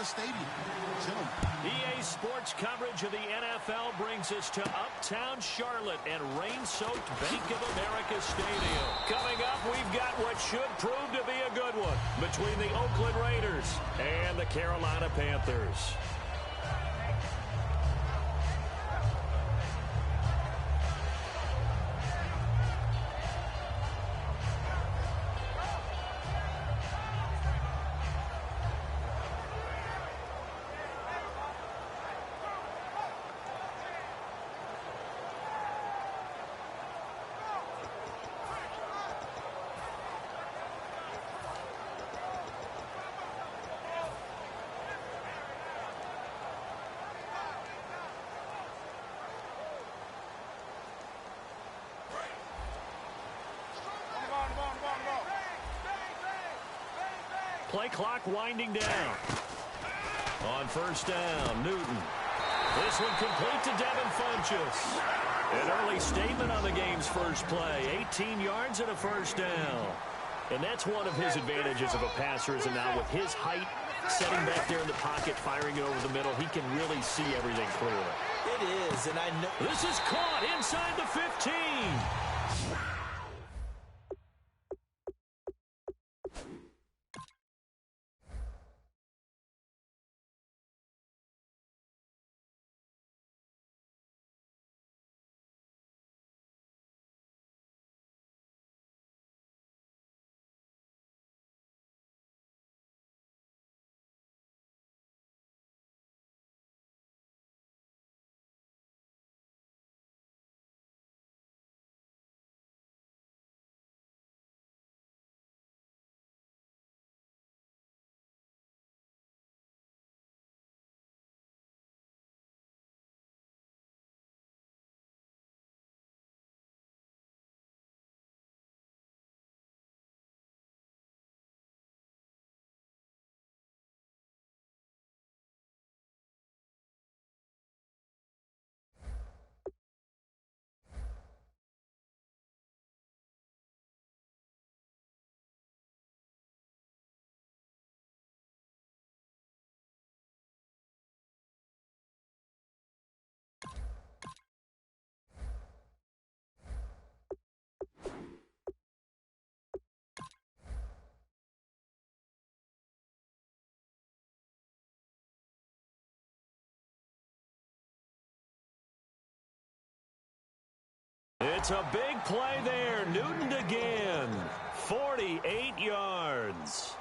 the stadium. Chilling. EA Sports coverage of the NFL brings us to uptown Charlotte and rain-soaked Bank of America Stadium. Coming up, we've got what should prove to be a good one between the Oakland Raiders and the Carolina Panthers. Play clock winding down. On first down, Newton. This one complete to Devin Funchess. An early statement on the game's first play. 18 yards and a first down. And that's one of his advantages of a passer, is now with his height, setting back there in the pocket, firing it over the middle, he can really see everything clearly. It is, and I know. This is caught inside the 15. It's a big play there. Newton again. 48 yards.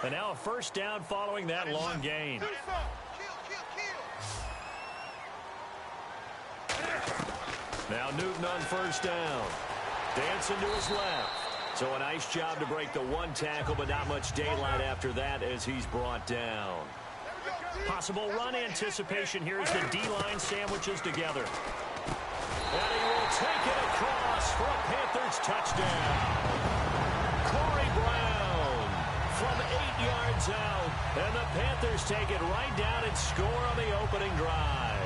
And now a first down following that long gain. Now Newton on first down. Dancing to his left. So a nice job to break the one tackle, but not much daylight after that as he's brought down. Possible run anticipation here as the D-line sandwiches together. And he will take it across for a Panthers touchdown. Corey Brown from 8 yards out. And the Panthers take it right down and score on the opening drive.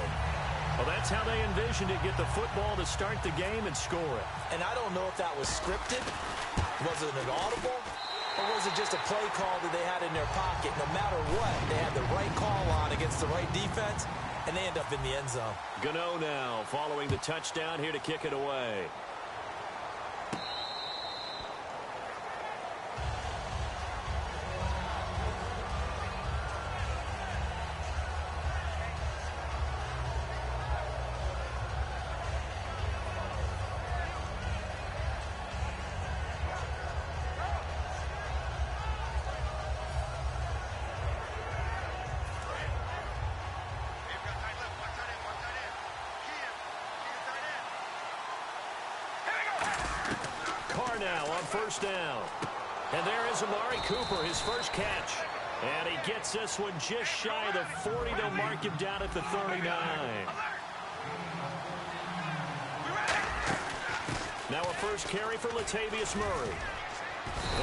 Well, that's how they envisioned it, get the football to start the game and score it. And I don't know if that was scripted. Was it an audible? Or was it just a play call that they had in their pocket? No matter what, they had the right call on against the right defense, and they end up in the end zone. Gano now following the touchdown here to kick it away. Now on first down. And there is Amari Cooper, his first catch. And he gets this one just shy of the 40. They'll mark him down at the 39. Now a first carry for Latavius Murray.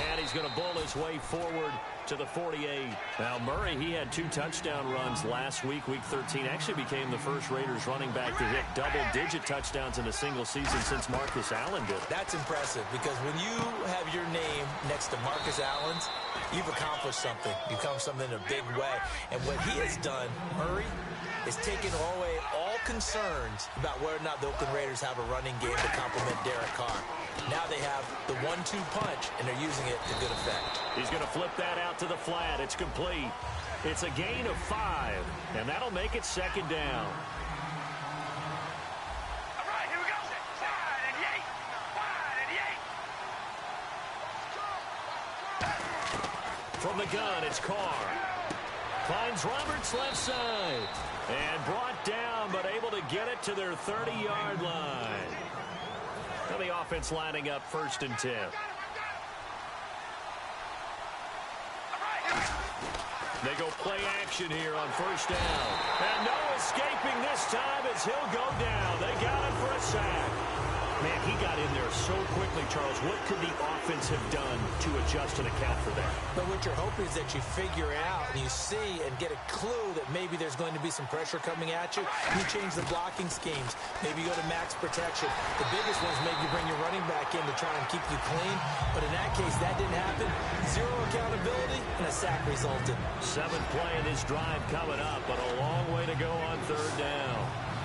And he's going to bowl his way forward to the 48. Now, Murray, he had 2 touchdown runs last week, Week 13. Actually became the first Raiders running back to hit double-digit touchdowns in a single season since Marcus Allen did. That's impressive because when you have your name next to Marcus Allen's, you've accomplished something. You've come something in a big way. And what he has done, Murray, is taken away all concerns about whether or not the Oakland Raiders have a running game to complement Derek Carr. Now they have the 1-2 punch, and they're using it to good effect. He's going to flip that out to the flat. It's complete. It's a gain of 5, and that'll make it second down. All right, here we go. Wide and yay. From the gun, it's Carr. Finds Roberts left side. And brought down, but able to get it to their 30-yard line. Now the offense lining up 1st and 10. They go play action here on 1st down. And no escaping this time as he'll go down. They got him for a sack. Man, he got in there so quickly, Charles. What could the offense have done to adjust and account for that? But what you're hoping is that you figure out and you see and get a clue that maybe there's going to be some pressure coming at you. You change the blocking schemes. Maybe you go to max protection. The biggest one is maybe you bring your running back in to try and keep you clean. But in that case, that didn't happen. 0 accountability, and a sack resulted. 7th play in this drive coming up, but a long way to go on 3rd down.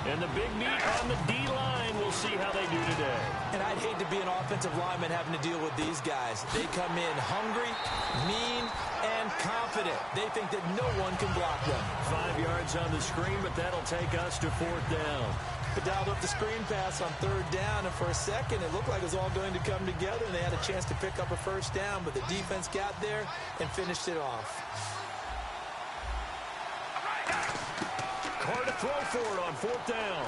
And the big meat on the D-line. We'll see how they do today. And I'd hate to be an offensive lineman having to deal with these guys. They come in hungry, mean, and confident. They think that no one can block them. 5 yards on the screen, but that'll take us to 4th down. They dialed up the screen pass on 3rd down, and for a second, it looked like it was all going to come together, and they had a chance to pick up a 1st down, but the defense got there and finished it off. Carr to throw for it on 4th down.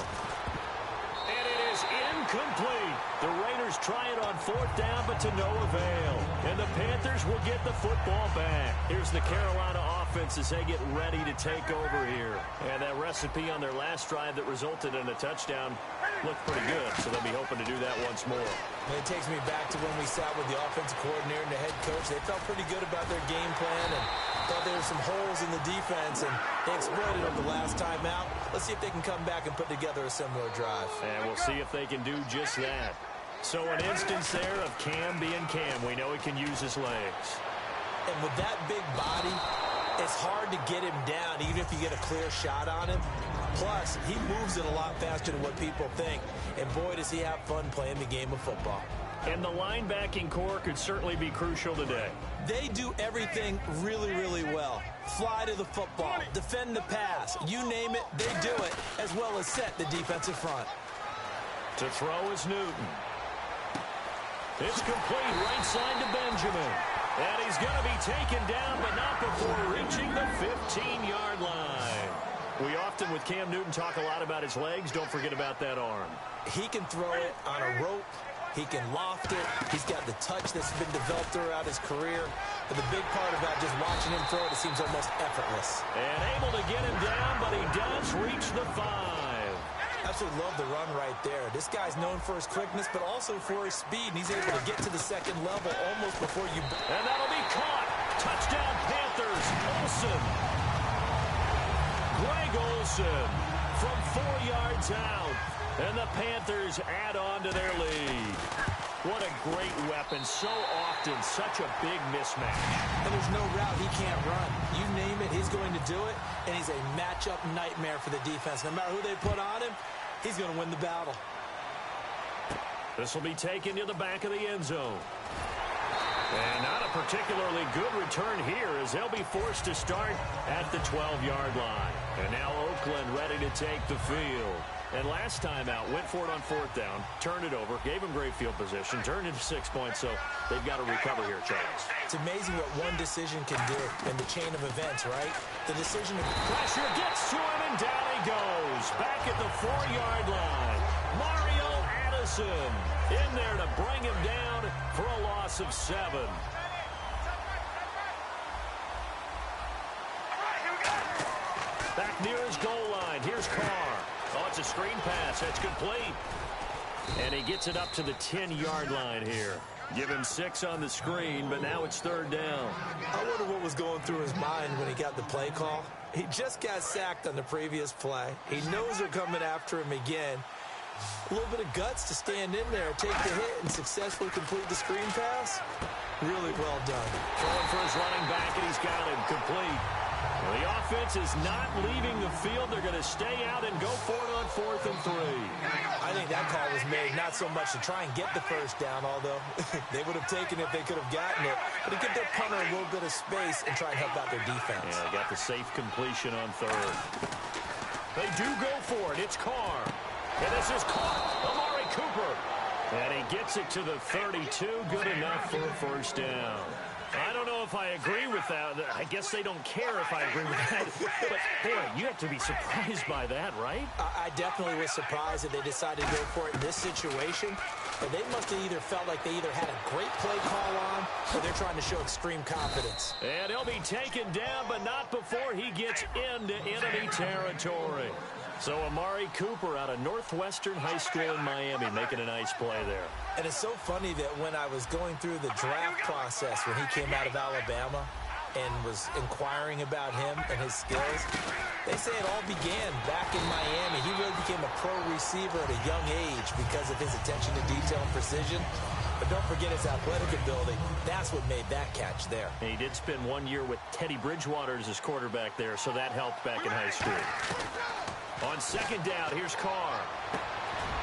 And it is incomplete. The Raiders try it on 4th down, but to no avail. And the Panthers will get the football back. Here's the Carolina offense as they get ready to take over here. And that recipe on their last drive that resulted in a touchdown looked pretty good, so they'll be hoping to do that once more. And it takes me back to when we sat with the offensive coordinator and the head coach. They felt pretty good about their game plan and thought there were some holes in the defense, and they exploited them the last time out. Let's see if they can come back and put together a similar drive. And we'll see if they can do just that. So an instance there of Cam being Cam. We know he can use his legs. And with that big body, it's hard to get him down, even if you get a clear shot on him. Plus, he moves it a lot faster than what people think. And boy, does he have fun playing the game of football. And the linebacking core could certainly be crucial today. They do everything really, really well. Fly to the football, defend the pass, you name it, they do it, as well as set the defensive front. To throw is Newton. It's complete, right side to Benjamin. And he's going to be taken down, but not before reaching the 15-yard line. We often, with Cam Newton, talk a lot about his legs. Don't forget about that arm. He can throw it on a rope. He can loft it. He's got the touch that's been developed throughout his career. But the big part about just watching him throw it seems almost effortless. And able to get him down, but he does reach the 5. Absolutely love the run right there. This guy's known for his quickness, but also for his speed. And he's able to get to the second level almost before you... And that'll be caught. Touchdown Panthers. Olsen. Greg Olsen from 4 yards out. And the Panthers add on to their lead. What a great weapon. So often, such a big mismatch. And there's no route he can't run. You name it, he's going to do it. And he's a matchup nightmare for the defense. No matter who they put on him, he's going to win the battle. This will be taken to the back of the end zone. And not a particularly good return here as they'll be forced to start at the 12-yard line. And now Oakland ready to take the field. And last time out, went for it on 4th down, turned it over, gave him great field position, turned into 6 points, so they've got to recover here, Charles. It's amazing what one decision can do in the chain of events, right? The decision to... Pressure gets to him, and down he goes. Back at the 4-yard line. Mario Addison in there to bring him down for a loss of 7. Back near his goal line. Here's Carr. Oh, it's a screen pass. That's complete. And he gets it up to the 10-yard line here. Give him 6 on the screen, but now it's 3rd down. I wonder what was going through his mind when he got the play call. He just got sacked on the previous play. He knows they're coming after him again. A little bit of guts to stand in there, take the hit, and successfully complete the screen pass. Really well done. Throwing for his running back, and he's got him complete. Well, the offense is not leaving the field. They're going to stay out and go for it on 4th and 3. I think that call was made not so much to try and get the first down, although they would have taken it if they could have gotten it, but to give their punter a little bit of space and try and help out their defense. Yeah, they got the safe completion on 3rd. They do go for it. It's Carr. And this is caught. Amari Cooper. And he gets it to the 32. Good enough for a 1st down. I don't know if I agree with that. I guess they don't care if I agree with that. But, boy, you have to be surprised by that, right? I definitely was surprised that they decided to go for it in this situation. But they must have either felt like they either had a great play call on or they're trying to show extreme confidence. And he'll be taken down, but not before he gets into enemy territory. So Amari Cooper out of Northwestern High School in Miami making a nice play there. And it's so funny that when I was going through the draft process when he came out of Alabama and was inquiring about him and his skills, they say it all began back in Miami. He really became a pro receiver at a young age because of his attention to detail and precision. But don't forget his athletic ability. That's what made that catch there. And he did spend 1 year with Teddy Bridgewater as his quarterback there, so that helped back in high school. On 2nd down, here's Carr.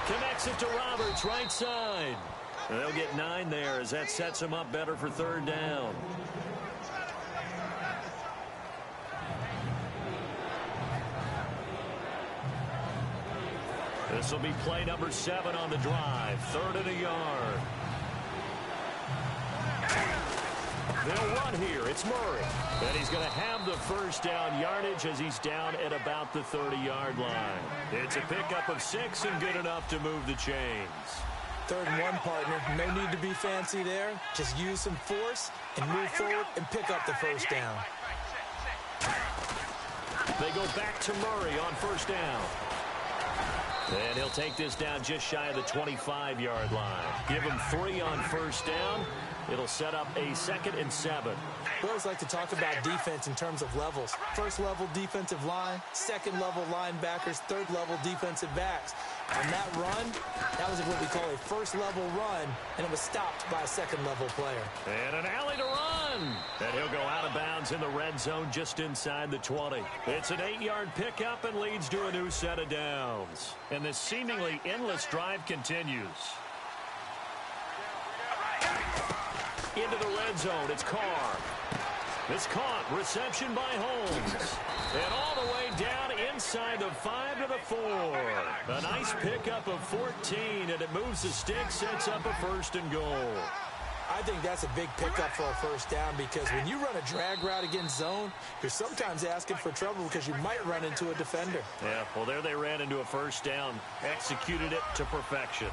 Connects it to Roberts, right side. And they'll get 9 there as that sets him up better for 3rd down. This will be play number 7 on the drive. 3rd and a yard. They'll run here. It's Murray. And he's going to have the 1st down yardage as he's down at about the 30-yard line. It's a pickup of 6 and good enough to move the chains. 3rd and 1, partner. No need to be fancy there. Just use some force and move forward and pick up the 1st down. They go back to Murray on 1st down. And he'll take this down just shy of the 25-yard line. Give him 3 on 1st down. It'll set up a 2nd and 7. We always like to talk about defense in terms of levels. 1st level defensive line, 2nd level linebackers, 3rd level defensive backs. On that run, that was what we call a 1st level run, and it was stopped by a 2nd level player. And an alley to run. And he'll go out of bounds in the red zone just inside the 20. It's an 8-yard pickup and leads to a new set of downs. And this seemingly endless drive continues. Into the red zone, it's Carr. It's caught, reception by Holmes. And all the way down inside the 5 to the 4. A nice pickup of 14, and it moves the stick, sets up a 1st and goal. I think that's a big pickup for a 1st down because when you run a drag route against zone, you're sometimes asking for trouble because you might run into a defender. Yeah, well, there they ran into a 1st down, executed it to perfection.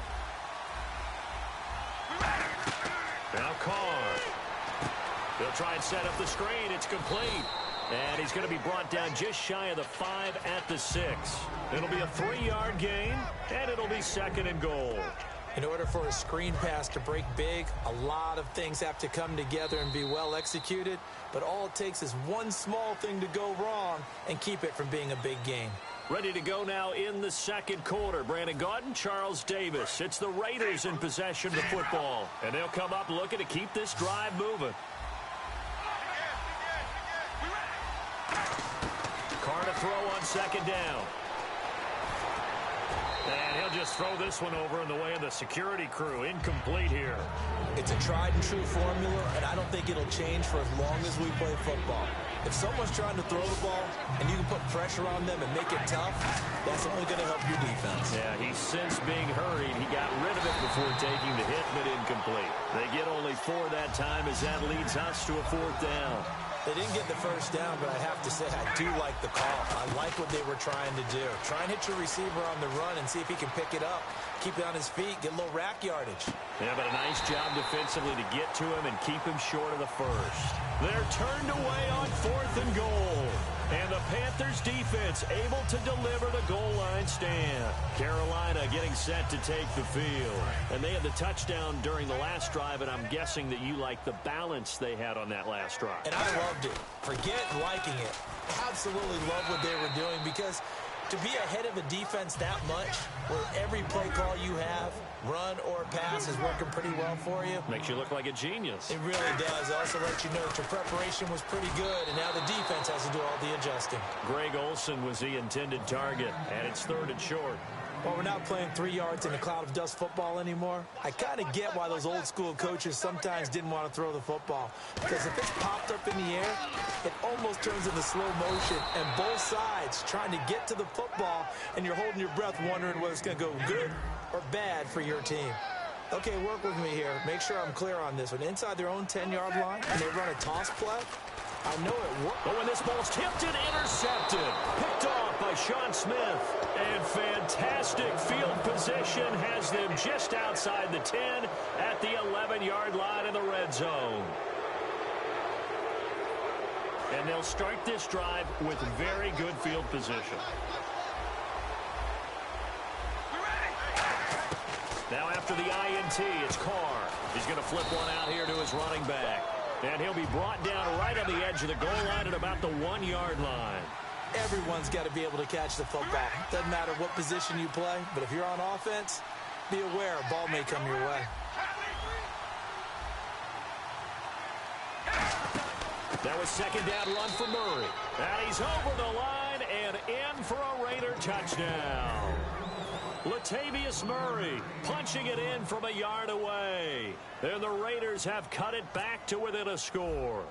Now Carr. They'll try and set up the screen. It's complete. And he's going to be brought down just shy of the 5 at the 6. It'll be a 3-yard gain, and it'll be 2nd and goal. In order for a screen pass to break big, a lot of things have to come together and be well executed. But all it takes is one small thing to go wrong and keep it from being a big gain. Ready to go now in the 2nd quarter. Brandon Gaudin, Charles Davis. It's the Raiders in possession of the football. And they'll come up looking to keep this drive moving. Carr to throw on 2nd down. And he'll just throw this one over in the way of the security crew. Incomplete here. It's a tried and true formula, and I don't think it'll change for as long as we play football. If someone's trying to throw the ball and you can put pressure on them and make it tough, that's only going to help your defense. Yeah, he's since being hurried. He got rid of it before taking the hit, but incomplete. They get only 4 that time as that leads us to a 4th down. They didn't get the 1st down, but I have to say I do like the call. I like what they were trying to do. Try and hit your receiver on the run and see if he can pick it up. Keep it on his feet, get a little rack yardage. Yeah, but a nice job defensively to get to him and keep him short of the 1st. They're turned away on 4th and goal. And the Panthers defense able to deliver the goal line stand. Carolina getting set to take the field. And they had the touchdown during the last drive, and I'm guessing that you like the balance they had on that last drive. And I loved it. Forget liking it. Absolutely love what they were doing, because to be ahead of a defense that much, where every play call you have, run or pass, is working pretty well for you. Makes you look like a genius. It really does. It also lets you know that your preparation was pretty good, and now the defense has to do all the adjusting. Greg Olsen was the intended target, and it's 3rd and short. While we're not playing 3 yards in a cloud of dust football anymore, I kind of get why those old school coaches sometimes didn't want to throw the football. Because if it's popped up in the air, it almost turns into slow motion, and both sides trying to get to the football, and you're holding your breath wondering whether it's going to go good or bad for your team. Okay, work with me here. Make sure I'm clear on this one. Inside their own 10-yard line, and they run a toss play, I know it worked. But when this ball's tipped and intercepted, picked off by Sean Smith. And fantastic field position has them just outside the 10 at the 11-yard line in the red zone. And they'll start this drive with very good field position. Now after the INT, it's Carr. He's going to flip one out here to his running back. And he'll be brought down right on the edge of the goal line at about the 1-yard line. Everyone's got to be able to catch the football. Doesn't matter what position you play, but if you're on offense, be aware a ball may come your way. That was 2nd down run for Murray. And he's over the line and in for a Raider touchdown. Latavius Murray punching it in from a yard away. And the Raiders have cut it back to within a score.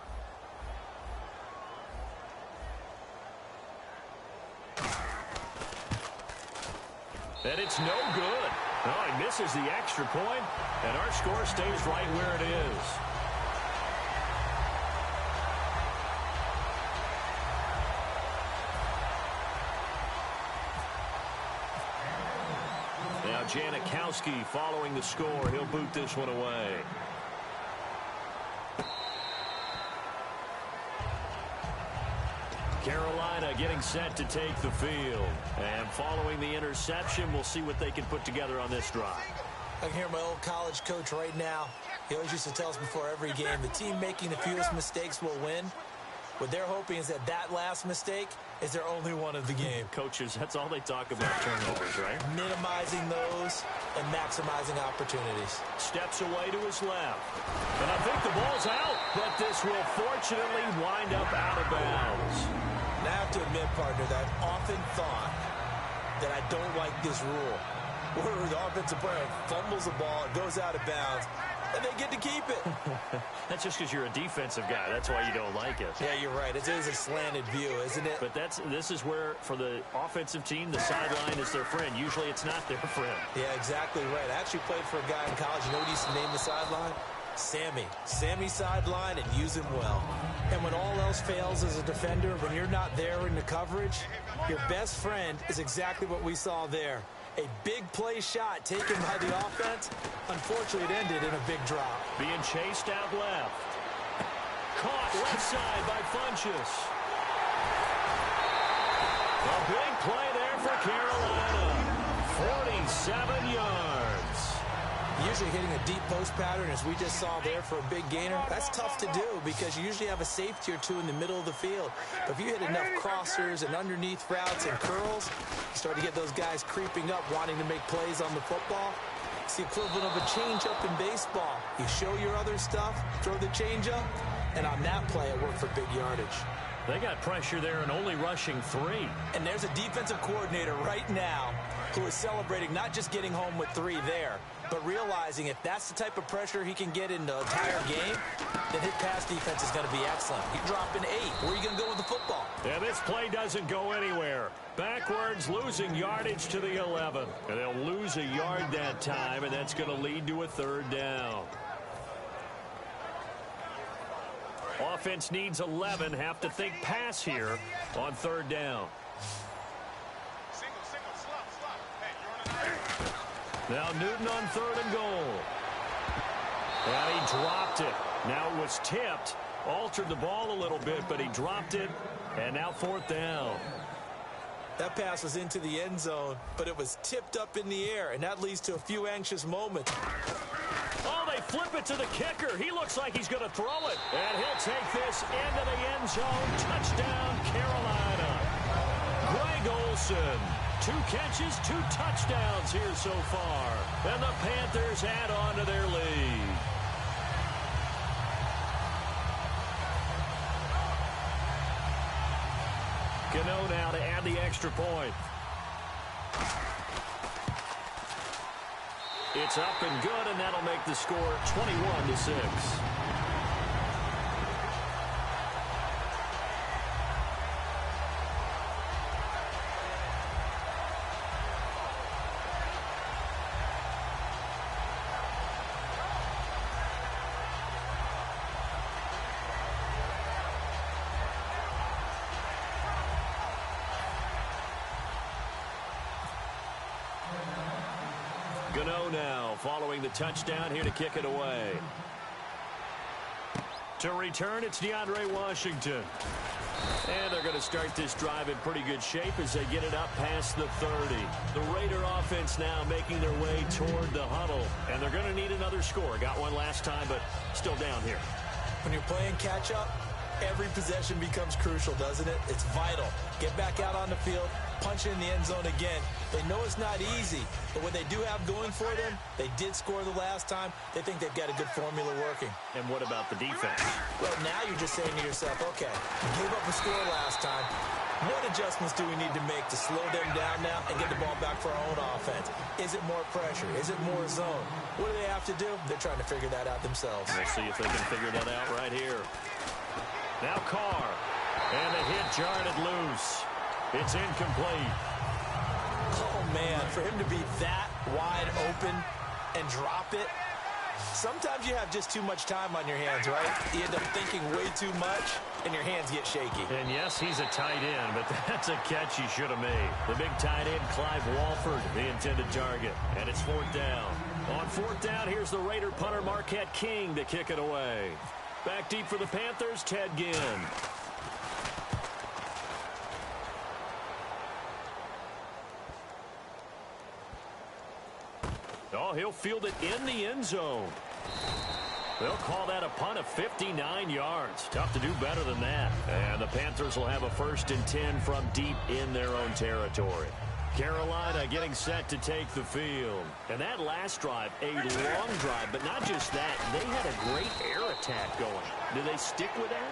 And it's no good. Oh, he misses the extra point, and our score stays right where it is. Now Janikowski following the score. He'll boot this one away. Carolina getting set to take the field. And following the interception, we'll see what they can put together on this drive. I can hear my old college coach right now. He always used to tell us before every game, the team making the fewest mistakes will win. What they're hoping is that that last mistake is their only one of the game. Coaches, that's all they talk about, turnovers, right? Minimizing those and maximizing opportunities. Steps away to his left. And I think the ball's out, but this will fortunately wind up out of bounds. And I have to admit, partner, that I've often thought that I don't like this rule, where the offensive player fumbles the ball, it goes out of bounds, and they get to keep it. That's just because you're a defensive guy. That's why you don't like it. Yeah, you're right. It is a slanted view, isn't it? But this is where, for the offensive team, the sideline is their friend. Usually it's not their friend. Yeah, exactly right. I actually played for a guy in college. You know what he used to name the sideline? Sammy. Sammy sideline, and use him well. And when all else fails as a defender, when you're not there in the coverage, your best friend is exactly what we saw there. A big play shot taken by the offense. Unfortunately, it ended in a big drop. Being chased out left. Caught left side by Funchess. A big play there for Carolina. 47 yards. Usually hitting a deep post pattern, as we just saw there, for a big gainer, that's tough to do because you usually have a safety or two in the middle of the field. But if you hit enough crossers and underneath routes and curls, you start to get those guys creeping up, wanting to make plays on the football. It's the equivalent of a changeup in baseball. You show your other stuff, throw the changeup, and on that play, it worked for big yardage. They got pressure there and only rushing 3. And there's a defensive coordinator right now who is celebrating not just getting home with 3 there, but realizing if that's the type of pressure he can get in the entire game, then his pass defense is going to be excellent. You're dropping 8. Where are you going to go with the football? Yeah, this play doesn't go anywhere. Backwards, losing yardage to the 11. And they'll lose a yard that time, and that's going to lead to a 3rd down. Offense needs 11. Have to think pass here on 3rd down. Now Newton on 3rd and goal. And he dropped it. Now it was tipped, Altered the ball a little bit, but he dropped it. And now 4th down. That pass was into the end zone, but it was tipped up in the air, and that leads to a few anxious moments. Oh, they flip it to the kicker. He looks like he's going to throw it. And he'll take this into the end zone. Touchdown, Carolina. Greg Olsen. 2 catches, 2 touchdowns here so far. And the Panthers add on to their lead. Gano now to add the extra point. It's up and good, and that'll make the score 21-6. Gano now following the touchdown here to kick it away. To return, it's DeAndre Washington. And they're going to start this drive in pretty good shape as they get it up past the 30. The Raider offense now making their way toward the huddle. And they're going to need another score. Got one last time, but still down here. When you're playing catch-up, every possession becomes crucial, doesn't it? It's vital. Get back out on the field, punch it in the end zone again. They know it's not easy, but what they do have going for them, they did score the last time. They think they've got a good formula working. And what about the defense? Well, now you're just saying to yourself, okay, we gave up a score last time. What adjustments do we need to make to slow them down now and get the ball back for our own offense? Is it more pressure? Is it more zone? What do they have to do? They're trying to figure that out themselves. We'll see if they can figure that out right here. Now Carr. And the hit jarred it loose. It's incomplete. Oh, man, for him to be that wide open and drop it. Sometimes you have just too much time on your hands, right? You end up thinking way too much, and your hands get shaky. And yes, he's a tight end, but that's a catch he should have made. The big tight end, Clive Walford, the intended target. And it's 4th down. On 4th down, here's the Raider punter Marquette King to kick it away. Back deep for the Panthers, Ted Ginn. Oh, he'll field it in the end zone. They'll call that a punt of 59 yards. Tough to do better than that. And the Panthers will have a 1st and 10 from deep in their own territory. Carolina getting set to take the field. And that last drive, a long drive, but not just that. They had a great air attack going. Do they stick with that?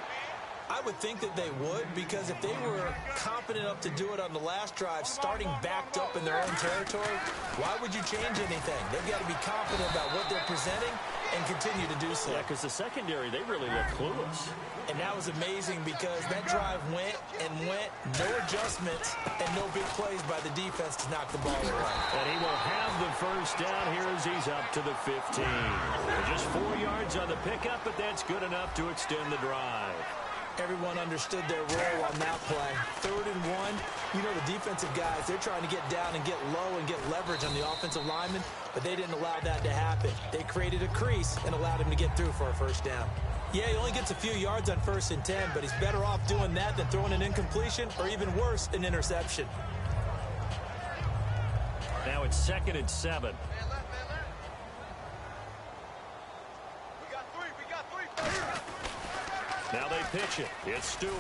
I would think that they would, because if they were competent enough to do it on the last drive, starting backed up in their own territory, why would you change anything? They've got to be confident about what they're presenting and continue to do so. Yeah, because the secondary, they really look clueless. And that was amazing because that drive went and went, no adjustments, and no big plays by the defense to knock the ball away. And he will have the 1st down here as he's up to the 15. Just 4 yards on the pickup, but that's good enough to extend the drive. Everyone understood their role on that play. 3rd and 1, you know the defensive guys, they're trying to get down and get low and get leverage on the offensive lineman, but they didn't allow that to happen. They created a crease and allowed him to get through for a 1st down. Yeah, he only gets a few yards on 1st and 10, but he's better off doing that than throwing an incompletion or even worse, an interception. Now it's 2nd and 7. Now they pitch it. It's Stewart.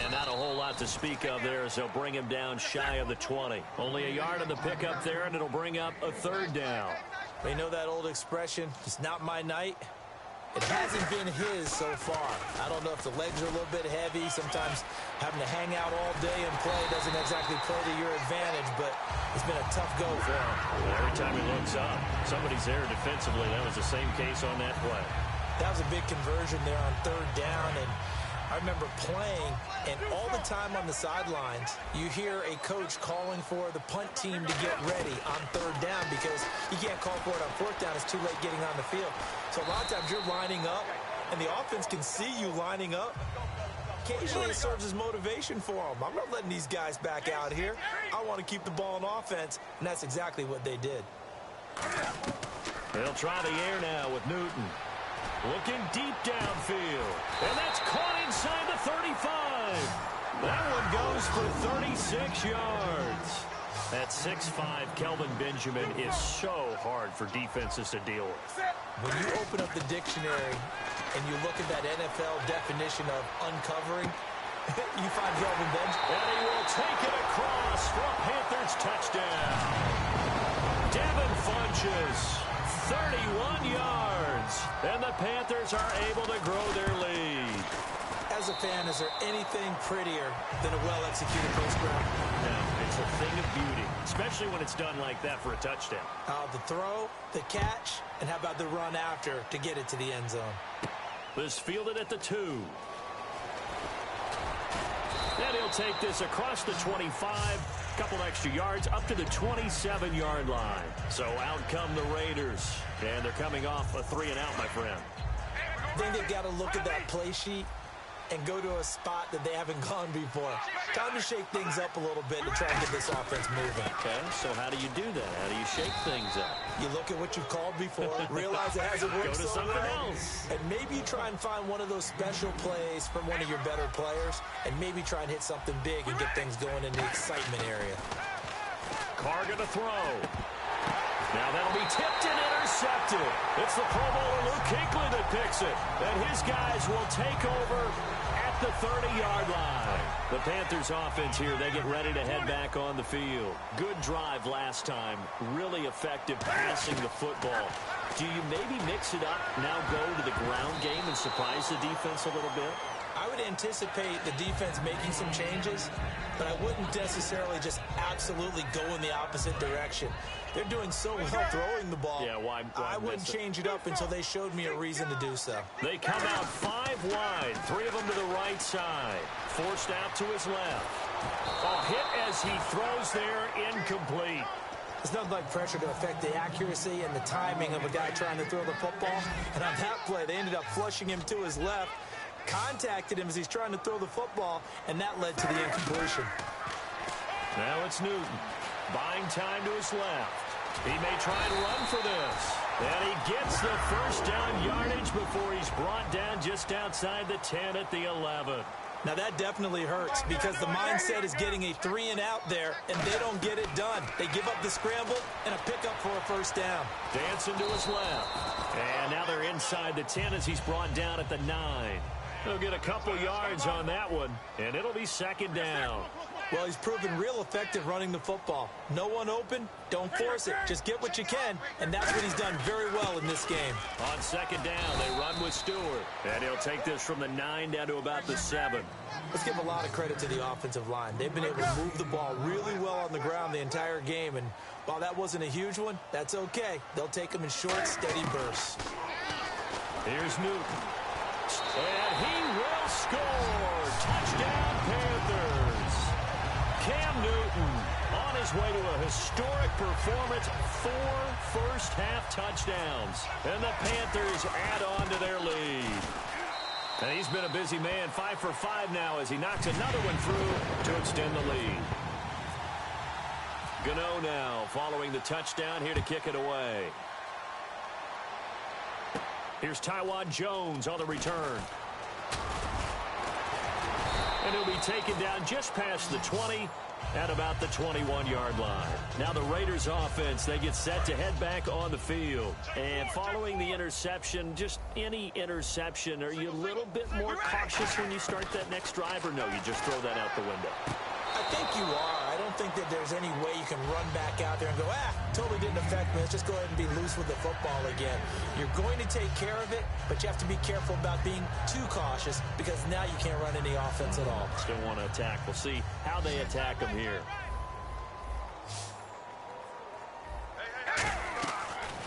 And not a whole lot to speak of there as they'll bring him down shy of the 20. Only a yard on the pickup there, and it'll bring up a 3rd down. They know that old expression, it's not my night. It hasn't been his so far. I don't know if the legs are a little bit heavy. Sometimes having to hang out all day and play doesn't exactly play to your advantage, but it's been a tough go for him. Well, every time he looks up, somebody's there defensively. That was the same case on that play. That was a big conversion there on 3rd down, and I remember playing, and all the time on the sidelines, you hear a coach calling for the punt team to get ready on 3rd down because you can't call for it on 4th down. It's too late getting on the field. So a lot of times you're lining up, and the offense can see you lining up. Occasionally it serves as motivation for them. I'm not letting these guys back out here. I want to keep the ball in offense, and that's exactly what they did. They'll try the air now with Newton. Looking deep downfield. for 36 yards. That 6'5" Kelvin Benjamin is so hard for defenses to deal with. When you open up the dictionary and you look at that NFL definition of uncovering, you find Kelvin Benjamin. And he will take it across for a Panthers touchdown. Devin Funches, 31 yards. And the Panthers are able to grow their lead. As a fan, is there anything prettier than a well-executed post route? No, it's a thing of beauty, especially when it's done like that for a touchdown. The throw, the catch, and how about the run after to get it to the end zone? This fielded at the 2. And he'll take this across the 25, couple extra yards, up to the 27-yard line. So out come the Raiders, and they're coming off a 3-and-out, my friend. I think they've got to look at that play sheet and go to a spot that they haven't gone before. Time to shake things up a little bit to try and get this offense moving. Okay, so how do you do that? How do you shake things up? You look at what you've called before, realize it hasn't worked. Go to something else. And maybe you try and find one of those special plays from one of your better players, and maybe try and hit something big and get things going in the excitement area. Carr going to throw. Now that'll be tipped and intercepted. It's the Pro Bowler Luke Kuechly that picks it. And his guys will take over at the 30-yard line. The Panthers offense here, they get ready to head back on the field. Good drive last time. Really effective passing the football. Do you maybe mix it up, now go to the ground game and surprise the defense a little bit? I would anticipate the defense making some changes, but I wouldn't necessarily just absolutely go in the opposite direction. They're doing so well throwing the ball. Yeah, why I wouldn't change it up until they showed me a reason to do so. They come out 5 wide, 3 of them to the right side. Forced out to his left. A hit as he throws there, incomplete. It's nothing like pressure to affect the accuracy and the timing of a guy trying to throw the football. And on that play, they ended up flushing him to his left, contacted him as he's trying to throw the football, and that led to the incompletion. Now it's Newton, buying time to his left. He may try and run for this. And he gets the first down yardage before he's brought down just outside the 10 at the 11. Now that definitely hurts because the mindset is getting a 3-and-out there, and they don't get it done. They give up the scramble and a pickup for a first down. Dancing to his left. And now they're inside the 10 as he's brought down at the 9. He'll get a couple yards on that one, and it'll be second down. Well, he's proven real effective running the football. No one open, don't force it. Just get what you can, and that's what he's done very well in this game. On second down, they run with Stewart. And he'll take this from the 9 down to about the 7. Let's give a lot of credit to the offensive line. They've been able to move the ball really well on the ground the entire game, and while that wasn't a huge one, that's okay. They'll take them in short, steady bursts. Here's Newton. And he will score. Touchdown, Panthers. Cam Newton on his way to a historic performance, 4 first-half touchdowns. And the Panthers add on to their lead. And he's been a busy man, 5 for 5 now as he knocks another one through to extend the lead. Gano now following the touchdown here to kick it away. Here's Taiwan Jones on the return. And he'll be taken down just past the 20 at about the 21-yard line. Now the Raiders offense, they get set to head back on the field. And following the interception, just any interception, are you a little bit more cautious when you start that next drive, or no, you just throw that out the window? I think you are. I don't think that there's any way you can run back out there and go, totally didn't affect me. Let's just go ahead and be loose with the football again. You're going to take care of it, but you have to be careful about being too cautious because now you can't run any offense at all. Still want to attack. We'll see how they attack them here.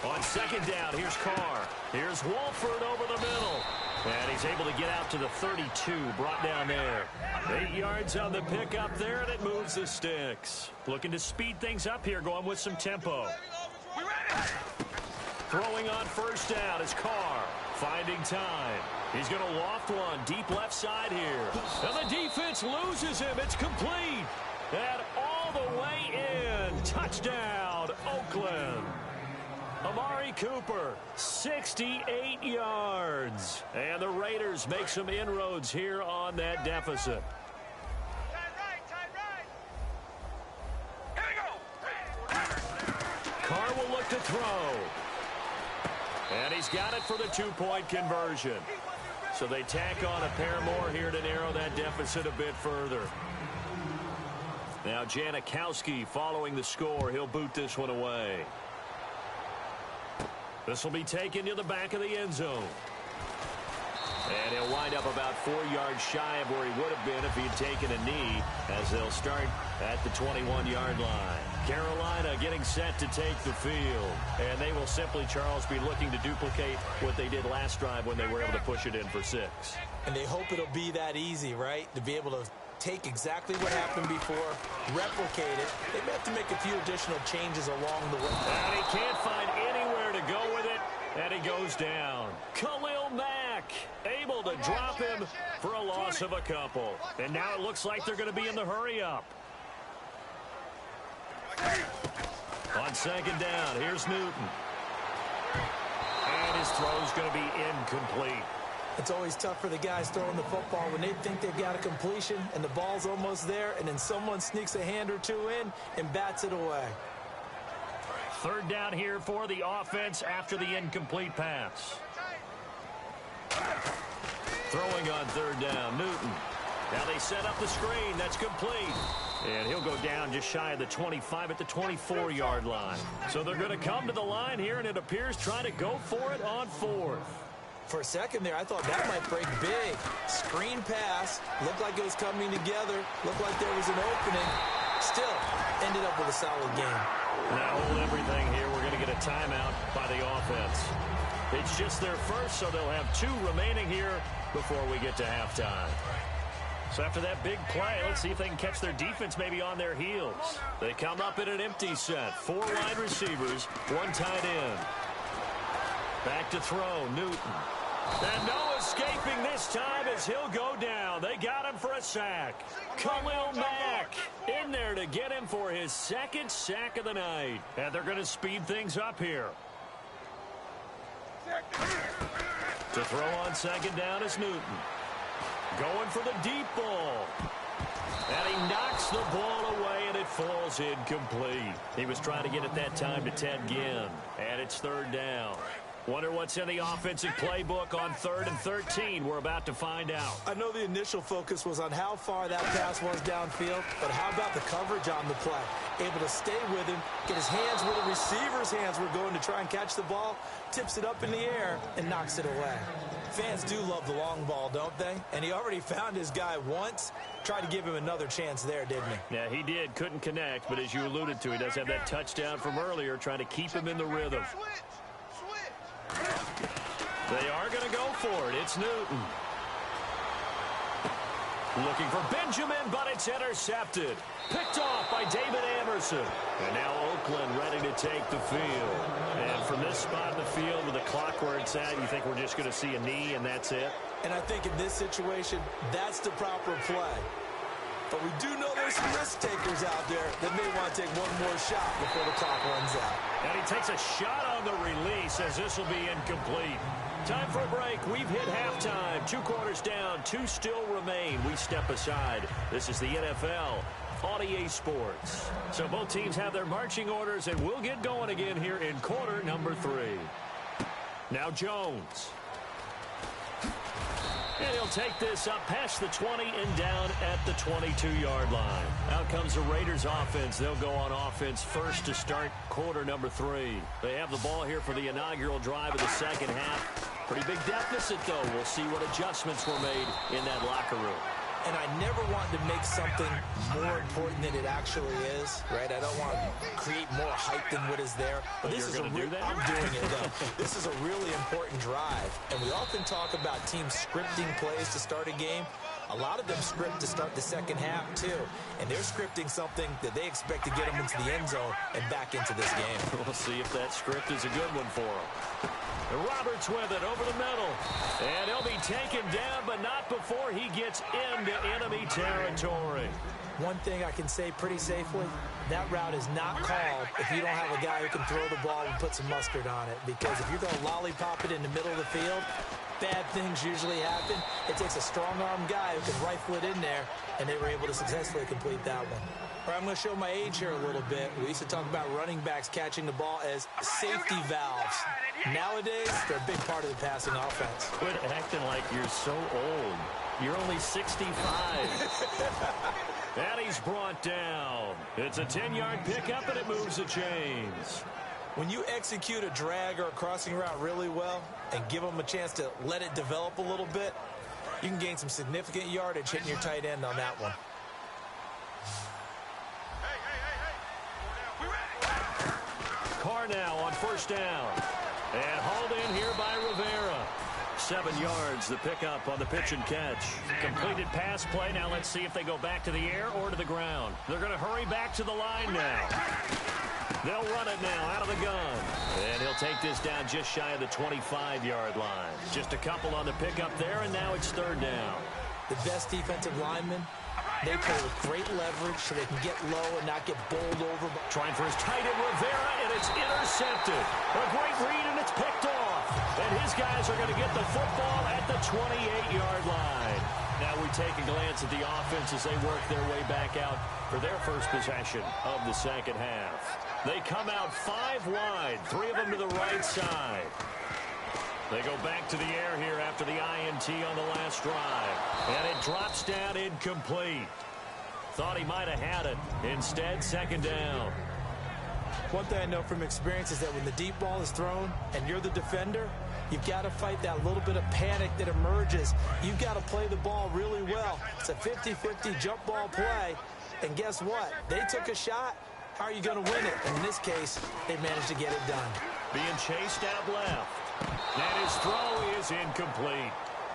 On second down, here's Carr. Here's Wolford over the middle. And he's able to get out to the 32, brought down there. 8 yards on the pickup there, and it moves the sticks. Looking to speed things up here, going with some tempo. Throwing on first down is Carr, finding time. He's going to loft one deep left side here. And the defense loses him. It's complete. And all the way in. Touchdown, Oakland. Amari Cooper, 68 yards. And the Raiders make some inroads here on that deficit. throw. And he's got it for the two-point conversion. So they tack on a pair more here to narrow that deficit a bit further. Now Janikowski following the score. He'll boot this one away. This will be taken to the back of the end zone. And he'll wind up about 4 yards shy of where he would have been if he had taken a knee, as they'll start at the 21-yard line. Carolina getting set to take the field. And they will simply, Charles, be looking to duplicate what they did last drive when they were able to push it in for 6. And they hope it'll be that easy, right? To be able to take exactly what happened before, replicate it. They may have to make a few additional changes along the way. And he can't find anywhere to go with it. And he goes down. Khalil Mack able to drop him for a loss of a couple. And now it looks like they're going to be in the hurry-up. On second down, here's Newton. And his throw's going to be incomplete. It's always tough for the guys throwing the football when they think they've got a completion and the ball's almost there, and then someone sneaks a hand or two in and bats it away. Third down here for the offense after the incomplete pass. Throwing on third down, Newton. Now they set up the screen. That's complete. And he'll go down just shy of the 25 at the 24-yard line. So they're going to come to the line here, and it appears trying to go for it on fourth. For a second there, I thought that might break big. Screen pass. Looked like it was coming together. Looked like there was an opening. Still, ended up with a solid game. Now hold everything here. We're going to get a timeout by the offense. It's just their first, so they'll have 2 remaining here before we get to halftime. So after that big play, let's see if they can catch their defense maybe on their heels. They come up in an empty set. 4 wide receivers, 1 tight end. Back to throw, Newton. And no escaping this time as he'll go down. They got him for a sack. Khalil Mack in there to get him for his 2nd sack of the night. And they're going to speed things up here. To throw on second down is Newton. Going for the deep ball. And he knocks the ball away, and it falls incomplete. He was trying to get it that time to Ted Ginn. And it's third down. Wonder what's in the offensive playbook on 3rd and 13. We're about to find out. I know the initial focus was on how far that pass was downfield, but how about the coverage on the play? Able to stay with him, get his hands where the receiver's hands were going to try and catch the ball, tips it up in the air, and knocks it away. Fans do love the long ball, don't they? And he already found his guy once. Tried to give him another chance there, didn't he? Yeah, he did. Couldn't connect, but as you alluded to, he does have that touchdown from earlier, trying to keep him in the rhythm. They are going to go for it. It's Newton. Looking for Benjamin, but it's intercepted. Picked off by David Amerson. And now Oakland ready to take the field. And from this spot in the field with the clock where it's at, you think we're just going to see a knee and that's it? And I think in this situation, that's the proper play. But we do know there's some risk takers out there that may want to take one more shot before the clock runs out. And he takes a shot on the release as this will be incomplete. Time for a break. We've hit halftime. 2 quarters down. 2 still remain. We step aside. This is the NFL on EA Sports. So both teams have their marching orders, and we'll get going again here in quarter number 3. Now Jones. And he'll take this up past the 20 and down at the 22-yard line. Out comes the Raiders offense. They'll go on offense first to start quarter number 3. They have the ball here for the inaugural drive of the second half. Pretty big deficit, though. We'll see what adjustments were made in that locker room. And I never wanted to make something more important than it actually is, right? I don't want to create more hype than what is there. But this is I'm doing it, though. This is a really important drive. And we often talk about teams scripting plays to start a game. A lot of them script to start the second half, too. And they're scripting something that they expect to get them into the end zone and back into this game. We'll see if that script is a good one for them. Roberts with it over the middle. And he'll be taken down, but not before he gets into enemy territory. One thing I can say pretty safely, that route is not called if you don't have a guy who can throw the ball and put some mustard on it. Because if you're going to lollipop it in the middle of the field, bad things usually happen. It takes a strong-arm guy who can rifle it in there, and they were able to successfully complete that one. All right, I'm going to show my age here a little bit. We used to talk about running backs catching the ball as safety valves. Nowadays, they're a big part of the passing offense. Quit acting like you're so old. You're only 65. And he's brought down. It's a 10-yard pickup, and it moves the chains. When you execute a drag or a crossing route really well and give them a chance to let it develop a little bit, you can gain some significant yardage hitting your tight end on that one. Carr now on first down. And hauled in here by Rivera. 7 yards, the pickup on the pitch and catch. Completed pass play. Now let's see if they go back to the air or to the ground. They're going to hurry back to the line now. They'll run it now out of the gun. And he'll take this down just shy of the 25-yard line. Just a couple on the pickup there, and now it's third down. The best defensive linemen, they play with great leverage so they can get low and not get bowled over. Trying for his tight end, Rivera, and it's intercepted. A great read, and it's picked off. And his guys are going to get the football at the 28-yard line. Now we take a glance at the offense as they work their way back out for their first possession of the second half. They come out 5 wide, 3 of them to the right side. They go back to the air here after the INT on the last drive. And it drops down incomplete. Thought he might have had it. Instead, second down. One thing I know from experience is that when the deep ball is thrown and you're the defender, you've got to fight that little bit of panic that emerges. You've got to play the ball really well. It's a 50-50 jump ball play. And guess what? They took a shot. How are you going to win it? And in this case, they managed to get it done. Being chased out left. And his throw is incomplete.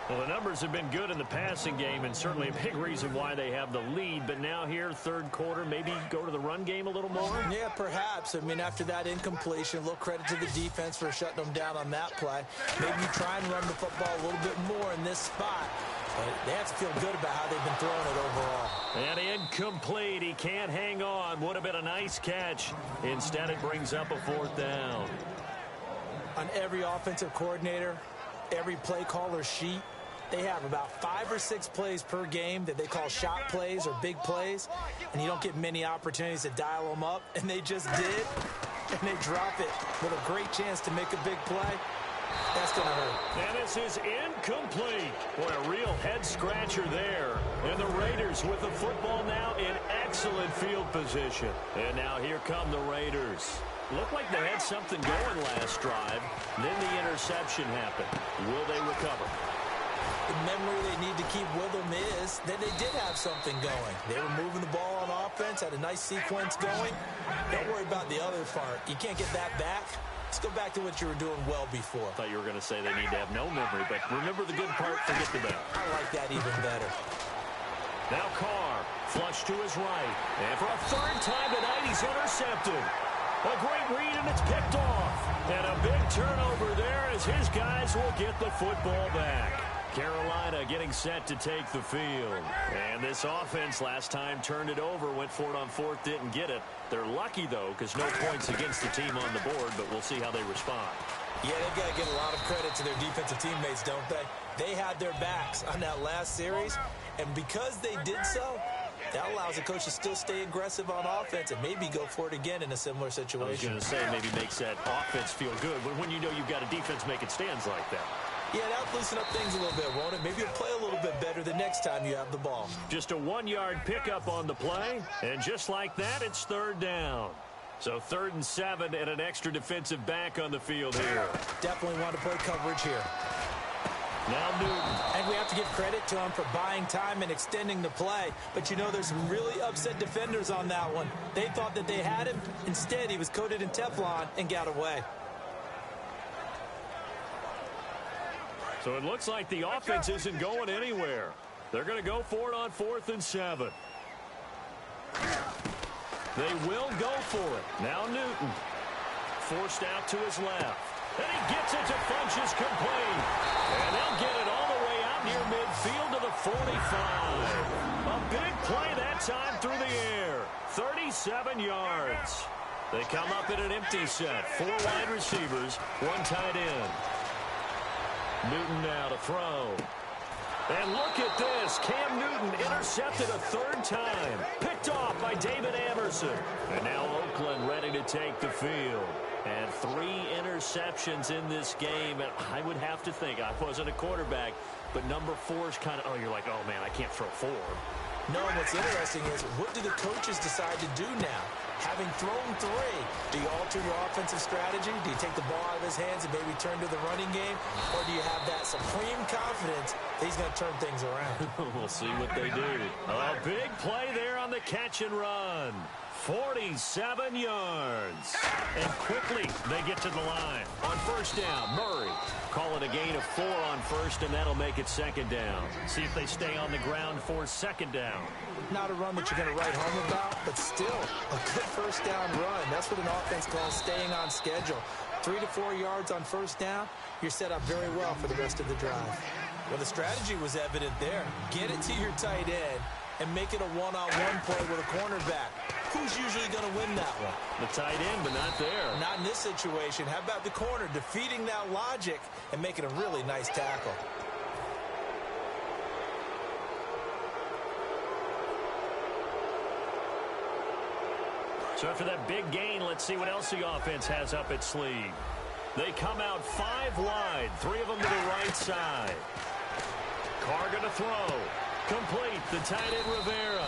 Well, the numbers have been good in the passing game, and certainly a big reason why they have the lead. But now here, third quarter, maybe go to the run game a little more? Yeah, perhaps. I mean, after that incompletion, a little credit to the defense for shutting them down on that play. Maybe you try and run the football a little bit more in this spot. But they have to feel good about how they've been throwing it overall. And incomplete. He can't hang on. Would have been a nice catch. Instead, it brings up a fourth down. On every offensive coordinator, every play caller sheet, they have about 5 or 6 plays per game that they call shot plays or big plays, and you don't get many opportunities to dial them up, and they just did, and they drop it with a great chance to make a big play. That's going to hurt. And this is incomplete. Boy, a real head-scratcher there. And the Raiders with the football now in excellent field position. And now here come the Raiders. Looked like they had something going last drive. Then the interception happened. Will they recover? The memory they need to keep with them is that they did have something going. They were moving the ball on offense, had a nice sequence going. Don't worry about the other part. You can't get that back. Let's go back to what you were doing well before. I thought you were going to say they need to have no memory, but remember the good part, forget the bad. I like that even better. Now Carr, flush to his right. And for a third time tonight, he's intercepted. A great read, and it's picked off. And a big turnover there as his guys will get the football back. Carolina getting set to take the field. And this offense last time turned it over, went for it on fourth, didn't get it. They're lucky, though, because no points against the team on the board, but we'll see how they respond. Yeah, they've got to give a lot of credit to their defensive teammates, don't they? They had their backs on that last series, and because they did so, that allows the coach to still stay aggressive on offense and maybe go for it again in a similar situation. I was going to say maybe makes that offense feel good, but when you know you've got a defense making stands like that. Yeah, that'll loosen up things a little bit, won't it? Maybe you'll play a little bit better the next time you have the ball. Just a 1-yard pickup on the play, and just like that, it's third down. So 3rd and 7 and an extra defensive back on the field here. Definitely want to play coverage here. Now Newton. And we have to give credit to him for buying time and extending the play. But you know, there's some really upset defenders on that one. They thought that they had him. Instead, he was coated in Teflon and got away. So it looks like the offense isn't going anywhere. They're going to go for it on 4th and 7. They will go for it. Now Newton. Forced out to his left. And he gets it to Funchess complete. And they'll get it all the way out near midfield to the 45. A big play that time through the air. 37 yards. They come up in an empty set. 4 wide receivers, 1 tight end. Newton now to throw. And look at this. Cam Newton intercepted a third time. Picked off by David Amerson. And now Oakland ready to take the field. And 3 interceptions in this game. And I would have to think, I wasn't a quarterback, but number 4 is kind of, oh, you're like, oh, man, I can't throw 4. No, what's interesting is, what do the coaches decide to do now? Having thrown 3, do you alter your offensive strategy? Do you take the ball out of his hands and maybe turn to the running game? Or do you have that supreme confidence that he's going to turn things around? We'll see what they do. A big play there on the catch and run. 47 yards. And quickly they get to the line. On first down, Murray. Call it a gain of 4 on first, and that'll make it second down. See if they stay on the ground for second down. Not a run that you're going to write home about, but still a good first down run. That's what an offense calls staying on schedule. 3 to 4 yards on first down, you're set up very well for the rest of the drive. Well, the strategy was evident there. Get it to your tight end and make it a one-on-one play with a cornerback. Who's usually going to win that one? The tight end, but not there. Not in this situation. How about the corner defeating that logic and making a really nice tackle? So after that big gain, let's see what else the offense has up its sleeve. They come out 5 wide, 3 of them to the right side. Carr going to throw. Complete. The tight end, Rivera.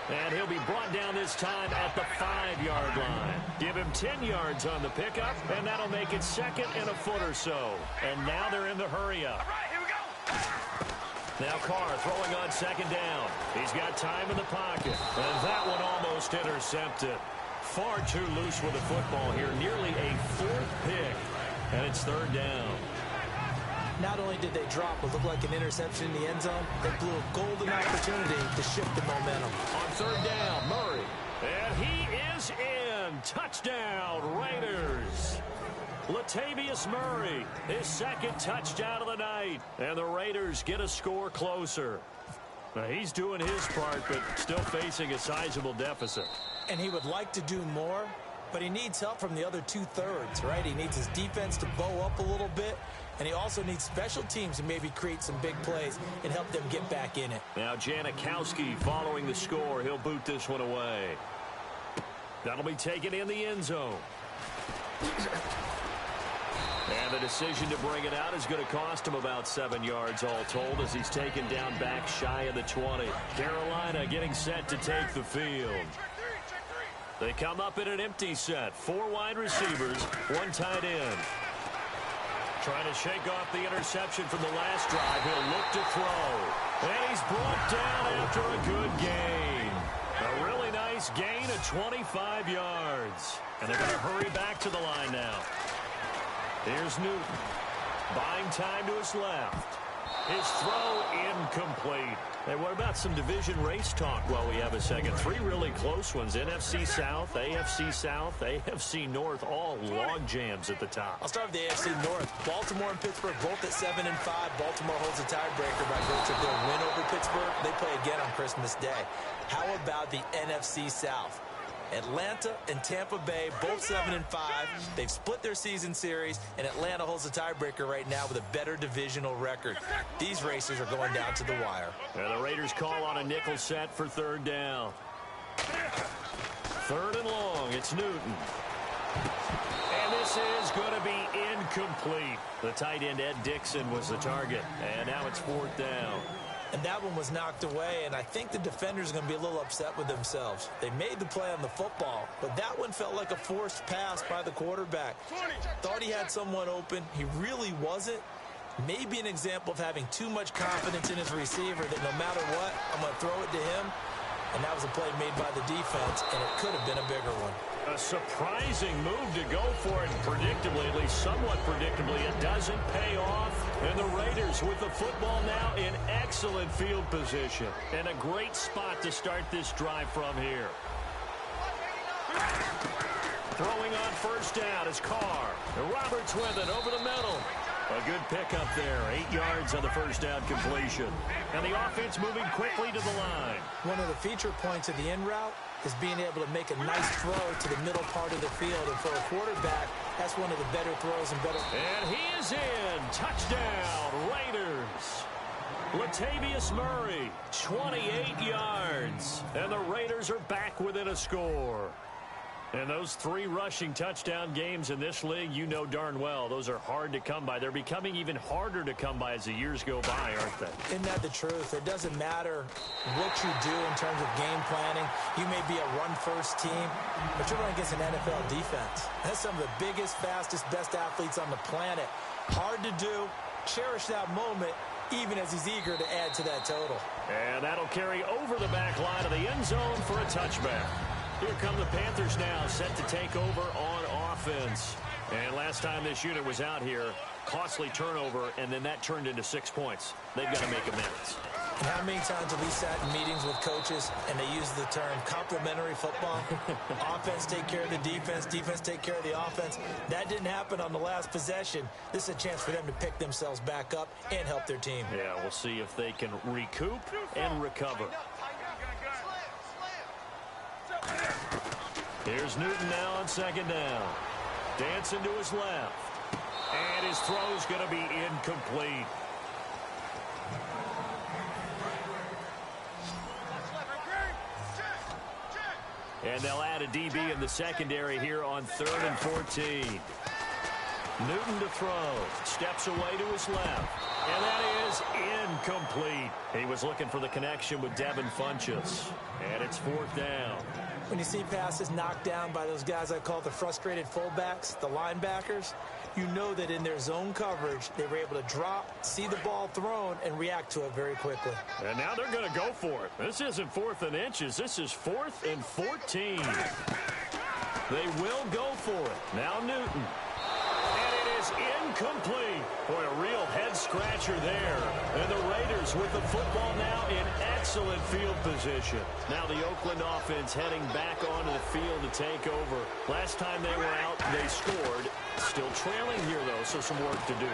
And he'll be brought down this time at the 5-yard line. Give him 10 yards on the pickup, and that'll make it second and a foot or so. And now they're in the hurry-up. All right, here we go. Now Carr throwing on second down. He's got time in the pocket. And that one almost intercepted. Far too loose with the football here. Nearly a 4th pick. And it's third down. Not only did they drop what looked like an interception in the end zone, they blew a golden opportunity to shift the momentum. On third down, Murray. And he is in. Touchdown, Raiders. Latavius Murray, his 2nd touchdown of the night. And the Raiders get a score closer. Now, he's doing his part, but still facing a sizable deficit. And he would like to do more, but he needs help from the other 2/3, right? He needs his defense to bow up a little bit, and he also needs special teams to maybe create some big plays and help them get back in it. Now Janikowski following the score. He'll boot this one away. That'll be taken in the end zone. And the decision to bring it out is going to cost him about 7 yards all told as he's taken down back shy of the 20. Carolina getting set to take the field. They come up in an empty set. 4 wide receivers, 1 tight end. Trying to shake off the interception from the last drive. He'll look to throw. And he's brought down after a good gain. A really nice gain of 25 yards. And they're going to hurry back to the line now. Here's Newton. Buying time to his left. His throw incomplete. Hey, what about some division race talk while we have a second? 3 really close ones. NFC South, AFC North, all log jams at the top. I'll start with the AFC North. Baltimore and Pittsburgh both at 7-5. Baltimore holds a tiebreaker by virtue of their win over Pittsburgh. They play again on Christmas Day. How about the NFC South? Atlanta and Tampa Bay, both 7-5. They've split their season series, and Atlanta holds the tiebreaker right now with a better divisional record. These races are going down to the wire. And the Raiders call on a nickel set for third down. 3rd and long. It's Newton. And this is going to be incomplete. The tight end, Ed Dixon, was the target. And now it's 4th down. And that one was knocked away, and I think the defenders are going to be a little upset with themselves. They made the play on the football, but that one felt like a forced pass by the quarterback. Thought he had someone open. He really wasn't. Maybe an example of having too much confidence in his receiver that no matter what, I'm going to throw it to him. And that was a play made by the defense, and it could have been a bigger one. A surprising move to go for it, predictably, at least somewhat predictably. It doesn't pay off. And the Raiders with the football now in excellent field position. And a great spot to start this drive from here. Throwing on first down is Carr. And Roberts with it over the middle. A good pickup there. 8 yards on the first down completion. And the offense moving quickly to the line. One of the feature points of the in route is being able to make a nice throw to the middle part of the field. And for a quarterback, That's one of the better throws and better. And he is in. Touchdown, Raiders. Latavius Murray, 28 yards. And the Raiders are back within a score. And those 3 rushing touchdown games in this league, you know darn well, those are hard to come by. They're becoming even harder to come by as the years go by, aren't they? Isn't that the truth? It doesn't matter what you do in terms of game planning. You may be a run-first team, but you're running against an NFL defense. That's some of the biggest, fastest, best athletes on the planet. Hard to do. Cherish that moment, even as he's eager to add to that total. And that'll carry over the back line of the end zone for a touchback. Here come the Panthers now, set to take over on offense. And last time this unit was out here, costly turnover, and then that turned into 6 points. They've got to make amends. And how many times have we sat in meetings with coaches and they use the term complementary football? Offense take care of the defense, defense take care of the offense. That didn't happen on the last possession. This is a chance for them to pick themselves back up and help their team. Yeah, we'll see if they can recoup and recover. Here's Newton now on second down. Dancing to his left. And his throw's going to be incomplete. And they'll add a DB in the secondary here on 3rd and 14. Newton to throw. Steps away to his left. And that is incomplete. He was looking for the connection with Devin Funchess. And it's 4th down. When you see passes knocked down by those guys I call the frustrated fullbacks, the linebackers, you know that in their zone coverage, they were able to drop, see the ball thrown, and react to it very quickly. And now they're going to go for it. This isn't 4th and inches. This is 4th and 14. They will go for it. Now Newton. And it is incomplete. Boy, a real head-scratcher there. And the Raiders with the football now in excellent field position. Now the Oakland offense heading back onto the field to take over. Last time they were out, they scored. Still trailing here, though, so some work to do.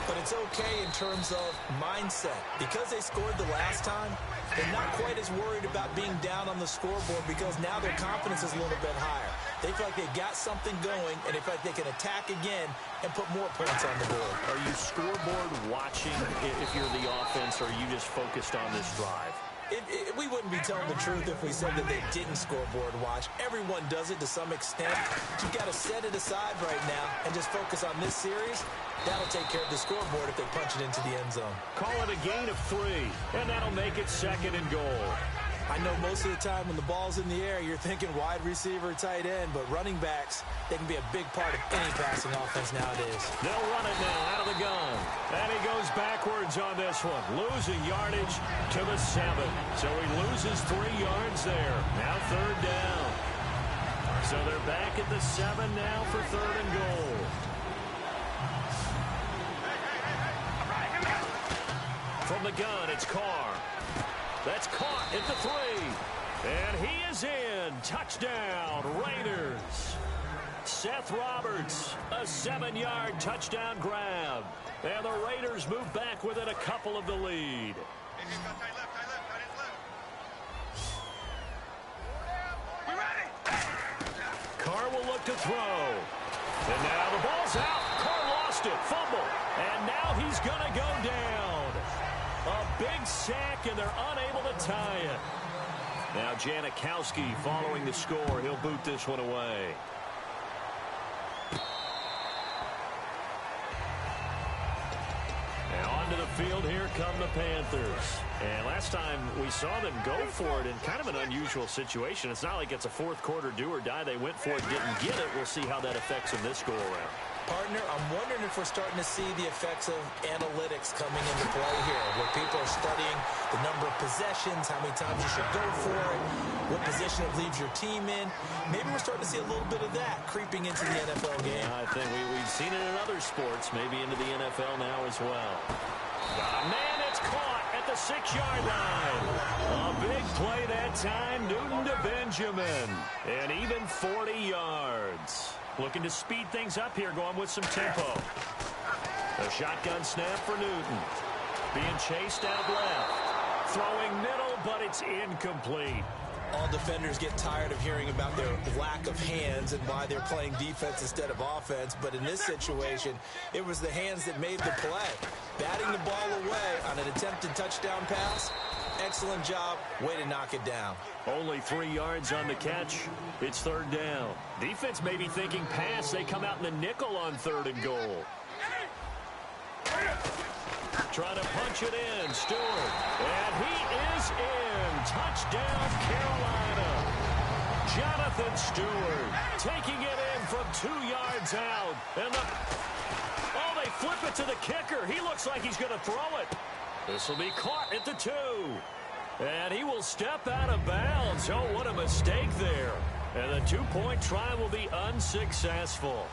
But it's okay in terms of mindset. Because they scored the last time, they're not quite as worried about being down on the scoreboard because now their confidence is a little bit higher. They feel like they've got something going, and they feel like they can attack again and put more points on the board. Are you scoreboard watching if you're the offense, or are you just focused on this drive? We wouldn't be telling the truth if we said that they didn't scoreboard watch. Everyone does it to some extent. You've got to set it aside right now and just focus on this series. That'll take care of the scoreboard if they punch it into the end zone. Call it a gain of 3, and that'll make it 2nd and goal. I know most of the time when the ball's in the air, you're thinking wide receiver, tight end, but running backs, they can be a big part of any passing offense nowadays. They'll run it now out of the gun. And he goes backwards on this one, losing yardage to the 7. So he loses 3 yards there. Now 3rd down. So they're back at the 7 now for 3rd and goal. From the gun, it's Carr. That's caught at the 3. And he is in. Touchdown, Raiders. Seth Roberts, a 7-yard touchdown grab. And the Raiders move back within a couple of the lead. Carr will look to throw. And now the ball's out. Carr lost it. Fumble. And now he's going to go down. A big sack, and they're unable to tie it. Now Janikowski following the score. He'll boot this one away. And onto the field, here come the Panthers. And last time we saw them go for it in kind of an unusual situation. It's not like it's a fourth quarter do or die. They went for it, didn't get it. We'll see how that affects them this go-around. Partner, I'm wondering if we're starting to see the effects of analytics coming into play here, where people are studying the number of possessions, how many times you should go for it, what position it leaves your team in. Maybe we're starting to see a little bit of that creeping into the NFL game. I think we've seen it in other sports, maybe into the NFL now as well. Man, it's caught at the 6-yard line. A big play that time, Newton to Benjamin. And even 40 yards. Looking to speed things up here, going with some tempo. A shotgun snap for Newton. Being chased out left. Throwing middle, but it's incomplete. All defenders get tired of hearing about their lack of hands and why they're playing defense instead of offense. But in this situation, it was the hands that made the play. Batting the ball away on an attempted touchdown pass. Excellent job. Way to knock it down. Only 3 yards on the catch. It's third down. Defense may be thinking pass. They come out in the nickel on 3rd and goal. Trying to punch it in. Stewart. And he is in. Touchdown, Carolina. Jonathan Stewart taking it in from 2 yards out. And they flip it to the kicker. He looks like he's going to throw it. This will be caught at the 2. And he will step out of bounds. Oh, what a mistake there. And the 2-point try will be unsuccessful.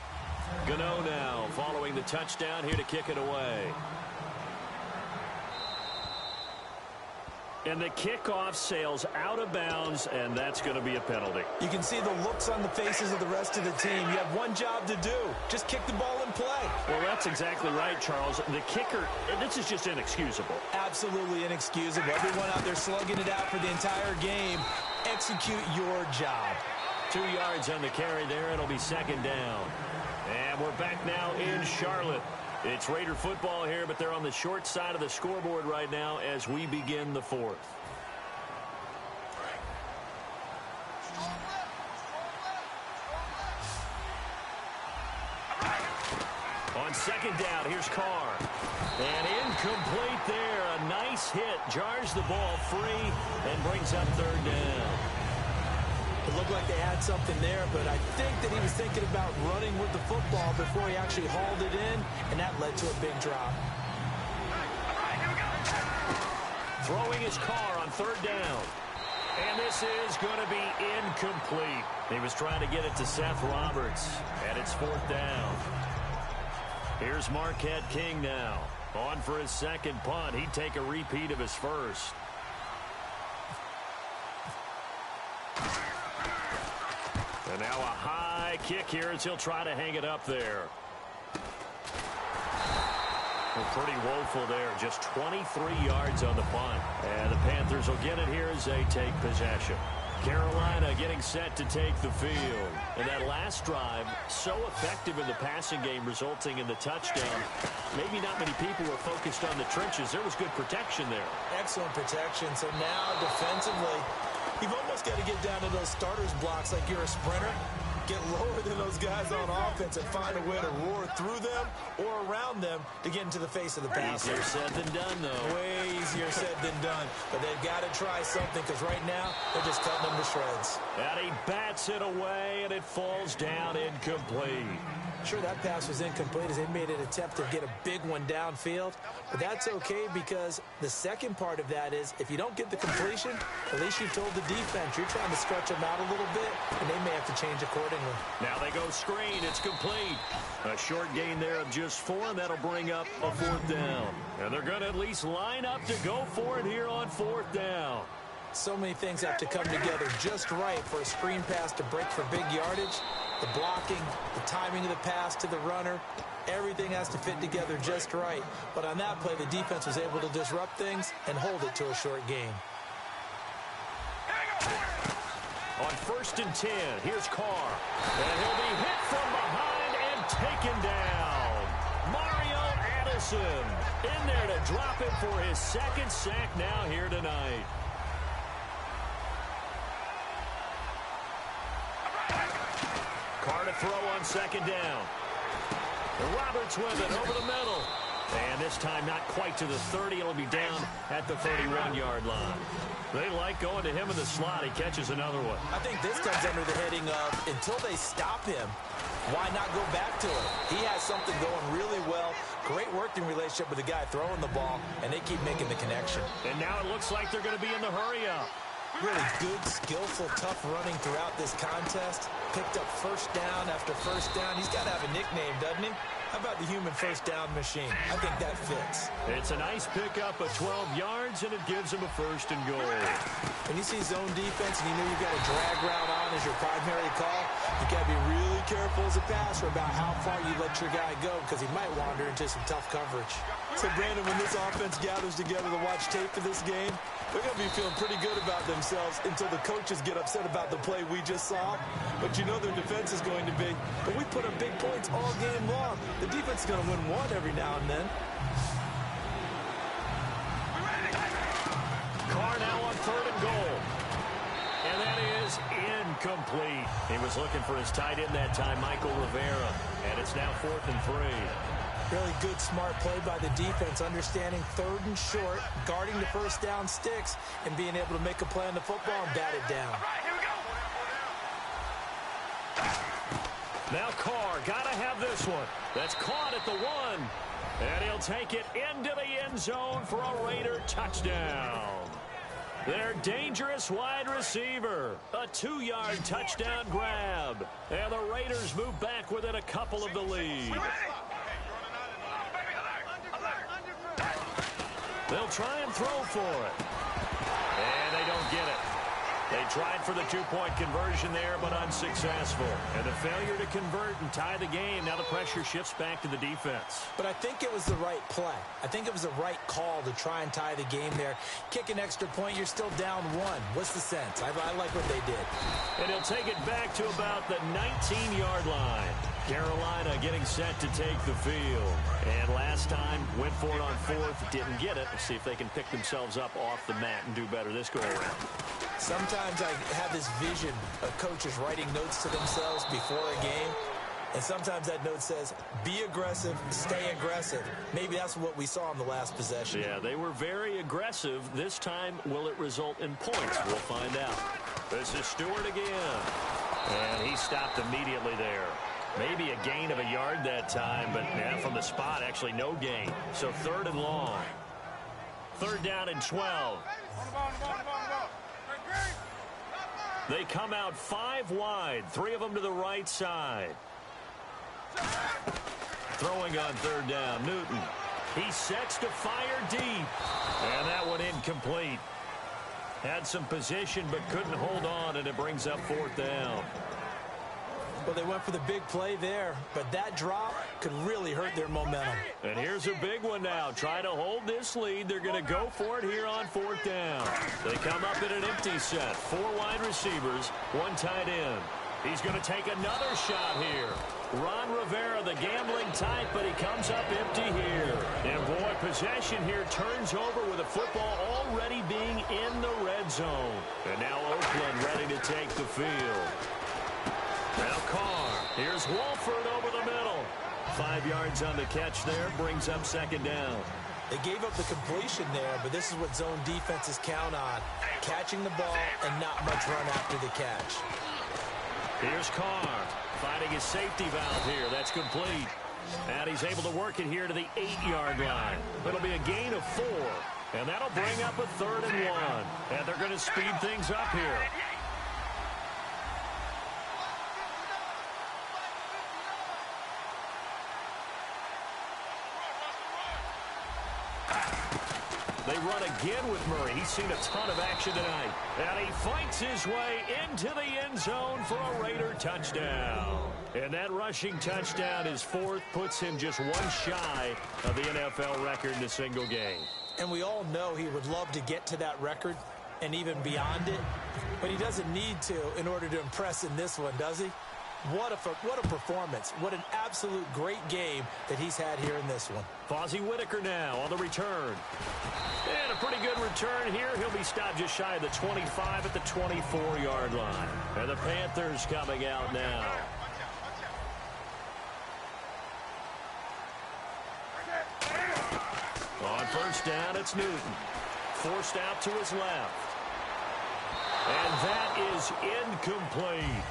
Gano now following the touchdown here to kick it away. And the kickoff sails out of bounds, and that's going to be a penalty. You can see the looks on the faces of the rest of the team. You have one job to do. Just kick the ball and play. Well, that's exactly right, Charles. The kicker, this is just inexcusable. Absolutely inexcusable. Everyone out there slugging it out for the entire game. Execute your job. 2 yards on the carry there. It'll be 2nd down. And we're back now in Charlotte. It's Raider football here, but they're on the short side of the scoreboard right now as we begin the 4th. On 2nd down, here's Carr. And incomplete there. A nice hit. Jars the ball free and brings up 3rd down. It looked like they had something there, but I think that he was thinking about running with the football before he actually hauled it in, and that led to a big drop. Throwing his Carr on 3rd down. And this is going to be incomplete. He was trying to get it to Seth Roberts, and it's 4th down. Here's Marquette King now. On for his 2nd punt. He'd take a repeat of his first. And now a high kick here as he'll try to hang it up there. Well, pretty woeful there. Just 23 yards on the punt. And the Panthers will get it here as they take possession. Carolina getting set to take the field. And that last drive, so effective in the passing game, resulting in the touchdown. Maybe not many people were focused on the trenches. There was good protection there. Excellent protection. So now defensively, you've almost got to get down to those starters blocks like you're a sprinter. Get lower than those guys on offense and find a way to roar through them or around them to get into the face of the passer. Easier said than done, though. Way easier said than done. But they've got to try something because right now they're just cutting them to shreds. And he bats it away, and it falls down incomplete. Sure, that pass was incomplete as they made an attempt to get a big one downfield. But that's okay because the second part of that is if you don't get the completion, at least you told the defense you're trying to stretch them out a little bit, and they may have to change accordingly. Now they go screen. It's complete. A short gain there of just 4, and that'll bring up a 4th down. And they're going to at least line up to go for it here on 4th down. So many things have to come together just right for a screen pass to break for big yardage. The blocking, the timing of the pass to the runner, everything has to fit together just right. But on that play, the defense was able to disrupt things and hold it to a short gain. On 1st and 10, here's Carr. And he'll be hit from behind and taken down. Mario Addison in there to drop him for his 2nd sack now here tonight. Carr to throw on 2nd down. And Roberts with it over the middle. And this time not quite to the 30. It'll be down at the 31-yard line. They like going to him in the slot. He catches another one. I think this comes under the heading of until they stop him, why not go back to it? He has something going really well. Great working relationship with the guy throwing the ball, and they keep making the connection. And now it looks like they're going to be in the hurry-up. Really good, skillful, tough running throughout this contest. Picked up 1st down after 1st down. He's got to have a nickname, doesn't he? How about the human 1st down machine? I think that fits. It's a nice pickup of 12 yards, and it gives him a 1st and goal. When you see zone defense and you know you've got a drag route on as your primary call, You got to be really careful as a passer about how far you let your guy go because he might wander into some tough coverage. So, Brandon, when this offense gathers together to watch tape for this game, they're going to be feeling pretty good about themselves until the coaches get upset about the play we just saw. But you know their defense is going to be. But we put up big points all game long. The defense is going to win one every now and then. Carr now on 3rd and goal. And that is incomplete. He was looking for his tight end that time, Michael Rivera. And it's now 4th and 3. Really good, smart play by the defense, understanding 3rd and short, guarding the first down sticks, and being able to make a play on the football and bat it down. All right, here we go. Now Carr, got to have this one. That's caught at the 1. And he'll take it into the end zone for a Raider touchdown. Their dangerous wide receiver. A 2-yard touchdown grab. And the Raiders move back within a couple of the lead. They'll try and throw for it. And they don't get it. They tried for the 2-point conversion there, but unsuccessful. And the failure to convert and tie the game. Now the pressure shifts back to the defense. But I think it was the right play. I think it was the right call to try and tie the game there. Kick an extra point, you're still down 1. What's the sense? I like what they did. And he'll take it back to about the 19-yard line. Carolina getting set to take the field. And last time, went for it on 4th, didn't get it. Let's see if they can pick themselves up off the mat and do better this go-around. Sometimes I have this vision of coaches writing notes to themselves before a game. And sometimes that note says, be aggressive, stay aggressive. Maybe that's what we saw in the last possession. Yeah, they were very aggressive. This time, will it result in points? We'll find out. This is Stewart again. And he stopped immediately there. Maybe a gain of a yard that time, but from the spot, actually no gain. So 3rd and long. 3rd down and 12. They come out 5 wide, 3 of them to the right side. Throwing on 3rd down, Newton. He sets to fire deep. And that one incomplete. Had some position but couldn't hold on, and it brings up 4th down. Well, they went for the big play there, but that drop could really hurt their momentum. And here's a big one now. Trying to hold this lead. They're going to go for it here on 4th down. They come up in an empty set. 4 wide receivers, 1 tight end. He's going to take another shot here. Ron Rivera, the gambling type, but he comes up empty here. And boy, possession here turns over with the football already being in the red zone. And now Oakland ready to take the field. Now Carr. Here's Wolford over the middle. 5 yards on the catch there. Brings up 2nd down. They gave up the completion there, but this is what zone defenses count on. Catching the ball and not much run after the catch. Here's Carr. Finding his safety valve here. That's complete. And he's able to work it here to the 8-yard line. It'll be a gain of 4. And that'll bring up a 3rd and 1. And they're going to speed things up here. They run again with Murray. He's seen a ton of action tonight. And he fights his way into the end zone for a Raider touchdown. And that rushing touchdown, his 4th, puts him just 1 shy of the NFL record in a single game. And we all know he would love to get to that record and even beyond it. But he doesn't need to in order to impress in this one, does he? What a performance. What an absolute great game that he's had here in this one. Fozzie Whitaker now on the return. And a pretty good return here. He'll be stopped just shy of the 25 at the 24-yard line. And the Panthers coming out now. On 1st down, it's Newton. Forced out to his left. And that is incomplete.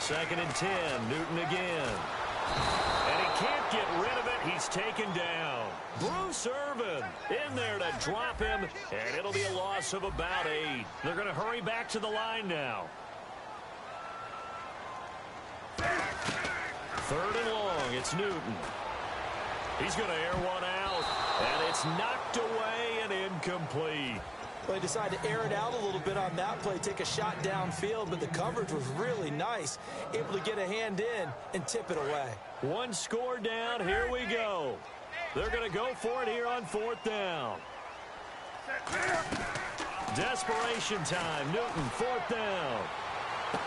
Second and 10, Newton again. And he can't get rid of it. He's taken down. Bruce Irvin in there to drop him, and it'll be a loss of about 8. They're going to hurry back to the line now. 3rd and long, it's Newton. He's going to air one out, and it's knocked away and incomplete. Well, he decided to air it out a little bit on that play, take a shot downfield, but the coverage was really nice, able to get a hand in and tip it away. One score down, here we go. They're going to go for it here on 4th down. Desperation time, Newton, 4th down.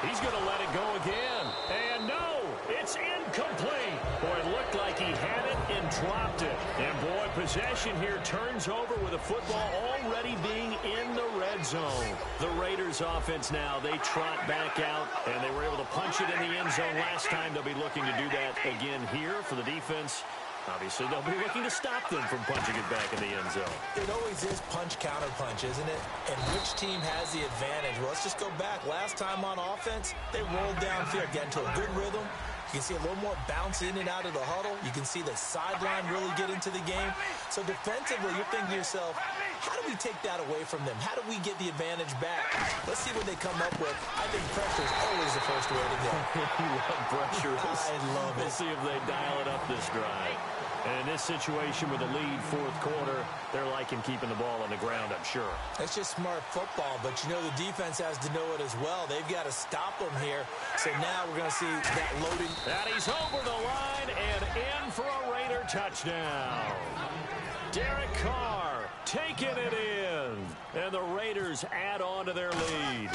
He's going to let it go again. And no, it's incomplete. Boy, it looked like he had it and dropped it. And boy, possession here turns over with a football already being in the red zone. The Raiders offense now, they trot back out, and they were able to punch it in the end zone last time. They'll be looking to do that again here for the defense. Obviously, they'll be looking to stop them from punching it back in the end zone. It always is punch-counter-punch, isn't it? And which team has the advantage? Well, let's just go back. Last time on offense, they rolled downfield, get into a good rhythm. You can see a little more bounce in and out of the huddle. You can see the sideline really get into the game. So defensively, you're thinking to yourself, how do we take that away from them? How do we get the advantage back? Let's see what they come up with. I think pressure is always the first way to go. You love pressure. I love it. We'll see if they dial it up this drive. And in this situation with a lead 4th quarter, they're liking keeping the ball on the ground, I'm sure. It's just smart football, but you know the defense has to know it as well. They've got to stop them here. So now we're going to see that loading. And he's over the line and in for a Raider touchdown. Derek Carr taking it in. And the Raiders add on to their lead.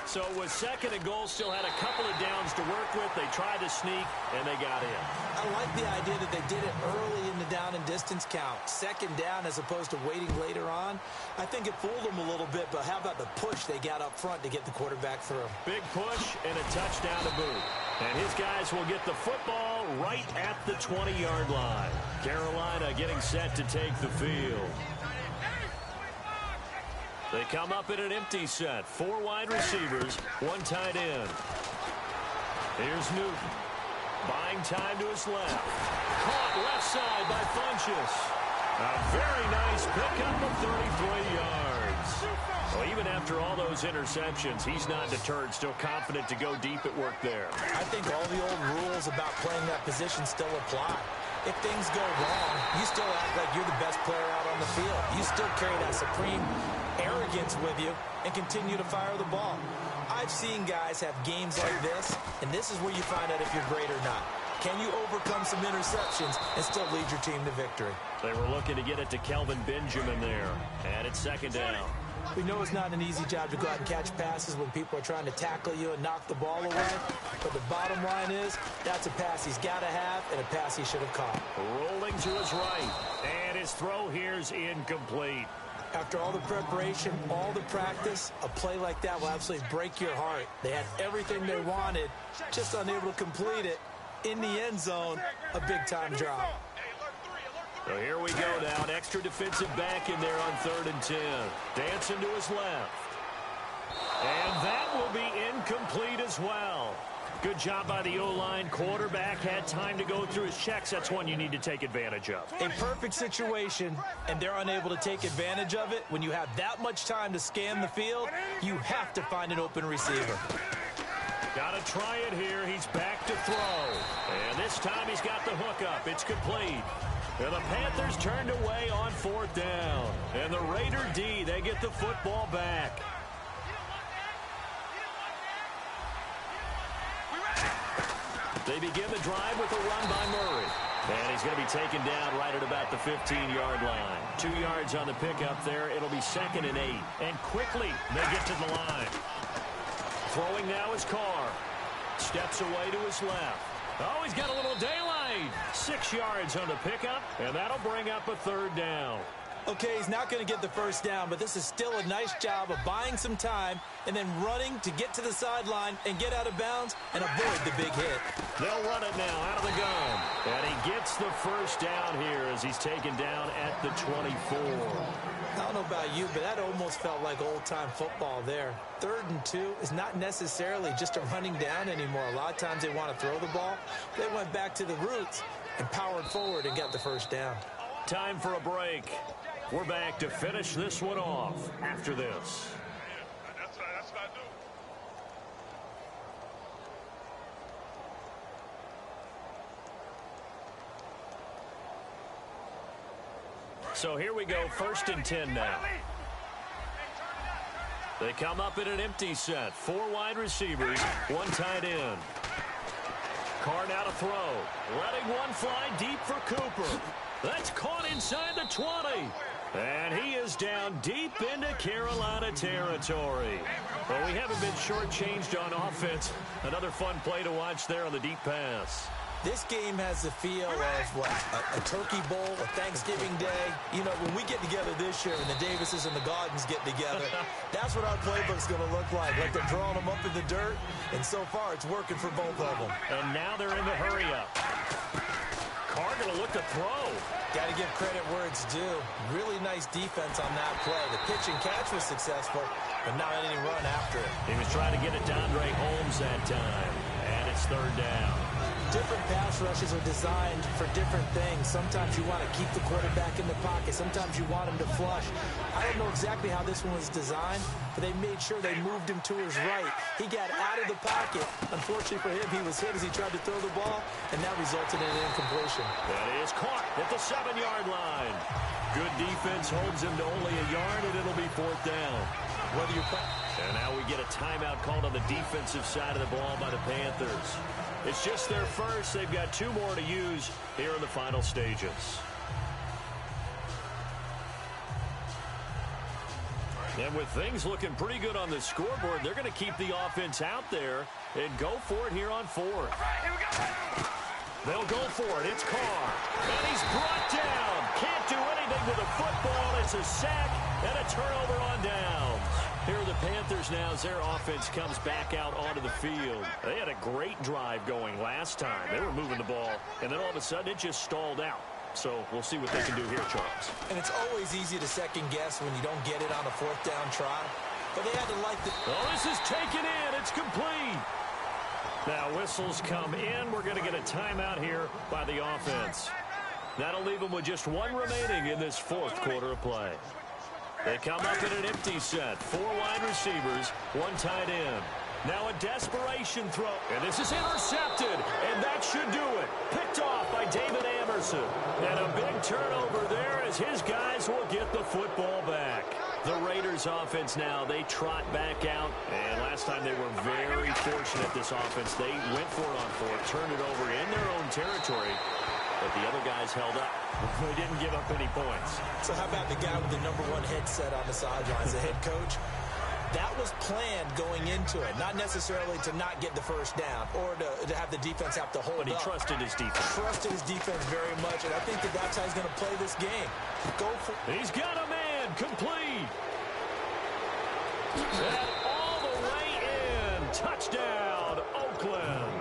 So with 2nd and goal, still had a couple of downs to work with. They tried to sneak, and they got in. I like the idea that they did it early in the down and distance count. 2nd down as opposed to waiting later on. I think it fooled them a little bit, but how about the push they got up front to get the quarterback through? Big push and a touchdown to boot. And his guys will get the football right at the 20-yard line. Carolina getting set to take the field. They come up in an empty set. 4 wide receivers, 1 tight end. Here's Newton. Buying time to his left. Caught left side by Funchess. A very nice pickup of 33 yards. Well, even after all those interceptions, he's not deterred, still confident to go deep at work there. I think all the old rules about playing that position still apply. If things go wrong, you still act like you're the best player out on the field. You still carry that supreme arrogance with you and continue to fire the ball. I've seen guys have games like this, and this is where you find out if you're great or not. Can you overcome some interceptions and still lead your team to victory? They were looking to get it to Kelvin Benjamin there, and it's 2nd down. We know it's not an easy job to go out and catch passes when people are trying to tackle you and knock the ball away. But the bottom line is, that's a pass he's got to have and a pass he should have caught. Rolling to his right, and his throw here's incomplete. After all the preparation, all the practice, a play like that will absolutely break your heart. They had everything they wanted, just unable to complete it. In the end zone, a big-time drop. So here we go now. An extra defensive back in there on 3rd and 10. Dancing to his left. And that will be incomplete as well. Good job by the O-line. Quarterback had time to go through his checks. That's one you need to take advantage of. A perfect situation, and they're unable to take advantage of it. When you have that much time to scan the field, you have to find an open receiver. Got to try it here. He's back to throw. And this time he's got the hook up. It's complete. And the Panthers turned away on 4th down. And the Raider D, they get the football back. They begin the drive with a run by Murray. And he's going to be taken down right at about the 15-yard line. 2 yards on the pickup there. It'll be 2nd and 8. And quickly they get to the line. Throwing now is Carr. Steps away to his left. Oh, he's got a little daylight. 6 yards on the pickup, and that'll bring up a 3rd down. Okay, he's not going to get the first down, but this is still a nice job of buying some time and then running to get to the sideline and get out of bounds and avoid the big hit. They'll run it now out of the gun. And he gets the first down here as he's taken down at the 24. I don't know about you, but that almost felt like old-time football there. 3rd and 2 is not necessarily just a running down anymore. A lot of times they want to throw the ball. They went back to the roots and powered forward and got the first down. Time for a break. We're back to finish this one off after this. That's what I do. So here we go, 1st and 10 now. They come up in an empty set. 4 wide receivers, 1 tight end. Carr now to throw. Letting one fly deep for Cooper. That's caught inside the 20. And he is down deep into Carolina territory. Well, we haven't been shortchanged on offense. Another fun play to watch there on the deep pass. This game has the feel of, what, a turkey bowl, a Thanksgiving day. You know, when we get together this year and the Davises and the Gardens get together, that's what our playbook's going to look like they're drawing them up in the dirt, and so far it's working for both of them. And now they're in the hurry-up. Carr going to look to throw. Got to give credit where it's due. Really nice defense on that play. The pitch and catch was successful, but not any run after it. He was trying to get it to Andre Holmes that time, and it's 3rd down. Different pass rushes are designed for different things. Sometimes you want to keep the quarterback in the pocket. Sometimes you want him to flush. I don't know exactly how this one was designed, but they made sure they moved him to his right. He got out of the pocket. Unfortunately for him, he was hit as he tried to throw the ball, and that resulted in an incompletion. That is caught at the 7-yard line. Good defense holds him to only a yard, and it'll be 4th down. Whether you're and now we get a timeout called on the defensive side of the ball by the Panthers. It's just their first. They've got 2 more to use here in the final stages. And with things looking pretty good on the scoreboard, they're going to keep the offense out there and go for it here on 4th. They'll go for it. It's Carr. And he's brought down. Can't do anything with the football. It's a sack and a turnover on downs. Here are the Panthers now as their offense comes back out onto the field. They had a great drive going last time. They were moving the ball, and then all of a sudden it just stalled out. So we'll see what they can do here, Charles. And it's always easy to second guess when you don't get it on a 4th down try. But they had to like the... Oh, this is taken in. It's complete. Now whistles come in. We're going to get a timeout here by the offense. That'll leave them with just 1 remaining in this 4th quarter of play. They come up in an empty set. 4 wide receivers, 1 tight end. Now a desperation throw. And this is intercepted. And that should do it. Picked off by David Amerson. And a big turnover there as his guys will get the football back. The Raiders offense now, they trot back out. And last time they were very fortunate, this offense. They went for it on 4th, turned it over in their own territory. But the other guys held up. They didn't give up any points. So how about the guy with the #1 headset on the sidelines, the head coach? That was planned going into it, not necessarily to not get the 1st down or to have the defense have to hold up. But he trusted his defense. Trusted his defense very much, and I think that's how he's going to play this game. Go for it. He's got a man complete. And all the way in. Touchdown, Oakland.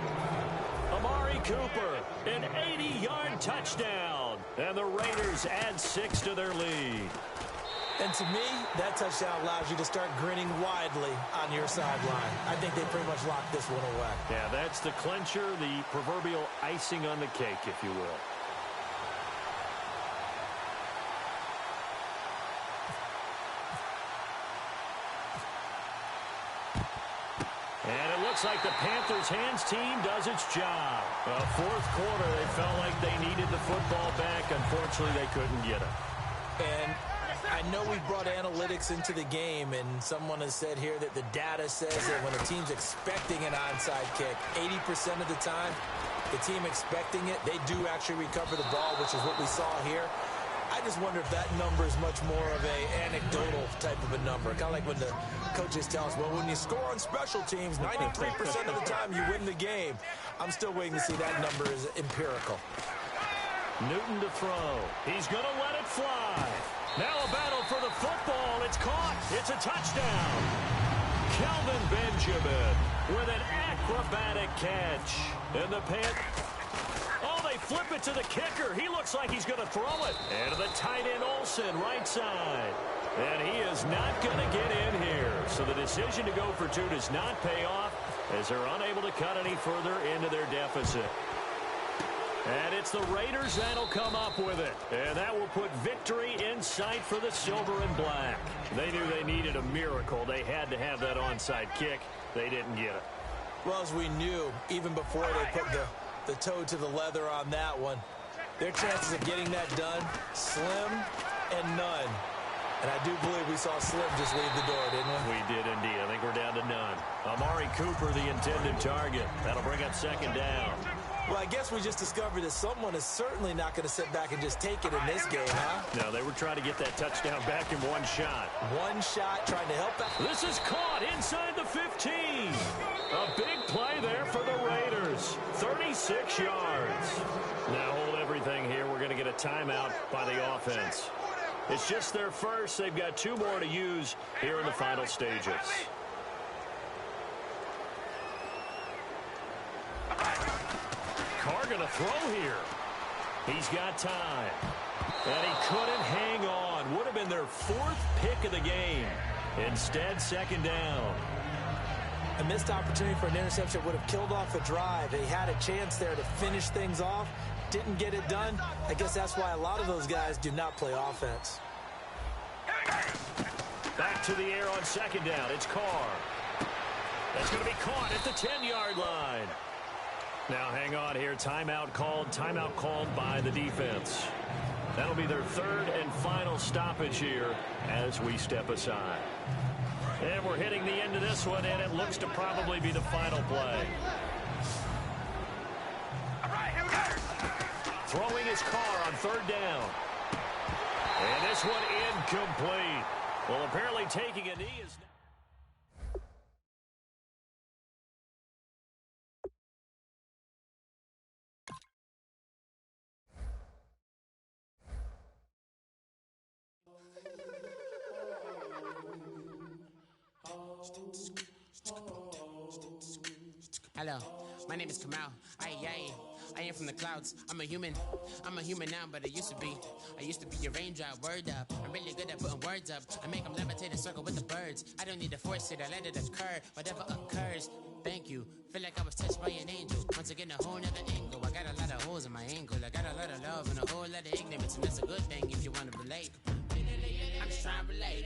Amari Cooper, an 80-yard touchdown. And the Raiders add 6 to their lead. And to me, that touchdown allows you to start grinning widely on your sideline. I think they pretty much locked this one away. Yeah, that's the clincher, the proverbial icing on the cake, if you will. And it looks like the Panthers' hands team does its job. 4th quarter, they felt like they needed the football back. Unfortunately, they couldn't get it. And I know we brought analytics into the game, and someone has said here that the data says that when a team's expecting an onside kick, 80% of the time, the team expecting it, they do actually recover the ball, which is what we saw here. I just wonder if that number is much more of a anecdotal type of a number. Kind of like when the coaches tell us, well, when you score on special teams, 93% of the time you win the game. I'm still waiting to see that number is empirical. Newton to throw. He's going to let it fly. Now a battle for the football. It's caught. It's a touchdown. Kelvin Benjamin with an acrobatic catch. And the Oh, they flip it to the kicker. He looks like he's going to throw it. And to the tight end Olsen, right side. And he is not going to get in here. So the decision to go for 2 does not pay off as they're unable to cut any further into their deficit. And it's the Raiders that'll come up with it. And that will put victory in sight for the silver and black. They knew they needed a miracle. They had to have that onside kick. They didn't get it. Well, as we knew, even before they put the toe to the leather on that one, their chances of getting that done, slim and none. And I do believe we saw Slim just leave the door, didn't we? We did indeed. I think we're down to none. Amari Cooper, the intended target. That'll bring up second down. Well, I guess we just discovered that someone is certainly not going to sit back and just take it in this game, huh? No, they were trying to get that touchdown back in one shot. One shot, trying to help out. This is caught inside the 15. A big play there for the Raiders. 36 yards. Now hold everything here. We're going to get a timeout by the offense. It's just their first. They've got 2 more to use here in the final stages. Carr going to throw here. He's got time. And he couldn't hang on. Would have been their 4th pick of the game. Instead, second down. A missed opportunity for an interception would have killed off a drive. They had a chance there to finish things off. Didn't get it done. I guess that's why a lot of those guys do not play offense. Back to the air on second down. It's Carr. That's going to be caught at the 10-yard line. Now hang on here. Timeout called by the defense. That'll be their 3rd and final stoppage here as we step aside. And we're hitting the end of this one, and it looks to probably be the final play. Throwing his Carr on 3rd down. And this one incomplete. Well, apparently taking a knee is... Hello, my name is Kamal. I am from the clouds. I'm a human now, but I used to be a raindrop, word up. I'm really good at putting words up. I make them levitate and circle with the birds. I don't need to force it, I let it occur. Whatever occurs, thank you. Feel like I was touched by an angel. Once again, a whole nother angle. I got a lot of holes in my ankle. I got a lot of love and a whole lot of ignorance, and that's a good thing if you want to relate. I'm just trying to relate.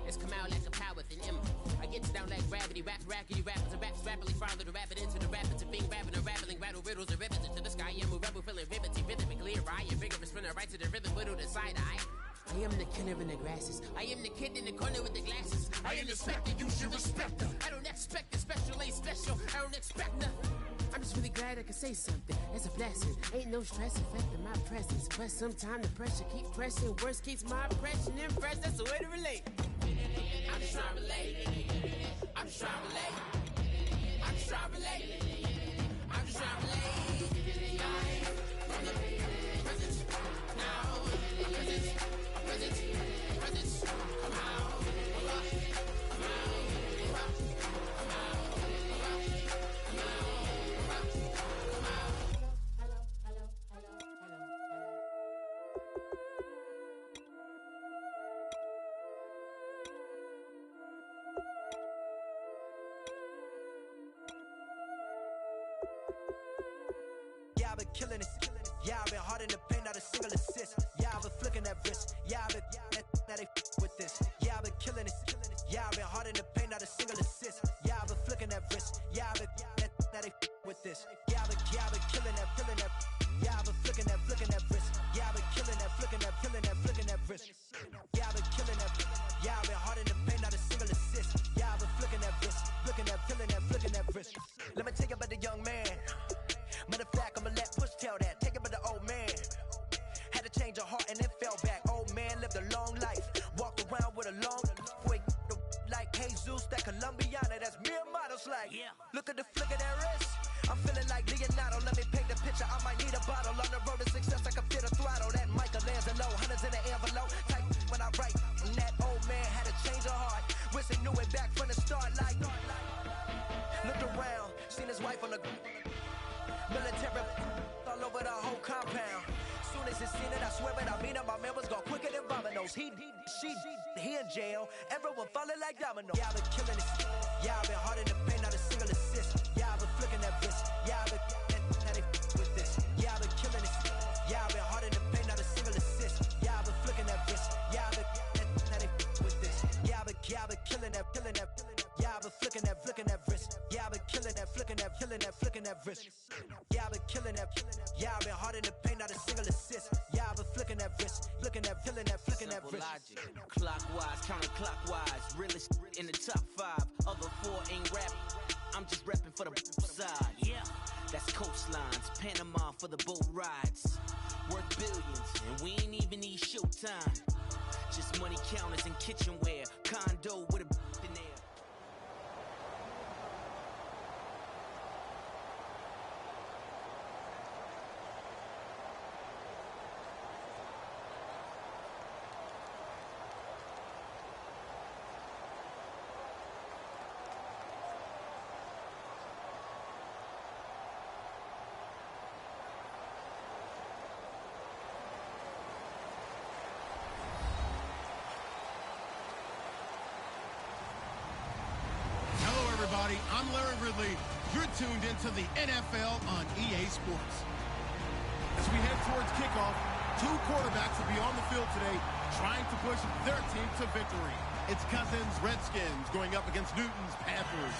It's come out like a power with an M. I get down like gravity, rackety rappers and raps rapidly follow the rapid into the rapids of being rapping and rattling, rattle riddles and rivets into the sky. I'm a rebel, feeling riveting, rhythmically right and vigorous, spinner right to the rhythm, widow to side eye. I am the killer in the grasses. I am the kid in the corner with the glasses. I am the specter, you should respect them. I don't expect the special, ain't special. I don't expect nothing. I'm just really glad I can say something. It's a blessing. Ain't no stress affecting my presence. But sometimes the pressure keeps pressing. Worst keeps my impression impressed. That's the way to relate. I'm just trying to relate. I'm just trying to relate. I'm just trying to relate. I'm just trying to relate. From the present now. Present. Come out. Come out. Yeah, I've been killing it. Yeah, I've been hard in the paint, not a single assist. Yeah, I've been flicking that wrist. Yeah, I've been now they with this. Yeah, I've been killing it. Yeah, I've been hard in the paint, not a single assist. Yeah, I've been flicking that wrist. Yeah, I've been now they with this. Yeah, I've been killing that. Yeah, I've been flicking that wrist. Yeah, I've been killing that, flicking that wrist. Yeah, I've been killing that. Yeah, I've been hard in the paint, not a single assist. Yeah, I've been flicking that wrist, flicking that wrist. Let me tell you about the young man. Matter of fact, I'ma let Push tell that. Take it about the old man. Had to change her heart and then fell back. Old man lived a long life. Walked around with a long way like Jesus, that Colombiana. That's mere models like. Yeah. Look at the flick of that wrist. I'm feeling like Leonardo. Let me paint the picture. I might need a bottle. On the road to success, I can feel the throttle. That Michelangelo, hundreds in the envelope. Type when I write. And that old man had to change her heart. Wish he knew it back from the start. Like, looked around, seen his wife on the military all over the whole compound. Soon as he seen it, I swear it, I mean it, my man was gone quicker than Domino's. He in jail. Everyone falling like dominoes. Yeah, I've been killing it. Yeah, I've been hard in the paint, not a single assist. Yeah, I've been flicking that wrist. Yeah, I've been now they with this. Yeah, I've been killing this. Yeah, I've been hard in the paint, not a single assist. Yeah, I've been flicking that wrist. Yeah, I've been now they with this. Yeah, I've been killing that. Yeah, I've been flicking that wrist. Yeah, I've been killing that, flicking that wrist. Yeah, I've been killing that. Yeah, I've been hard in the paint, not a single assist. Yeah, I've been flicking that wrist, flicking that wrist. Logic. Clockwise, counterclockwise, realest in the top 5. Other 4 ain't rap. I'm just repping for the side. Yeah, that's coastlines, Panama for the boat rides. Worth billions, and we ain't even need showtime. Just money counters and kitchenware, condo with a in there. Everybody, I'm LilRuffjr. You're tuned into the NFL on EA Sports. As we head towards kickoff, 2 quarterbacks will be on the field today trying to push their team to victory. It's Cousins' Redskins going up against Newton's Panthers.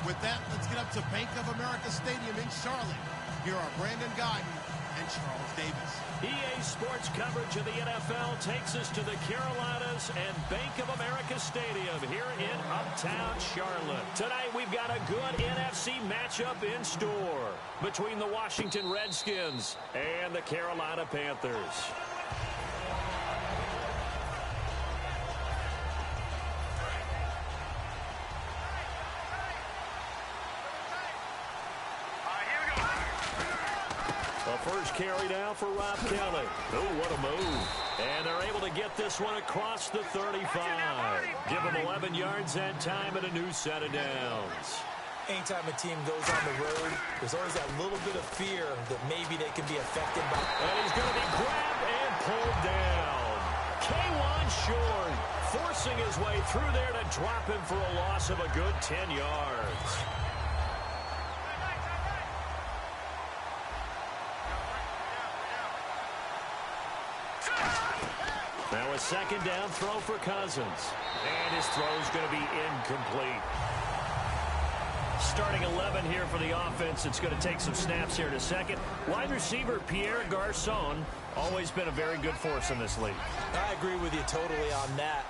With that, let's get up to Bank of America Stadium in Charlotte. Here are Brandon Guyton and Charles Davis. EA Sports coverage of the NFL takes us to the Carolinas and Bank of America Stadium here in Uptown Charlotte. Tonight we've got a good NFC matchup in store between the Washington Redskins and the Carolina Panthers. First carry down for Rob Kelly. Oh, what a move. And they're able to get this one across the 35. Give them 11 yards that time and a new set of downs. Anytime a team goes on the road, there's always that little bit of fear that maybe they can be affected by. And he's going to be grabbed and pulled down. K'Wan Short forcing his way through there to drop him for a loss of a good 10 yards. Now a second down throw for Cousins. And his throw is going to be incomplete. Starting 11 here for the offense. It's going to take some snaps here in a second. Wide receiver Pierre Garçon, always been a very good force in this league. I agree with you totally on that.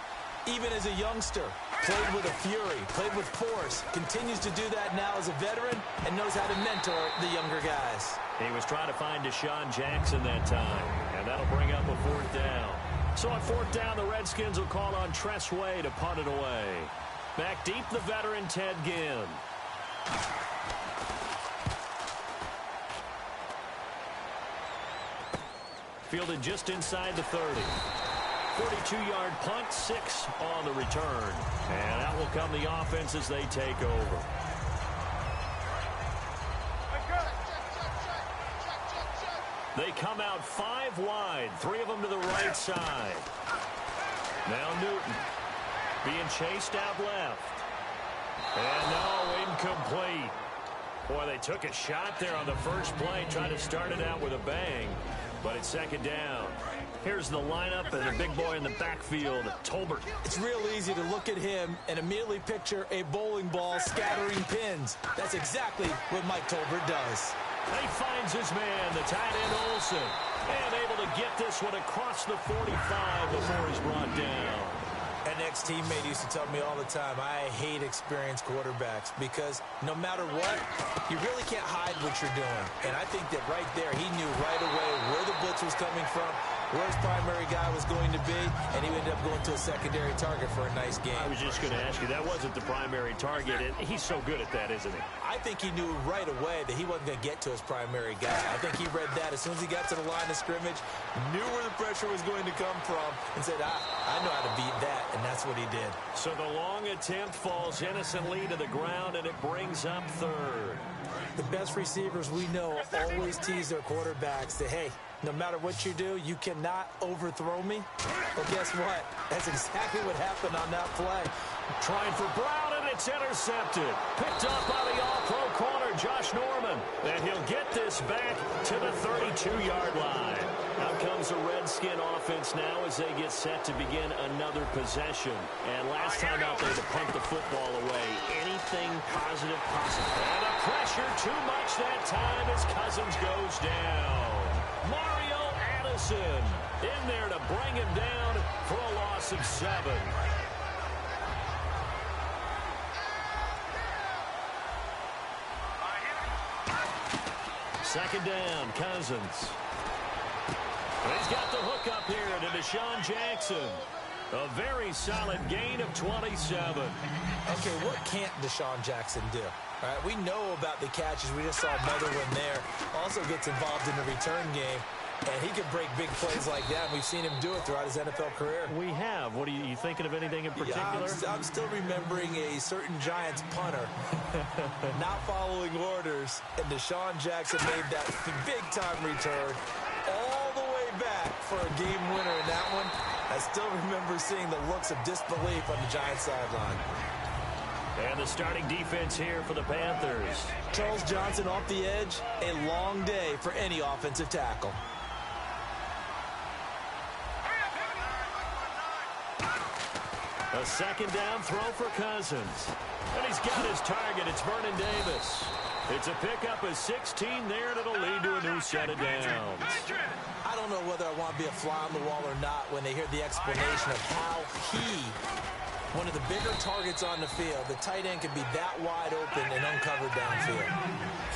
Even as a youngster, played with a fury, played with force, continues to do that now as a veteran, and knows how to mentor the younger guys. He was trying to find Deshaun Jackson that time, and that'll bring up a 4th down. So on 4th down, the Redskins will call on Tress Way to punt it away. Back deep, the veteran Ted Ginn. Fielded just inside the 30. 42-yard punt, 6 on the return. And out will come the offense as they take over. They come out 5 wide, 3 of them to the right side. Now Newton being chased out left. And no, incomplete. Boy, they took a shot there on the first play, trying to start it out with a bang, but it's 2nd down. Here's the lineup and the big boy in the backfield, Tolbert. It's real easy to look at him and immediately picture a bowling ball scattering pins. That's exactly what Mike Tolbert does. He finds his man, the tight end Olsen, and able to get this one across the 45 before he's brought down. An ex-teammate used to tell me all the time, I hate experienced quarterbacks because no matter what, you really can't hide what you're doing. And I think that right there, he knew right away where the blitz was coming from, where his primary guy was going to be, and he ended up going to a secondary target for a nice game. I was just going to ask you, that wasn't the primary target, and he's so good at that, isn't he? I think he knew right away that he wasn't going to get to his primary guy. I think he read that as soon as he got to the line of scrimmage, knew where the pressure was going to come from, and said, I know how to beat that, and that's what he did. So the long attempt falls innocently to the ground, and it brings up 3rd. The best receivers we know always tease their quarterbacks that, hey, no matter what you do, you cannot overthrow me. Well, guess what? That's exactly what happened on that play. Trying for Brown, and it's intercepted. Picked up by the all-pro corner, Josh Norman. And he'll get this back to the 32-yard line. Out comes the Redskin offense now as they get set to begin another possession. And last time out there to punt the football away. Anything positive possible. And the pressure too much that time as Cousins goes down. Mario Addison in there to bring him down for a loss of 7. Second down, Cousins. And he's got the hook up here to Deshaun Jackson. A very solid gain of 27. Okay, what can't Deshaun Jackson do? All right, we know about the catches. We just saw Motherwin there. Also gets involved in the return game. And he can break big plays like that. We've seen him do it throughout his NFL career. We have. What are you thinking of anything in particular? Yeah, I'm still remembering a certain Giants punter not following orders. And Deshaun Jackson made that big-time return all the way back for a game winner in that one. I still remember seeing the looks of disbelief on the Giants sideline. And the starting defense here for the Panthers. Charles Johnson off the edge. A long day for any offensive tackle. A second down throw for Cousins. And he's got his target. It's Vernon Davis. It's a pickup of 16 there, and it'll lead to a new set of downs. I don't know whether I want to be a fly on the wall or not when they hear the explanation of how one of the bigger targets on the field, the tight end could be that wide open and uncovered downfield.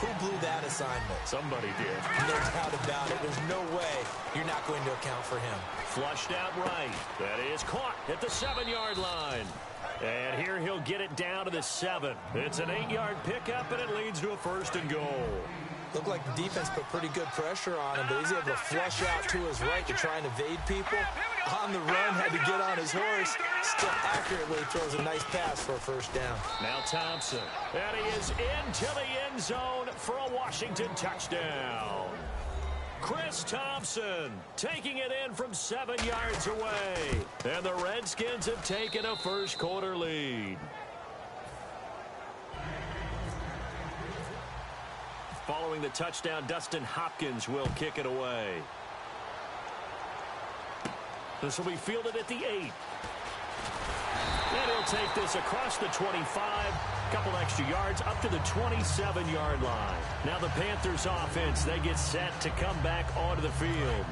Who blew that assignment? Somebody did. No doubt about it. There's no way you're not going to account for him. Flushed out right. That is caught at the 7-yard line. And here he'll get it down to the 7. It's an 8-yard pickup, and it leads to a 1st and goal. Looked like the defense put pretty good pressure on him, but he's able to flush out to his right to try and evade people. On the run, had to get on his horse. Still accurately throws a nice pass for a 1st down. Now Thompson. And he is into the end zone for a Washington touchdown. Chris Thompson taking it in from 7 yards away. And the Redskins have taken a first-quarter lead. Following the touchdown, Dustin Hopkins will kick it away. This will be fielded at the 8. And he'll take this across the 25. Couple extra yards up to the 27-yard line. Now the Panthers offense, they get set to come back onto the field.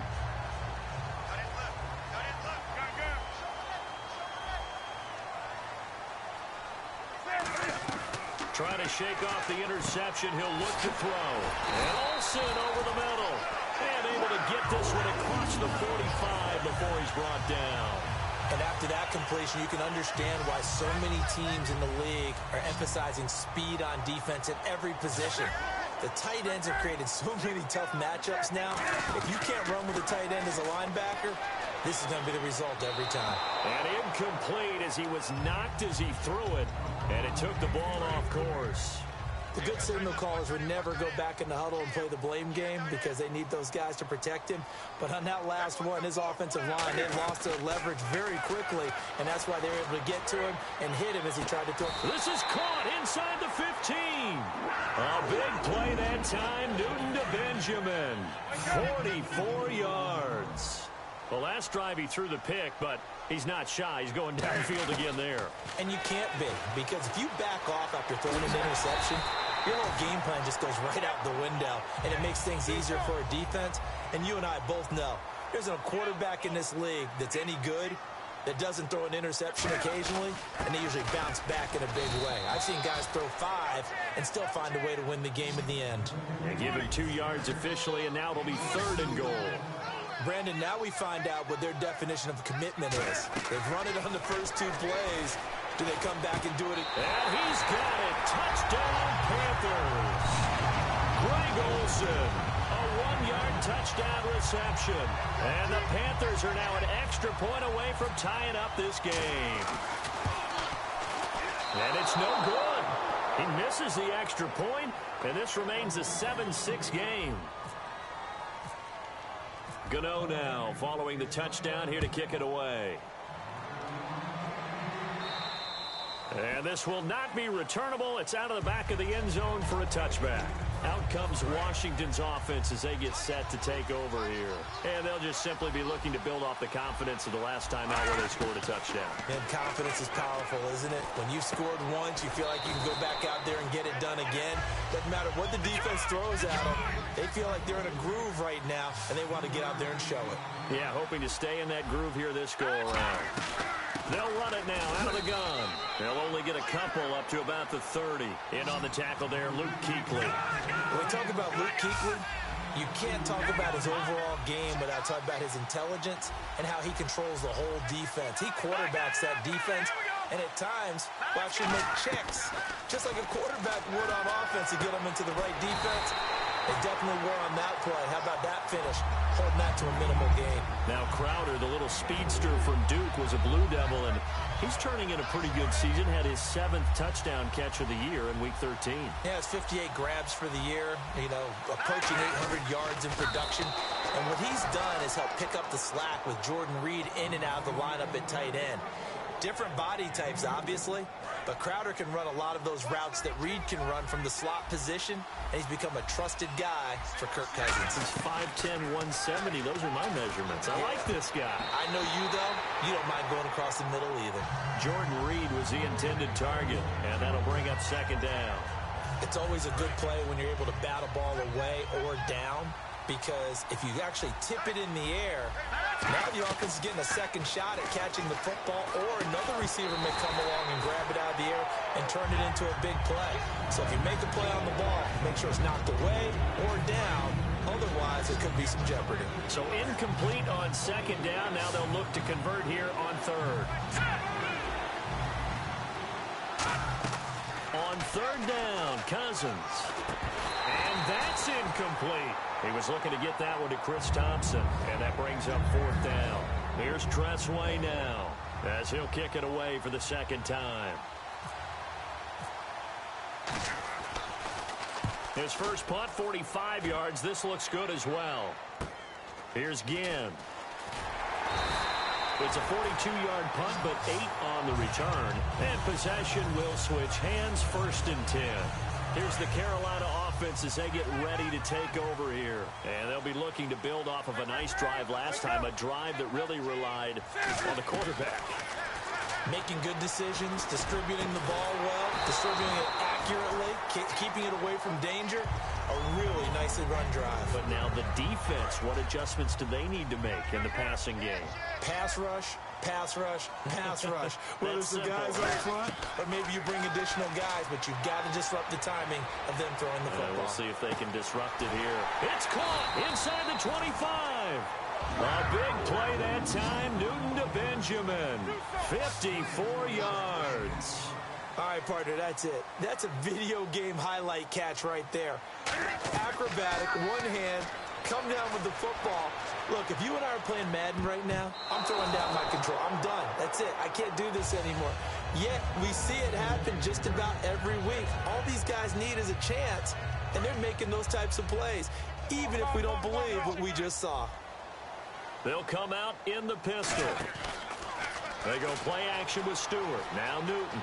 Trying to shake off the interception. He'll look to throw. And Olsen over the middle. And able to get this one across the 45 before he's brought down. And after that completion, you can understand why so many teams in the league are emphasizing speed on defense at every position. The tight ends have created so many tough matchups now. If you can't run with a tight end as a linebacker, this is going to be the result every time. And incomplete as he was knocked as he threw it. And it took the ball off course. The good signal callers would never go back in the huddle and play the blame game because they need those guys to protect him. But on that last one, his offensive line, they lost their leverage very quickly, and that's why they were able to get to him and hit him as he tried to throw. This is caught inside the 15. A big play that time, Newton to Benjamin. 44 yards. The last drive he threw the pick, but he's not shy. He's going downfield again there. And you can't be, because if you back off after throwing an interception, your whole game plan just goes right out the window, and it makes things easier for a defense. And you and I both know there's a quarterback in this league that's any good that doesn't throw an interception occasionally, and they usually bounce back in a big way. I've seen guys throw 5 and still find a way to win the game in the end. They give him 2 yards officially, and now it'll be 3rd and goal. Brandon, now we find out what their definition of commitment is. They've run it on the first 2 plays. Do they come back and do it? And he's got it. Touchdown, Panthers. Greg Olsen, a 1-yard touchdown reception. And the Panthers are now an extra point away from tying up this game. And it's no good. He misses the extra point, and this remains a 7-6 game. Gano now following the touchdown here to kick it away. And this will not be returnable. It's out of the back of the end zone for a touchback. Out comes Washington's offense as they get set to take over here. And they'll just simply be looking to build off the confidence of the last time out where they scored a touchdown. And confidence is powerful, isn't it? When you've scored once, you feel like you can go back out there and get it done again. Doesn't matter what the defense throws at them. They feel like they're in a groove right now, and they want to get out there and show it. Yeah, hoping to stay in that groove here this go-around. They'll run it now out of the gun. They'll only get a couple up to about the 30. In on the tackle there, Luke Kuechly. When we talk about Luke Kuechly, you can't talk about his overall game without talking about his intelligence and how he controls the whole defense. He quarterbacks that defense, and at times will actually make checks, just like a quarterback would on offense to get them into the right defense. They definitely were on that play. How about that finish? Holding that to a minimal gain. Now Crowder, the little speedster from Duke, was a Blue Devil, and he's turning in a pretty good season. Had his 7th touchdown catch of the year in Week 13. Yeah, it's 58 grabs for the year, approaching 800 yards in production. And what he's done is help pick up the slack with Jordan Reed in and out of the lineup at tight end. Different body types, obviously, but Crowder can run a lot of those routes that Reed can run from the slot position, and he's become a trusted guy for Kirk Cousins. He's 5'10", 170. Those are my measurements. I like this guy. I know you, though. You don't mind going across the middle either. Jordan Reed was the intended target, and that'll bring up 2nd down. It's always a good play when you're able to bat a ball away or down, because if you actually tip it in the air, now the offense is getting a second shot at catching the football, or another receiver may come along and grab it out of the air and turn it into a big play. So if you make a play on the ball, make sure it's knocked away or down. Otherwise, it could be some jeopardy. So incomplete on 2nd down. Now they'll look to convert here on 3rd. On 3rd down, Cousins. And that's incomplete. He was looking to get that one to Chris Thompson, and that brings up 4th down. Here's Tressway now, as he'll kick it away for the 2nd time. His first punt, 45 yards. This looks good as well. Here's Ginn. It's a 42-yard punt, but 8 on the return. And possession will switch hands, 1st and 10. Here's the Carolina offense as they get ready to take over here. And they'll be looking to build off of a nice drive last time, a drive that really relied on the quarterback. Making good decisions, distributing the ball well, distributing it accurately, keeping it away from danger. A really nicely run drive. But now the defense, what adjustments do they need to make in the passing game? Pass rush, pass rush, pass rush. Whether it's the guys up front or maybe you bring additional guys, but you've got to disrupt the timing of them throwing the football. We'll see if they can disrupt it here. It's caught inside the 25. A big play that time. Newton to Benjamin. 54 yards. All right, partner, that's it. That's a video game highlight catch right there. Acrobatic, one hand, come down with the football. Look, if you and I are playing Madden right now, I'm throwing down my control. I'm done. That's it. I can't do this anymore. Yet, we see it happen just about every week. All these guys need is a chance, and they're making those types of plays, even if we don't believe what we just saw. They'll come out in the pistol. They go play action with Stewart. Now Newton.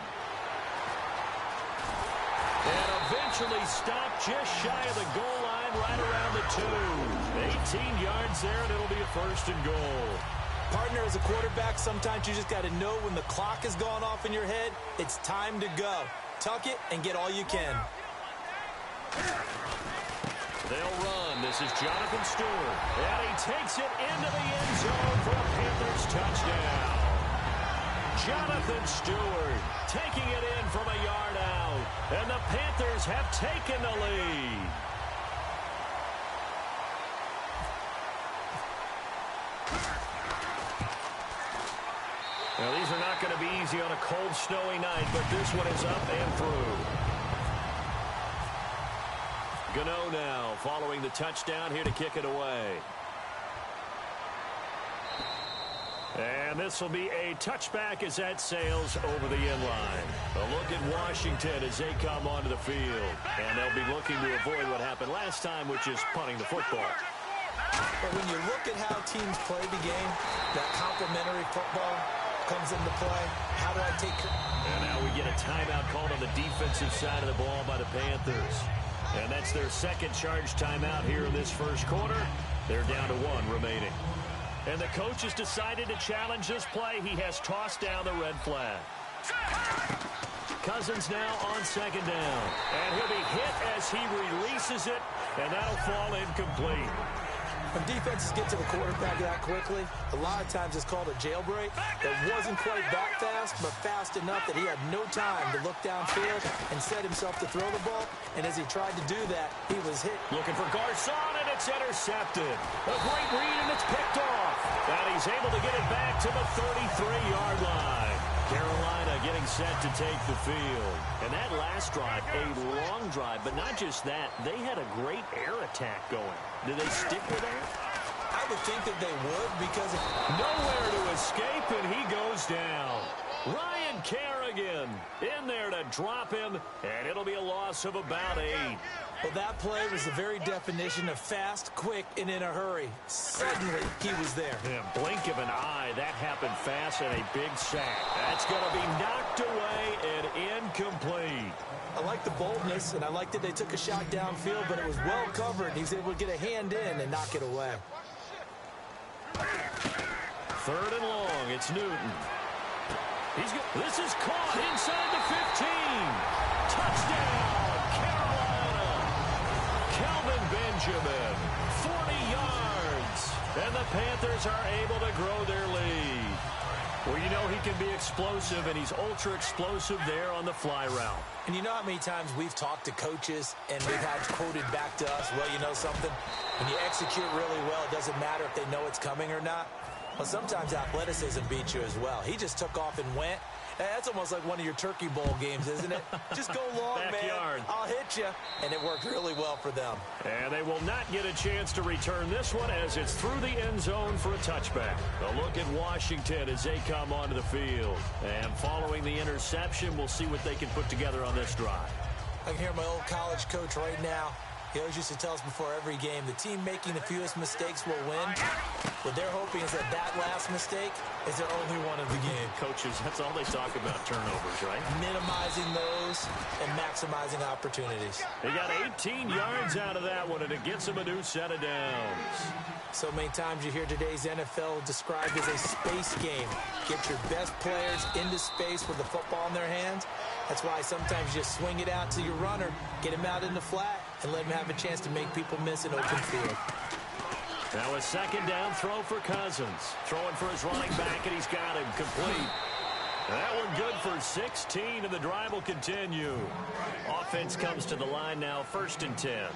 And eventually stopped just shy of the goal line, right around the 2. 18 yards there, and it'll be a 1st and goal. Partner, as a quarterback, sometimes you just got to know when the clock has gone off in your head, it's time to go. Tuck it and get all you can. They'll run. This is Jonathan Stewart. And he takes it into the end zone for a Panthers touchdown. Jonathan Stewart taking it in from a yard out. And the Panthers have taken the lead. Now, these are not going to be easy on a cold, snowy night, but this one is up and through. Gano now following the touchdown here to kick it away. And this will be a touchback as that sails over the end line. A look at Washington as they come onto the field. And they'll be looking to avoid what happened last time, which is punting the football. But when you look at how teams play the game, that complementary football, comes into play. How do I take... And now we get a timeout called on the defensive side of the ball by the Panthers. And that's their second charge timeout here in this first quarter. They're down to 1 remaining. And the coach has decided to challenge this play. He has tossed down the red flag. Cousins now on second down. And he'll be hit as he releases it, and that'll fall incomplete. When defenses get to the quarterback that quickly, a lot of times it's called a jailbreak. It wasn't quite that fast, but fast enough that he had no time to look downfield and set himself to throw the ball. And as he tried to do that, he was hit. Looking for Garcon, and it's intercepted. A great read, and it's picked off. And he's able to get it back to the 33-yard line. Carolina getting set to take the field. And that last drive, a long drive, but not just that. They had a great air attack going. Did they stick with that? I would think that they would because... Nowhere to escape, and he goes down. Ryan Kerrigan in there to drop him, and it'll be a loss of about 8. Well, that play was the very definition of fast, quick, and in a hurry. Suddenly, he was there. Yeah, blink of an eye, that happened fast, and a big sack. That's going to be knocked away and incomplete. I like the boldness, and I like that they took a shot downfield, but it was well covered. He's able to get a hand in and knock it away. 3rd and long, it's Newton. This is caught inside the 15. Touchdown, Carolina. Kelvin Benjamin, 40 yards. And the Panthers are able to grow their lead. Well, you know he can be explosive, and he's ultra-explosive there on the fly route. And you know how many times we've talked to coaches, and we've had quoted back to us, well, you know something? When you execute really well, it doesn't matter if they know it's coming or not. Well, sometimes athleticism beats you as well. He just took off and went. That's almost like one of your Turkey Bowl games, isn't it? Just go long, Backyard. man. I'll hit you. And it worked really well for them. And they will not get a chance to return this one as it's through the end zone for a touchback. A look at Washington as they come onto the field. And following the interception, we'll see what they can put together on this drive. I can hear my old college coach right now. He always used to tell us before every game, the team making the fewest mistakes will win. What they're hoping is that that last mistake is their only one of the game. Coaches, that's all they talk about, turnovers, right? Minimizing those and maximizing opportunities. They got 18 yards out of that one, and it gets them a new set of downs. So many times you hear today's NFL described as a space game. Get your best players into space with the football in their hands. That's why sometimes you swing it out to your runner, get him out in the flat, and let him have a chance to make people miss an open field. Now a second down throw for Cousins. Throwing for his running back, and he's got him complete. That one good for 16, and the drive will continue. Offense comes to the line now, 1st and 10.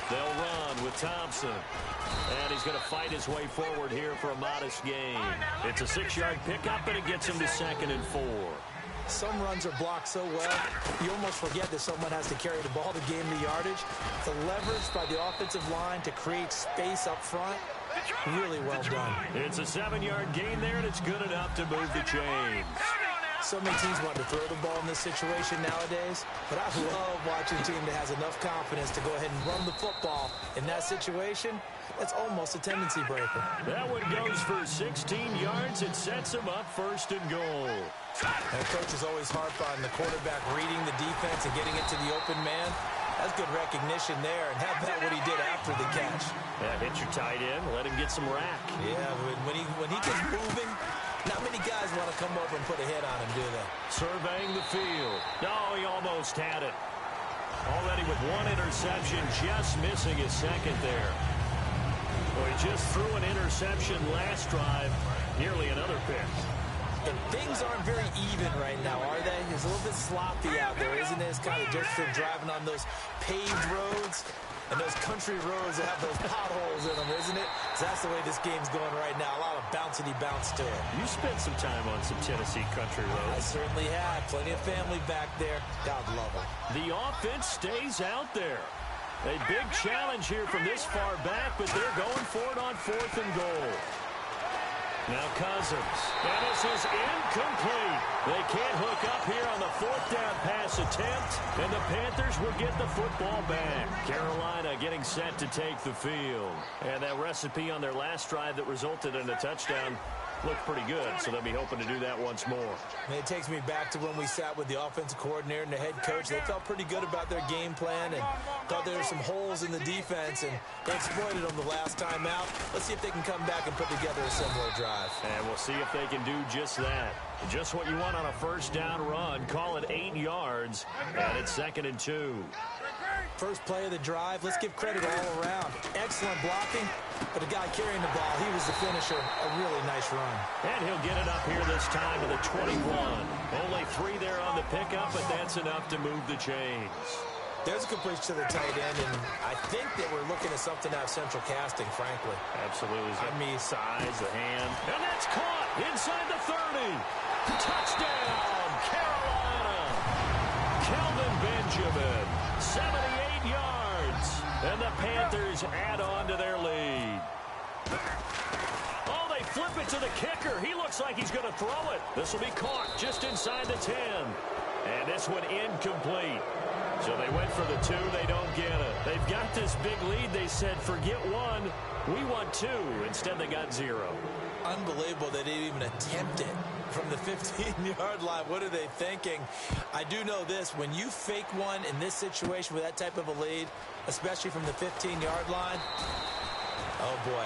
They'll run with Thompson. And he's going to fight his way forward here for a modest gain. It's a 6-yard pickup, and it gets him to 2nd and 4. Some runs are blocked so well, you almost forget that someone has to carry the ball to gain the yardage. The leverage by the offensive line to create space up front, really well done. It's a 7-yard gain there, and it's good enough to move the chains. So many teams want to throw the ball in this situation nowadays, but I love watching a team that has enough confidence to go ahead and run the football. In that situation, that's almost a tendency breaker. That one goes for 16 yards. It sets him up 1st and goal. And coach is always harp on the quarterback reading the defense and getting it to the open man. That's good recognition there, and how about what he did after the catch? Yeah, hit your tight end, let him get some rack. Yeah, when he gets moving, not many guys want to come over and put a hit on him, do they? Surveying the field. No, he almost had it. Already with one interception, just missing his 2nd there. Well, he just threw an interception last drive, nearly another pick. And things aren't very even right now, are they? It's a little bit sloppy out there, isn't it? It's kind of just for driving on those paved roads and those country roads that have those potholes in them, isn't it? So that's the way this game's going right now. A lot of bounce to it. You spent some time on some Tennessee country roads. I certainly have. Plenty of family back there. God love them. The offense stays out there. A big challenge here from this far back, but they're going for it on 4th and goal. Now Cousins. And this is incomplete. They can't hook up here on the 4th down pass attempt, and the Panthers will get the football back. Carolina getting set to take the field. And that recipe on their last drive that resulted in a touchdown looked pretty good, so they'll be hoping to do that once more. And it takes me back to when we sat with the offensive coordinator and the head coach. They felt pretty good about their game plan and thought there were some holes in the defense, and they exploited them the last time out. Let's see if they can come back and put together a similar drive. And we'll see if they can do just that. Just what you want on a first down run. Call it 8 yards, and it's 2nd and 2. First play of the drive, let's give credit all around. Excellent blocking, but the guy carrying the ball, he was the finisher. A really nice run. And he'll get it up here this time to the 21. Only 3 there on the pickup, but that's enough to move the chains. There's a completion to the tight end, and I think that we're looking at something out of central casting, frankly. Absolutely. I mean, size, the hand. And that's caught inside the 30. Touchdown, Carolina. Kelvin Benjamin, 78 yards. And the Panthers add on to their lead. Oh, they flip it to the kicker. He looks like he's going to throw it. This will be caught just inside the 10. And this one incomplete. So they went for the 2. They don't get it. They've got this big lead. They said, forget 1. We want 2. Instead, they got 0. Unbelievable they didn't even attempt it from the 15-yard line. What are they thinking? I do know this. When you fake one in this situation with that type of a lead, especially from the 15-yard line, oh, boy.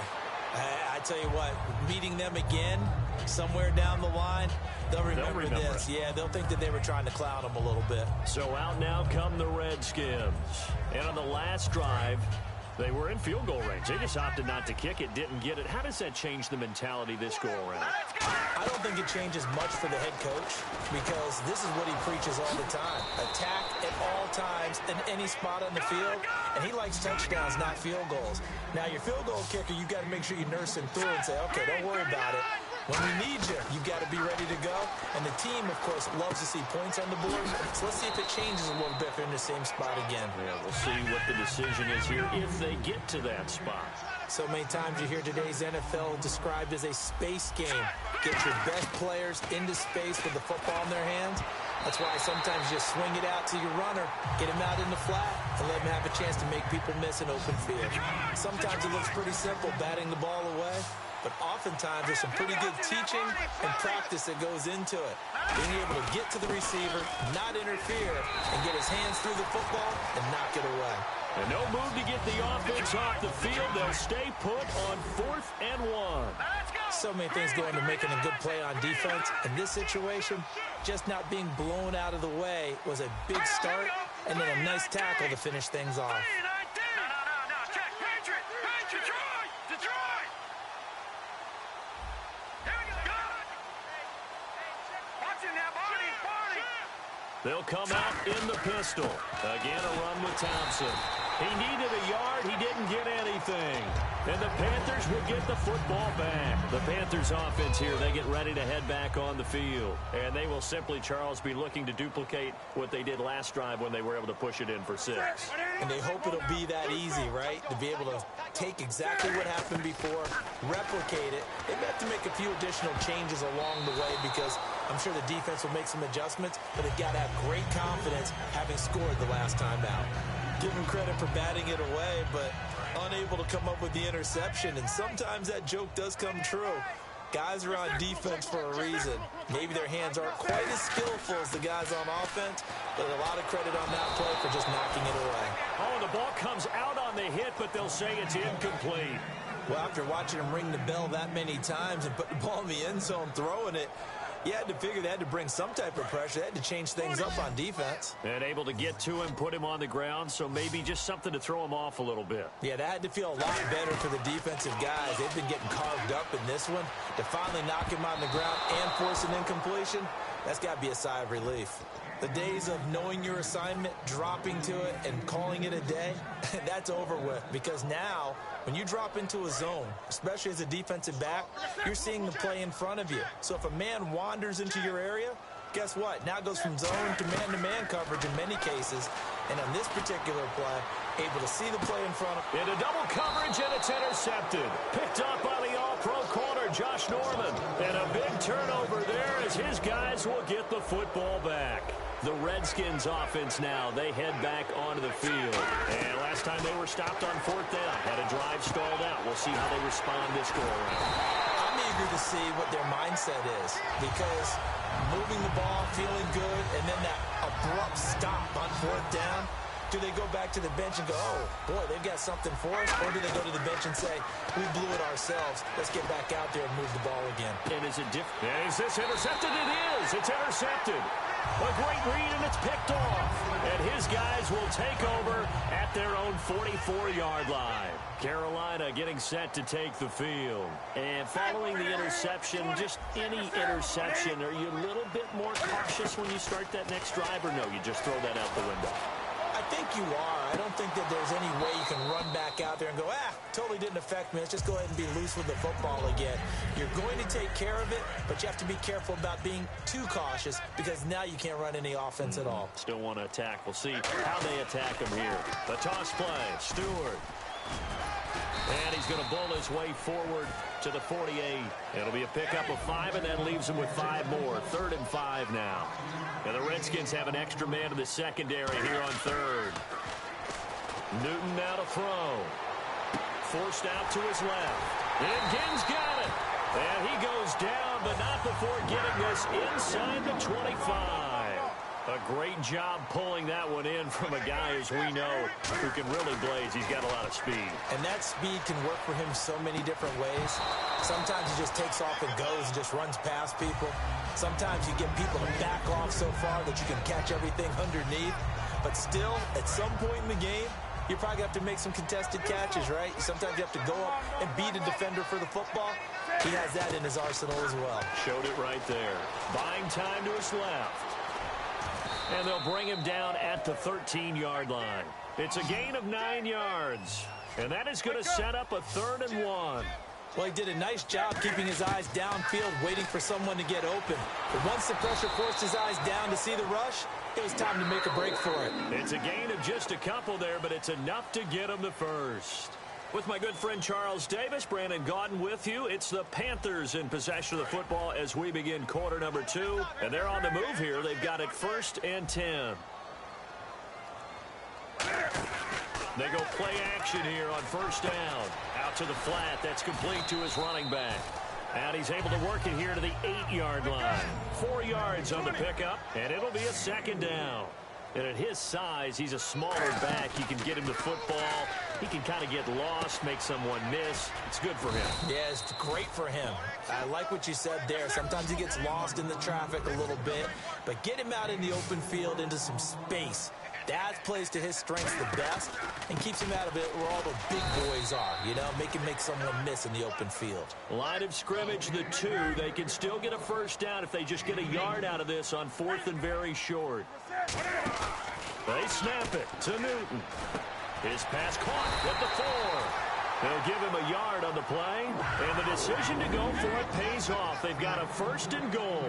I tell you what, meeting them again somewhere down the line, they'll remember this. Yeah, they'll think that they were trying to clown them a little bit. So out now come the Redskins. And on the last drive, they were in field goal range. They just opted not to kick it, didn't get it. How does that change the mentality this go around? I don't think it changes much for the head coach because this is what he preaches all the time. Attack at all times in any spot on the field, and he likes touchdowns, not field goals. Now, your field goal kicker, you've got to make sure you nurse him through and say, okay, don't worry about it. When we need you, you've got to be ready to go. And the team, of course, loves to see points on the board. So let's see if it changes a little bit if they're in the same spot again. Yeah, we'll see what the decision is here if they get to that spot. So many times you hear today's NFL described as a space game. Get your best players into space with the football in their hands. That's why sometimes you just swing it out to your runner, get him out in the flat, and let him have a chance to make people miss an open field. Sometimes it looks pretty simple, batting the ball away. But oftentimes there's some pretty good teaching and practice that goes into it. Being able to get to the receiver, not interfere, and get his hands through the football and knock it away. And no move to get the offense off the field. They'll stay put on 4th and 1. So many things go into making a good play on defense. In this situation, just not being blown out of the way was a big start, and then a nice tackle to finish things off. They'll come out in the pistol. Again, a run with Thompson. He needed a yard. He didn't get anything. And the Panthers will get the football back. The Panthers offense here, they get ready to head back on the field. And they will simply, Charles, be looking to duplicate what they did last drive when they were able to push it in for 6. And they hope it'll be that easy, right? To be able to take exactly what happened before, replicate it. They may have to make a few additional changes along the way because I'm sure the defense will make some adjustments, but they've got to have great confidence having scored the last time out. Give them credit for batting it away, but unable to come up with the interception, and sometimes that joke does come true. Guys are on defense for a reason. Maybe their hands aren't quite as skillful as the guys on offense, but a lot of credit on that play for just knocking it away. Oh, the ball comes out on the hit, but they'll say it's incomplete. Well, after watching him ring the bell that many times and put the ball in the end zone throwing it, you had to figure they had to bring some type of pressure. They had to change things up on defense. And able to get to him, put him on the ground, so maybe just something to throw him off a little bit. Yeah, that had to feel a lot better for the defensive guys. They've been getting carved up in this one. To finally knock him on the ground and force an incompletion, that's got to be a sigh of relief. The days of knowing your assignment, dropping to it, and calling it a day, that's over with. Because now, when you drop into a zone, especially as a defensive back, you're seeing the play in front of you. So if a man wanders into your area, guess what? Now it goes from zone to man-to-man coverage in many cases. And on this particular play, able to see the play in front of him. Into double coverage, and it's intercepted. Picked up by the all-pro corner, Josh Norman. And a big turnover there as his guys will get the football back. The Redskins offense now, they head back onto the field. And last time they were stopped on 4th down, had a drive stalled out. We'll see how they respond this go-around. I'm eager to see what their mindset is, because moving the ball, feeling good, and then that abrupt stop on 4th down, do they go back to the bench and go, oh, boy, they've got something for us? Or do they go to the bench and say, we blew it ourselves. Let's get back out there and move the ball again. And is it different? Is this intercepted? It is. It's intercepted. A great read, and it's picked off. And his guys will take over at their own 44-yard line. Carolina getting set to take the field. And following the interception, just any interception, are you a little bit more cautious when you start that next drive, or no, you just throw that out the window? I think you are. I don't think that there's any way you can run back out there and go, totally didn't affect me. Let's just go ahead and be loose with the football again. You're going to take care of it, but you have to be careful about being too cautious, because now you can't run any offense at all. Still want to attack. We'll see how they attack him here. The toss play, Stewart. And he's going to bowl his way forward to the 48. It'll be a pickup of 5, and that leaves him with 5 more. 3rd and 5 now. And the Redskins have an extra man in the secondary here on 3rd. Newton now to throw. Forced out to his left. And Ginn's got it. And he goes down, but not before getting this inside the 25. A great job pulling that one in from a guy, as we know, who can really blaze. He's got a lot of speed. And that speed can work for him so many different ways. Sometimes he just takes off and goes and just runs past people. Sometimes you get people to back off so far that you can catch everything underneath. But still, at some point in the game, you probably have to make some contested catches, right? Sometimes you have to go up and beat a defender for the football. He has that in his arsenal as well. Showed it right there. Buying time to his left. And they'll bring him down at the 13-yard line. It's a gain of 9 yards. And that is going to set up a 3rd and 1. Well, he did a nice job keeping his eyes downfield, waiting for someone to get open. But once the pressure forced his eyes down to see the rush, it was time to make a break for it. It's a gain of just a couple there, but it's enough to get him the first. With my good friend Charles Davis, Brandon Gaudin with you. It's the Panthers in possession of the football as we begin quarter number 2. And they're on the move here. They've got it 1st and 10. They go play action here on 1st down. Out to the flat. That's complete to his running back. And he's able to work it here to the 8-yard line. 4 yards on the pickup, and it'll be a 2nd down. And at his size, he's a smaller back. You can get him the football. He can kind of get lost, make someone miss. It's good for him. Yeah, it's great for him. I like what you said there. Sometimes he gets lost in the traffic a little bit. But get him out in the open field into some space. That plays to his strengths the best and keeps him out of it where all the big boys are, you know, make someone miss in the open field. Line of scrimmage, the 2. They can still get a 1st down if they just get a yard out of this on 4th and very short. They snap it to Newton. His pass caught at the 4. They'll give him a yard on the play, and the decision to go for it pays off. They've got a 1st and goal.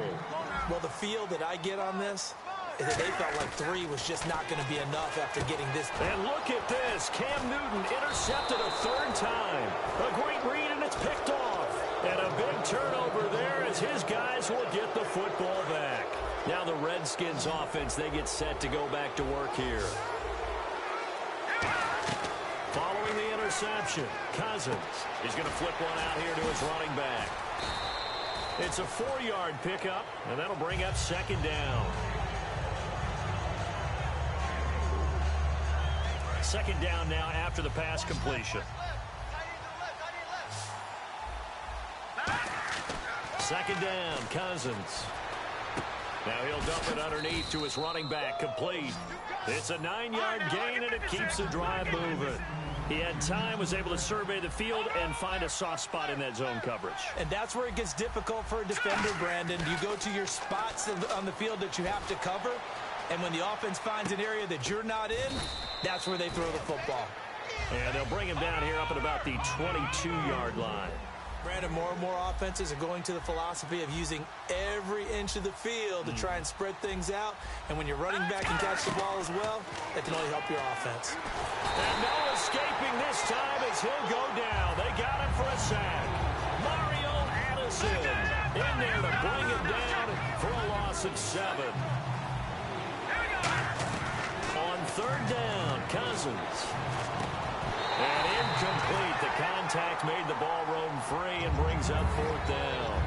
Well, the feel that I get on this is that they felt like 3 was just not going to be enough after getting this. And look at this. Cam Newton intercepted a 3rd time. A great read, and it's picked off. And a big turnover there as his guys will get the football back. Now the Redskins offense, they get set to go back to work here. Following the interception, Cousins is going to flip one out here to his running back. It's a 4-yard pickup, and that'll bring up 2nd down. 2nd down now after the pass completion. 2nd down, Cousins. Now he'll dump it underneath to his running back, complete. It's a 9-yard gain, and it keeps the drive moving. He had time, was able to survey the field and find a soft spot in that zone coverage. And that's where it gets difficult for a defender, Brandon. You go to your spots on the field that you have to cover, and when the offense finds an area that you're not in, that's where they throw the football. And they'll bring him down here up at about the 22-yard line. Brandon, more and more offenses are going to the philosophy of using every inch of the field to try and spread things out. And when you're running back and catch the ball as well, that can only help your offense. And no escaping this time as he'll go down. They got him for a sack. Mario Addison in there to bring it down for a loss of 7. third down. Cousins. And incomplete. The contact made the ball roam free and brings up fourth down.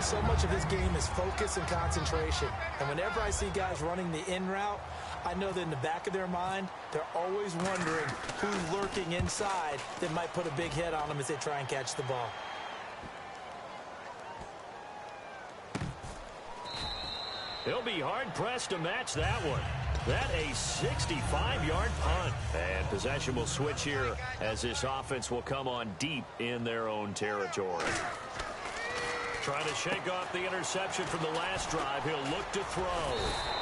So much of this game is focus and concentration. And whenever I see guys running the in route, I know that in the back of their mind, they're always wondering who's lurking inside that might put a big hit on them as they try and catch the ball. He'll be hard-pressed to match that one. That a 65-yard punt. And possession will switch here as this offense will come on deep in their own territory. Trying to shake off the interception from the last drive. He'll look to throw.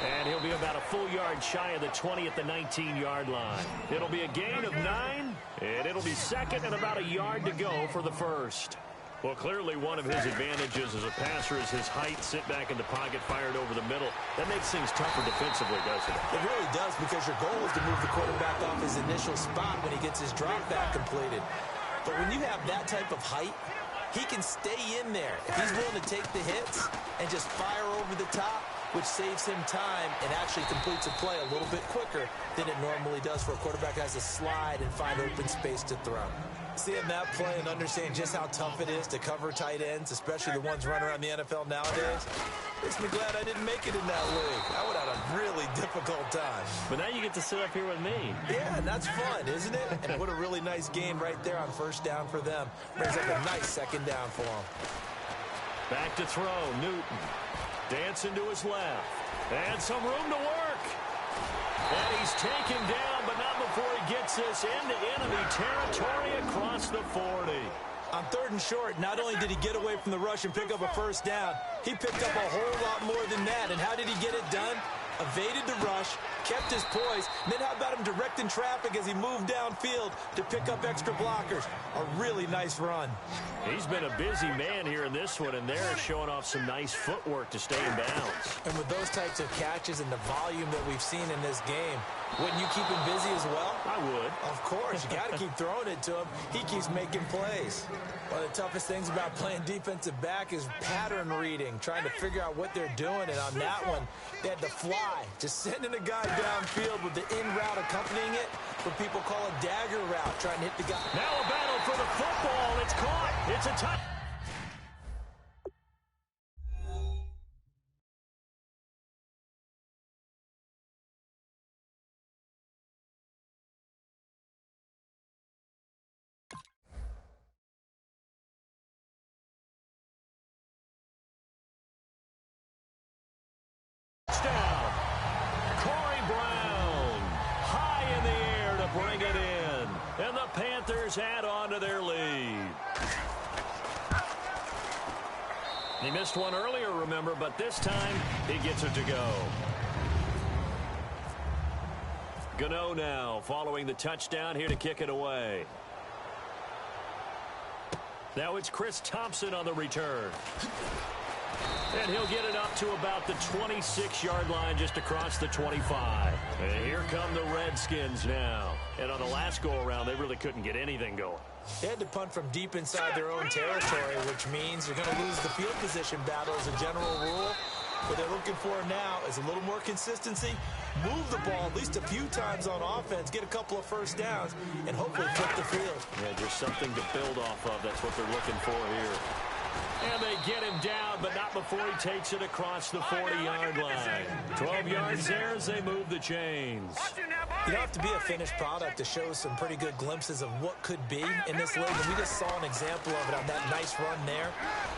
And he'll be about a full yard shy of the 20 at the 19-yard line. It'll be a gain of 9, and it'll be second and about a yard to go for the first. Well, clearly one of his advantages as a passer is his height, sit back in the pocket, fired over the middle. That makes things tougher defensively, doesn't it? It really does, because your goal is to move the quarterback off his initial spot when he gets his drop back completed. But when you have that type of height, he can stay in there if he's willing to take the hits and just fire over the top, which saves him time and actually completes a play a little bit quicker than it normally does for a quarterback who has to slide and find open space to throw. Seeing that play and understanding just how tough it is to cover tight ends, especially the ones running around the NFL nowadays, makes me glad I didn't make it in that league. I would have a really difficult time. But now you get to sit up here with me. Yeah, and that's fun, isn't it? And what a really nice game right there on first down for them. Brings up a nice second down for them. Back to throw, Newton. Dancing to his left. And some room to work. And he's taken down, but not before he gets this into enemy territory across the 40. On third and short, not only did he get away from the rush and pick up a first down, he picked up a whole lot more than that. And how did he get it done? Evaded the rush, kept his poise, and then how about him directing traffic as he moved downfield to pick up extra blockers? A really nice run. He's been a busy man here in this one, and they're showing off some nice footwork to stay in bounds. And with those types of catches and the volume that we've seen in this game, wouldn't you keep him busy as well? I would. Of course. You got to keep throwing it to him. He keeps making plays. One of the toughest things about playing defensive back is pattern reading, trying to figure out what they're doing. And on that one, they had to fly, just sending a guy downfield with the in route accompanying it, what people call a dagger route, trying to hit the guy. Now a battle for the football. It's caught. It's a touch. Touchdown. Corey Brown high in the air to bring it in. And the Panthers add on to their lead. He missed one earlier, remember, but this time he gets it to go. Gano now following the touchdown here to kick it away. Now it's Chris Thompson on the return. And he'll get it up to about the 26-yard line just across the 25. And here come the Redskins now. And on the last go-around, they really couldn't get anything going. They had to punt from deep inside their own territory, which means you're going to lose the field position battle as a general rule. What they're looking for now is a little more consistency, move the ball at least a few times on offense, get a couple of first downs, and hopefully flip the field. Yeah, just something to build off of. That's what they're looking for here. And they get him down, but not before he takes it across the 40-yard line. 12 yards there as they move the chains. You don't have to be a finished product to show some pretty good glimpses of what could be in this league, and we just saw an example of it on that nice run there.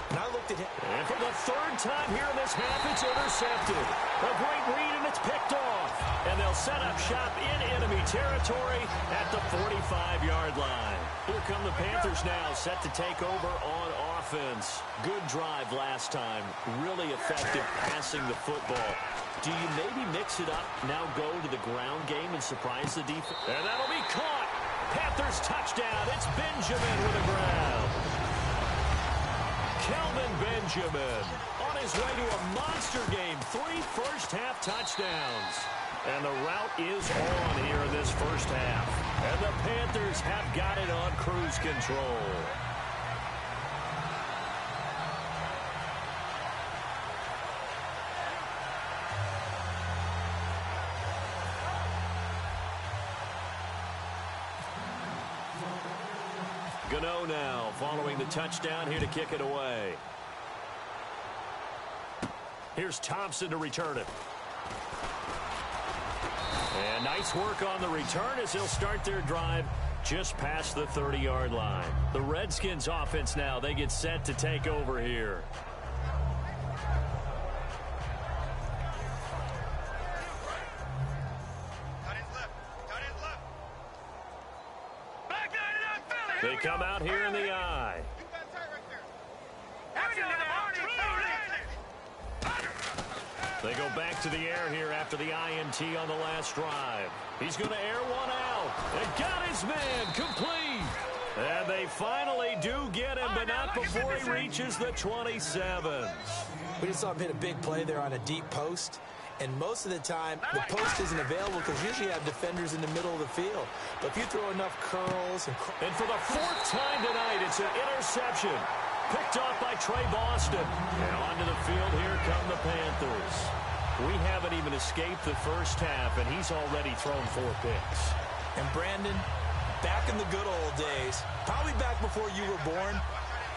And I looked at him. And for the third time here in this half, it's intercepted. A great read, and it's picked off. And they'll set up shop in enemy territory at the 45-yard line. Here come the Panthers now, set to take over on offense. Good drive last time. Really effective passing the football. Do you maybe mix it up, now go to the ground game and surprise the defense? And that'll be caught. Panthers touchdown. It's Benjamin with a grab. Kelvin Benjamin on his way to a monster game. 3 first-half touchdowns. And the route is on here in this first half. And the Panthers have got it on cruise control. Gano now following the touchdown here to kick it away. Here's Thompson to return it. And nice work on the return as he'll start their drive just past the 30-yard line. The Redskins offense now, they get set to take over here. They come out here in the eye. They go back to the air here after the INT on the last drive. He's going to air one out. And got his man complete. And they finally do get him, but not before he reaches the 27. We just saw him hit a big play there on a deep post. And most of the time, the post isn't available because usually you have defenders in the middle of the field. But if you throw enough curls and for the fourth time tonight, it's an interception. Picked off by Trey Boston. And onto the field, here come the Panthers. We haven't even escaped the first half, and he's already thrown 4 picks. And Brandon, back in the good old days, probably back before you were born,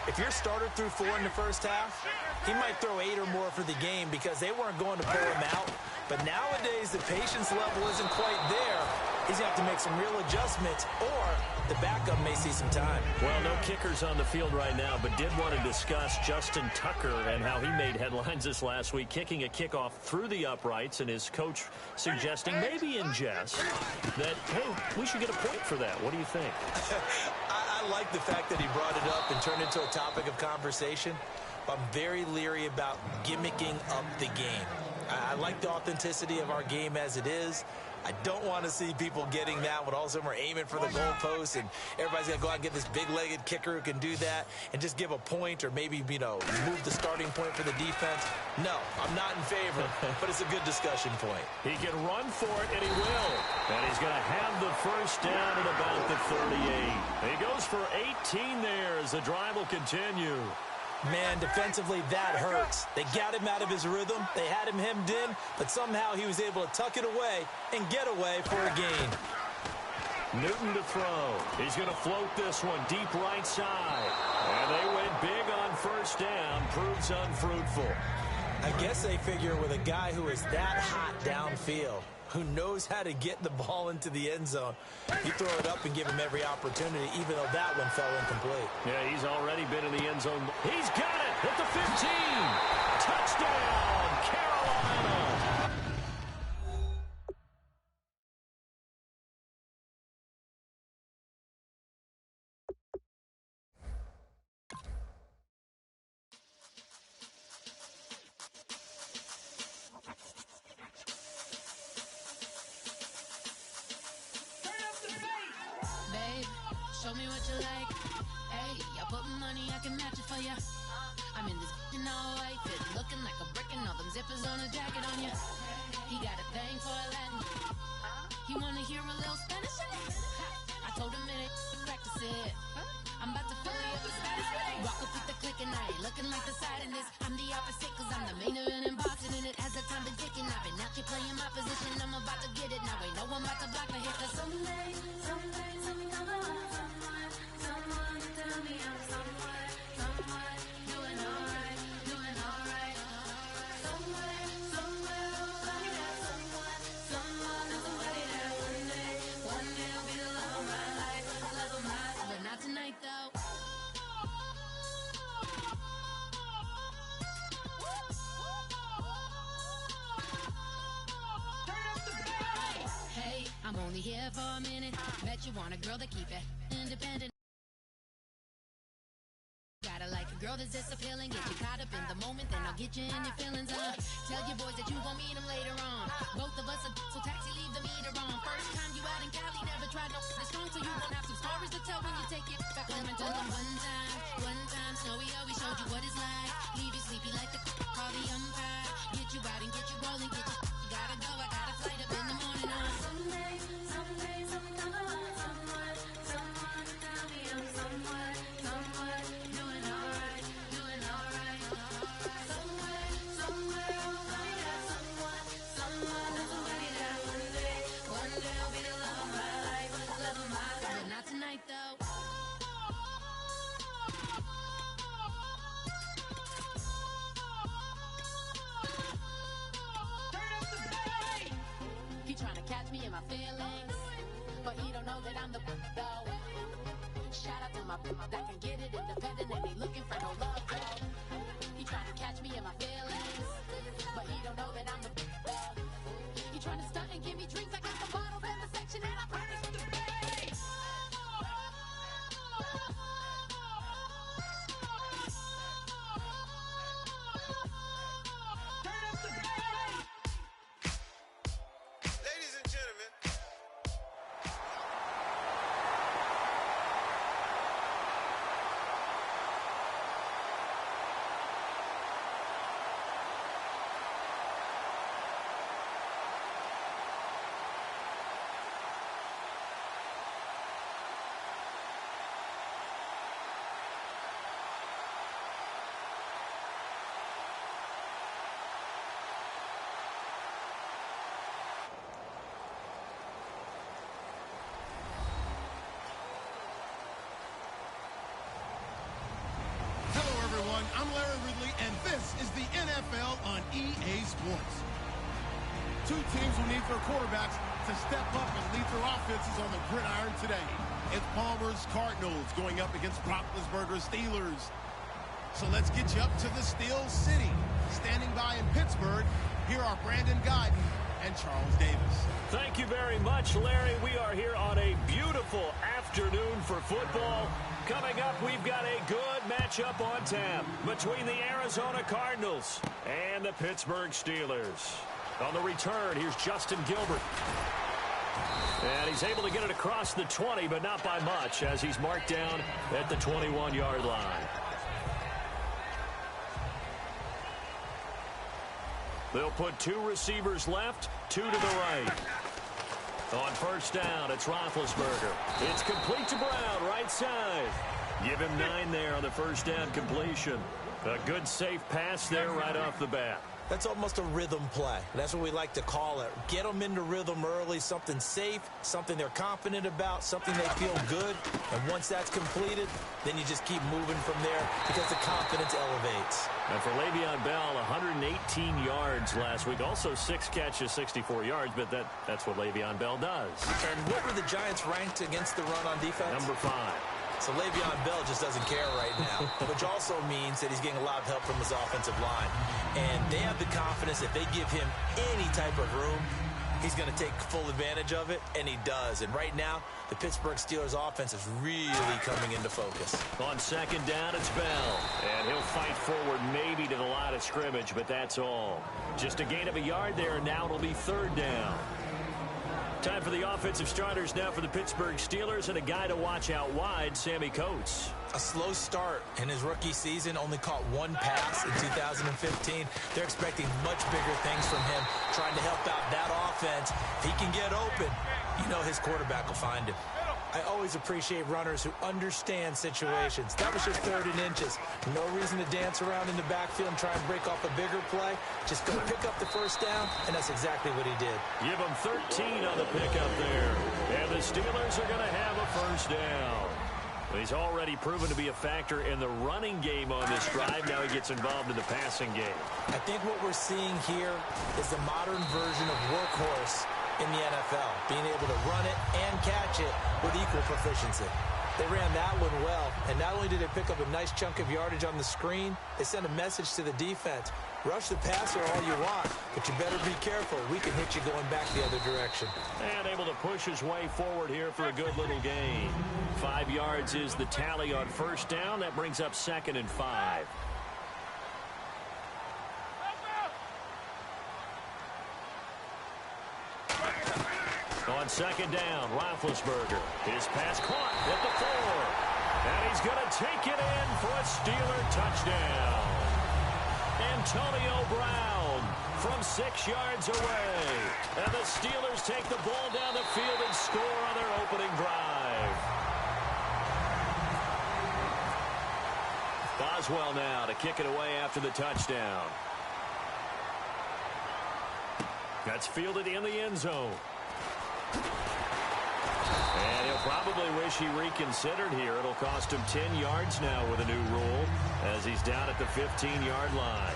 if your starter threw 4 in the first half, he might throw 8 or more for the game because they weren't going to pull him out. But nowadays, the patience level isn't quite there. He's going to have to make some real adjustments, or the backup may see some time. Well, no kickers on the field right now, but did want to discuss Justin Tucker and how he made headlines this last week, kicking a kickoff through the uprights, and his coach suggesting, maybe in jest, that, hey, we should get a point for that. What do you think? I like the fact that he brought it up and turned it into a topic of conversation. I'm very leery about gimmicking up the game. I like the authenticity of our game as it is. I don't want to see people getting that when all of a sudden we're aiming for the goalpost and everybody's going to go out and get this big-legged kicker who can do that and just give a point or maybe, you know, move the starting point for the defense. No, I'm not in favor, but it's a good discussion point. He can run for it, and he will. And he's going to have the first down at about the 38. He goes for 18 there as the drive will continue. Man, defensively, that hurts. They got him out of his rhythm. They had him hemmed in, but somehow he was able to tuck it away and get away for a gain. Newton to throw. He's going to float this one deep right side. And they went big on first down. Proves unfruitful. I guess they figure with a guy who is that hot downfield, who knows how to get the ball into the end zone, you throw it up and give him every opportunity, even though that one fell incomplete. Yeah, he's already been in the end zone. He's got it at the 15. Touchdown, Carolina. Show me what you like. Hey, I put money, I can match it for ya. I'm in this all white fit, looking like a brick and all them zippers on a jacket on ya. He got a thing for a Latin. He wanna hear a little Spanish? I told him it ain't practice it. I'm about to fill you up with status. Walk up with the click and I ain't looking like the side in this. I'm the opposite cause I'm the main event in Boston and it has the time been ticking. I've been out here playing my position, I'm about to get it. Now ain't no one about to block my hit cause someday something come along. Someone to tell me I'm someone doing alright. Somewhere, somebody that someone is somebody that one day will be the love of my life, but not tonight though. Hey, I'm only here for a minute. Bet you want a girl to keep it independent. Gotta like a girl that's this appealing. Get you caught up in the moment, then I'll get you in your feelings. Tell your boys that you gon' meet them later on. Both of us are so taxi, leave the meter on. First time you out in Cali, never tried no this strong, so you gon' have some stories to tell when you take it back home and tell them one time, Snowy always showed you what it's like. Leave you sleepy like the call the umpire. Get you out and get you rolling, get you gotta go, I got a flight up in the morning. Someday, something come along. Someone tell me I'm someone doing alright. Somewhere, somebody that someone is somebody that one day will be the love of my life, but not tonight though. That can get it independent and he looking for no love, girl. He trying to catch me in my feelings, but he don't know that I'm the girl. He trying to stunt and give me drinks. I got the bottles in the section and I promise to pay. Ladies and gentlemen, Hello, everyone. I'm Larry Ridley, and this is the NFL on EA Sports. Two teams will need their quarterbacks to step up and lead their offenses on the gridiron today. It's Palmer's Cardinals going up against Roethlisberger's Steelers. So let's get you up to the Steel City. Standing by in Pittsburgh, here are Brandon Guyton and Charles Davis. Thank you very much, Larry. We are here on a beautiful afternoon for football. Coming up, we've got a good matchup on tap between the Arizona Cardinals and the Pittsburgh Steelers. On the return, here's Justin Gilbert. And he's able to get it across the 20, but not by much, as he's marked down at the 21-yard line. They'll put two receivers left, two to the right. On first down, it's Roethlisberger. It's complete to Brown, right side. Give him 9 there on the first down completion. A good, safe pass there right off the bat. That's almost a rhythm play. That's what we like to call it. Get them into rhythm early, something safe, something they're confident about, something they feel good. And once that's completed, then you just keep moving from there because the confidence elevates. And for Le'Veon Bell, 118 yards last week. Also 6 catches, 64 yards, but that's what Le'Veon Bell does. And what were the Giants ranked against the run on defense? Number 5. So Le'Veon Bell just doesn't care right now, which also means that he's getting a lot of help from his offensive line. And they have the confidence that they give him any type of room, he's going to take full advantage of it, and he does. And right now, the Pittsburgh Steelers offense is really coming into focus. On second down, it's Bell. And he'll fight forward maybe to the line of scrimmage, but that's all. Just a gain of a yard there, and now it'll be third down. Time for the offensive starters now for the Pittsburgh Steelers, and a guy to watch out wide, Sammy Coates. A slow start in his rookie season, only caught 1 pass in 2015. They're expecting much bigger things from him, trying to help out that offense. If he can get open, you know his quarterback will find him. I always appreciate runners who understand situations. That was just 3rd and inches. No reason to dance around in the backfield and try and break off a bigger play. Just go pick up the first down, and that's exactly what he did. Give him 13 on the pickup there. And the Steelers are going to have a first down. He's already proven to be a factor in the running game on this drive. Now he gets involved in the passing game. I think what we're seeing here is the modern version of workhorse in the NFL, being able to run it and catch it with equal proficiency. They ran that one well, and not only did they pick up a nice chunk of yardage on the screen, they sent a message to the defense. Rush the passer all you want, but you better be careful. We can hit you going back the other direction. And able to push his way forward here for a good little gain. 5 yards is the tally on first down. That brings up 2nd and 5. On second down, Roethlisberger. His pass caught at the 4. And he's going to take it in for a Steeler touchdown. Antonio Brown from 6 yards away. And the Steelers take the ball down the field and score on their opening drive. Boswell now to kick it away after the touchdown. That's fielded in the end zone. And he'll probably wish he reconsidered here. It'll cost him 10 yards now with a new rule as he's down at the 15-yard line.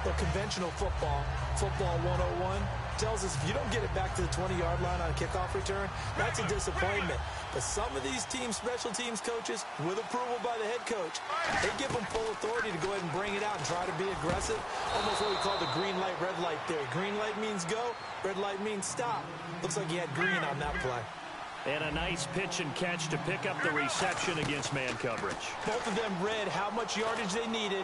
Well, conventional football 101, tells us if you don't get it back to the 20-yard line on a kickoff return, that's a disappointment. But some of these special teams coaches, with approval by the head coach, they give them full authority to go ahead and bring it out and try to be aggressive. Almost what we call the green light, red light theory. Green light means go, red light means stop. Looks like he had green on that play. And a nice pitch and catch to pick up the reception against man coverage. Both of them read how much yardage they needed,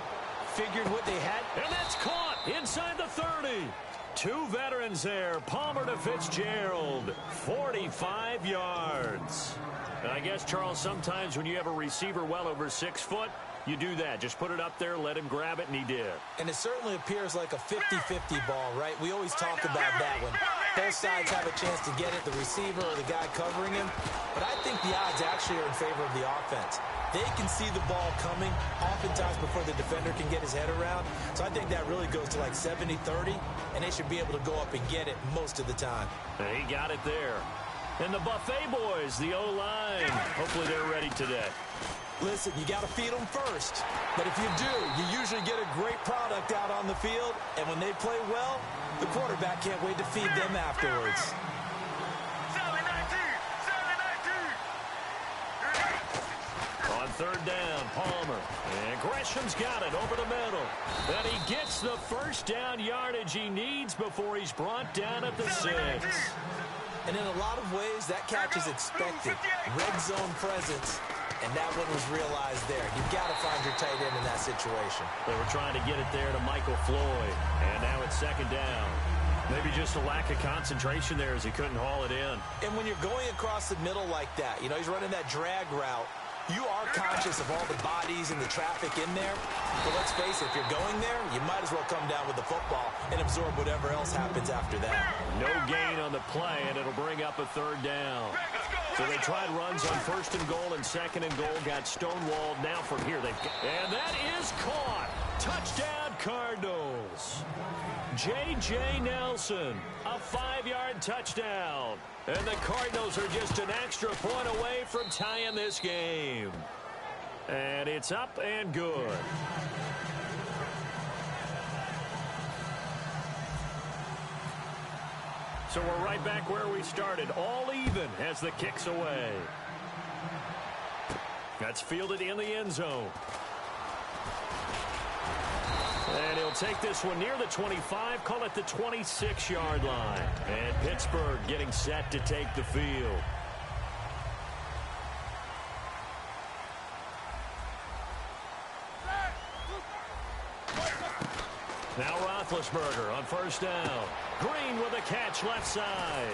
figured what they had. And that's caught inside the 30. Two veterans there, Palmer to Fitzgerald, 45 yards. And I guess, Charles, sometimes when you have a receiver well over 6 foot, you do that. Just put it up there, let him grab it, and he did. And it certainly appears like a 50-50 ball, right? We always talk about that when both sides have a chance to get it, the receiver or the guy covering him. But I think the odds actually are in favor of the offense. They can see the ball coming oftentimes before the defender can get his head around. So I think that really goes to like 70-30, and they should be able to go up and get it most of the time. He got it there. And the Buffet boys, the O-line, hopefully they're ready today. Listen, you got to feed them first. But if you do, you usually get a great product out on the field. And when they play well, the quarterback can't wait to feed them afterwards. On third down, Palmer. And Gresham's got it over the middle. And he gets the first down yardage he needs before he's brought down at the 6. And in a lot of ways, that catch is expected. Red zone presence. And that one was realized there. You've got to find your tight end in that situation. They were trying to get it there to Michael Floyd. And now it's second down. Maybe just a lack of concentration there as he couldn't haul it in. And when you're going across the middle like that, you know, he's running that drag route. You are conscious of all the bodies and the traffic in there. But let's face it, if you're going there, you might as well come down with the football and absorb whatever else happens after that. No gain on the play, and it'll bring up a third down. So they tried runs on first and goal and second and goal, got stonewalled. Now from here, and that is caught. Touchdown, Cardinals. J.J. Nelson, a 5-yard touchdown. And the Cardinals are just an extra point away from tying this game. And it's up and good. So we're right back where we started, all even as the kick's away. That's fielded in the end zone. And he'll take this one near the 25, call it the 26-yard line. And Pittsburgh getting set to take the field. Now Roethlisberger on first down. Green with a catch left side.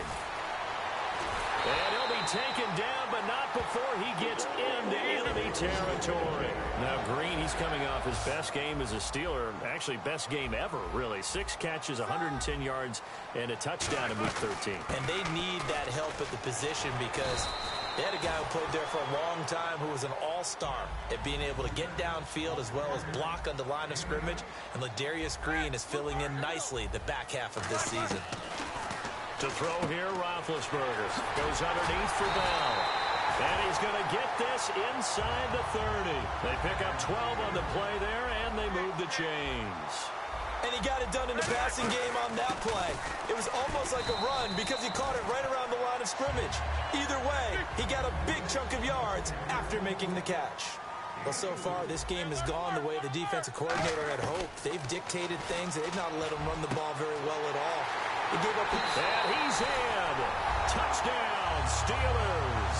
And he'll be taken down, but not before he gets into enemy territory. Now, Green, he's coming off his best game as a Steeler. Actually, best game ever, really. 6 catches, 110 yards, and a touchdown in Week 13. And they need that help at the position because they had a guy who played there for a long time who was an all-star at being able to get downfield as well as block on the line of scrimmage. And Ladarius Green is filling in nicely the back half of this season. To throw here, Roethlisberger goes underneath for Bell. And he's going to get this inside the 30. They pick up 12 on the play there, and they move the chains. And he got it done in the passing game on that play. It was almost like a run because he caught it right around the line of scrimmage. Either way, he got a big chunk of yards after making the catch. Well, so far, this game has gone the way the defensive coordinator had hoped. They've dictated things. They've not let him run the ball very well at all. He gave up and he's in. Touchdown, Steelers.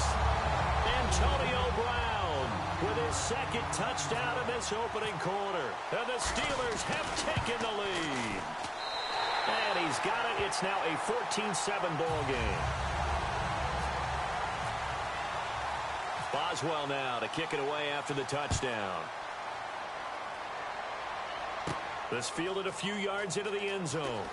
Antonio Brown with his second touchdown in this opening quarter. And the Steelers have taken the lead. And he's got it. It's now a 14-7 ball game. Boswell now to kick it away after the touchdown. This fielded a few yards into the end zone.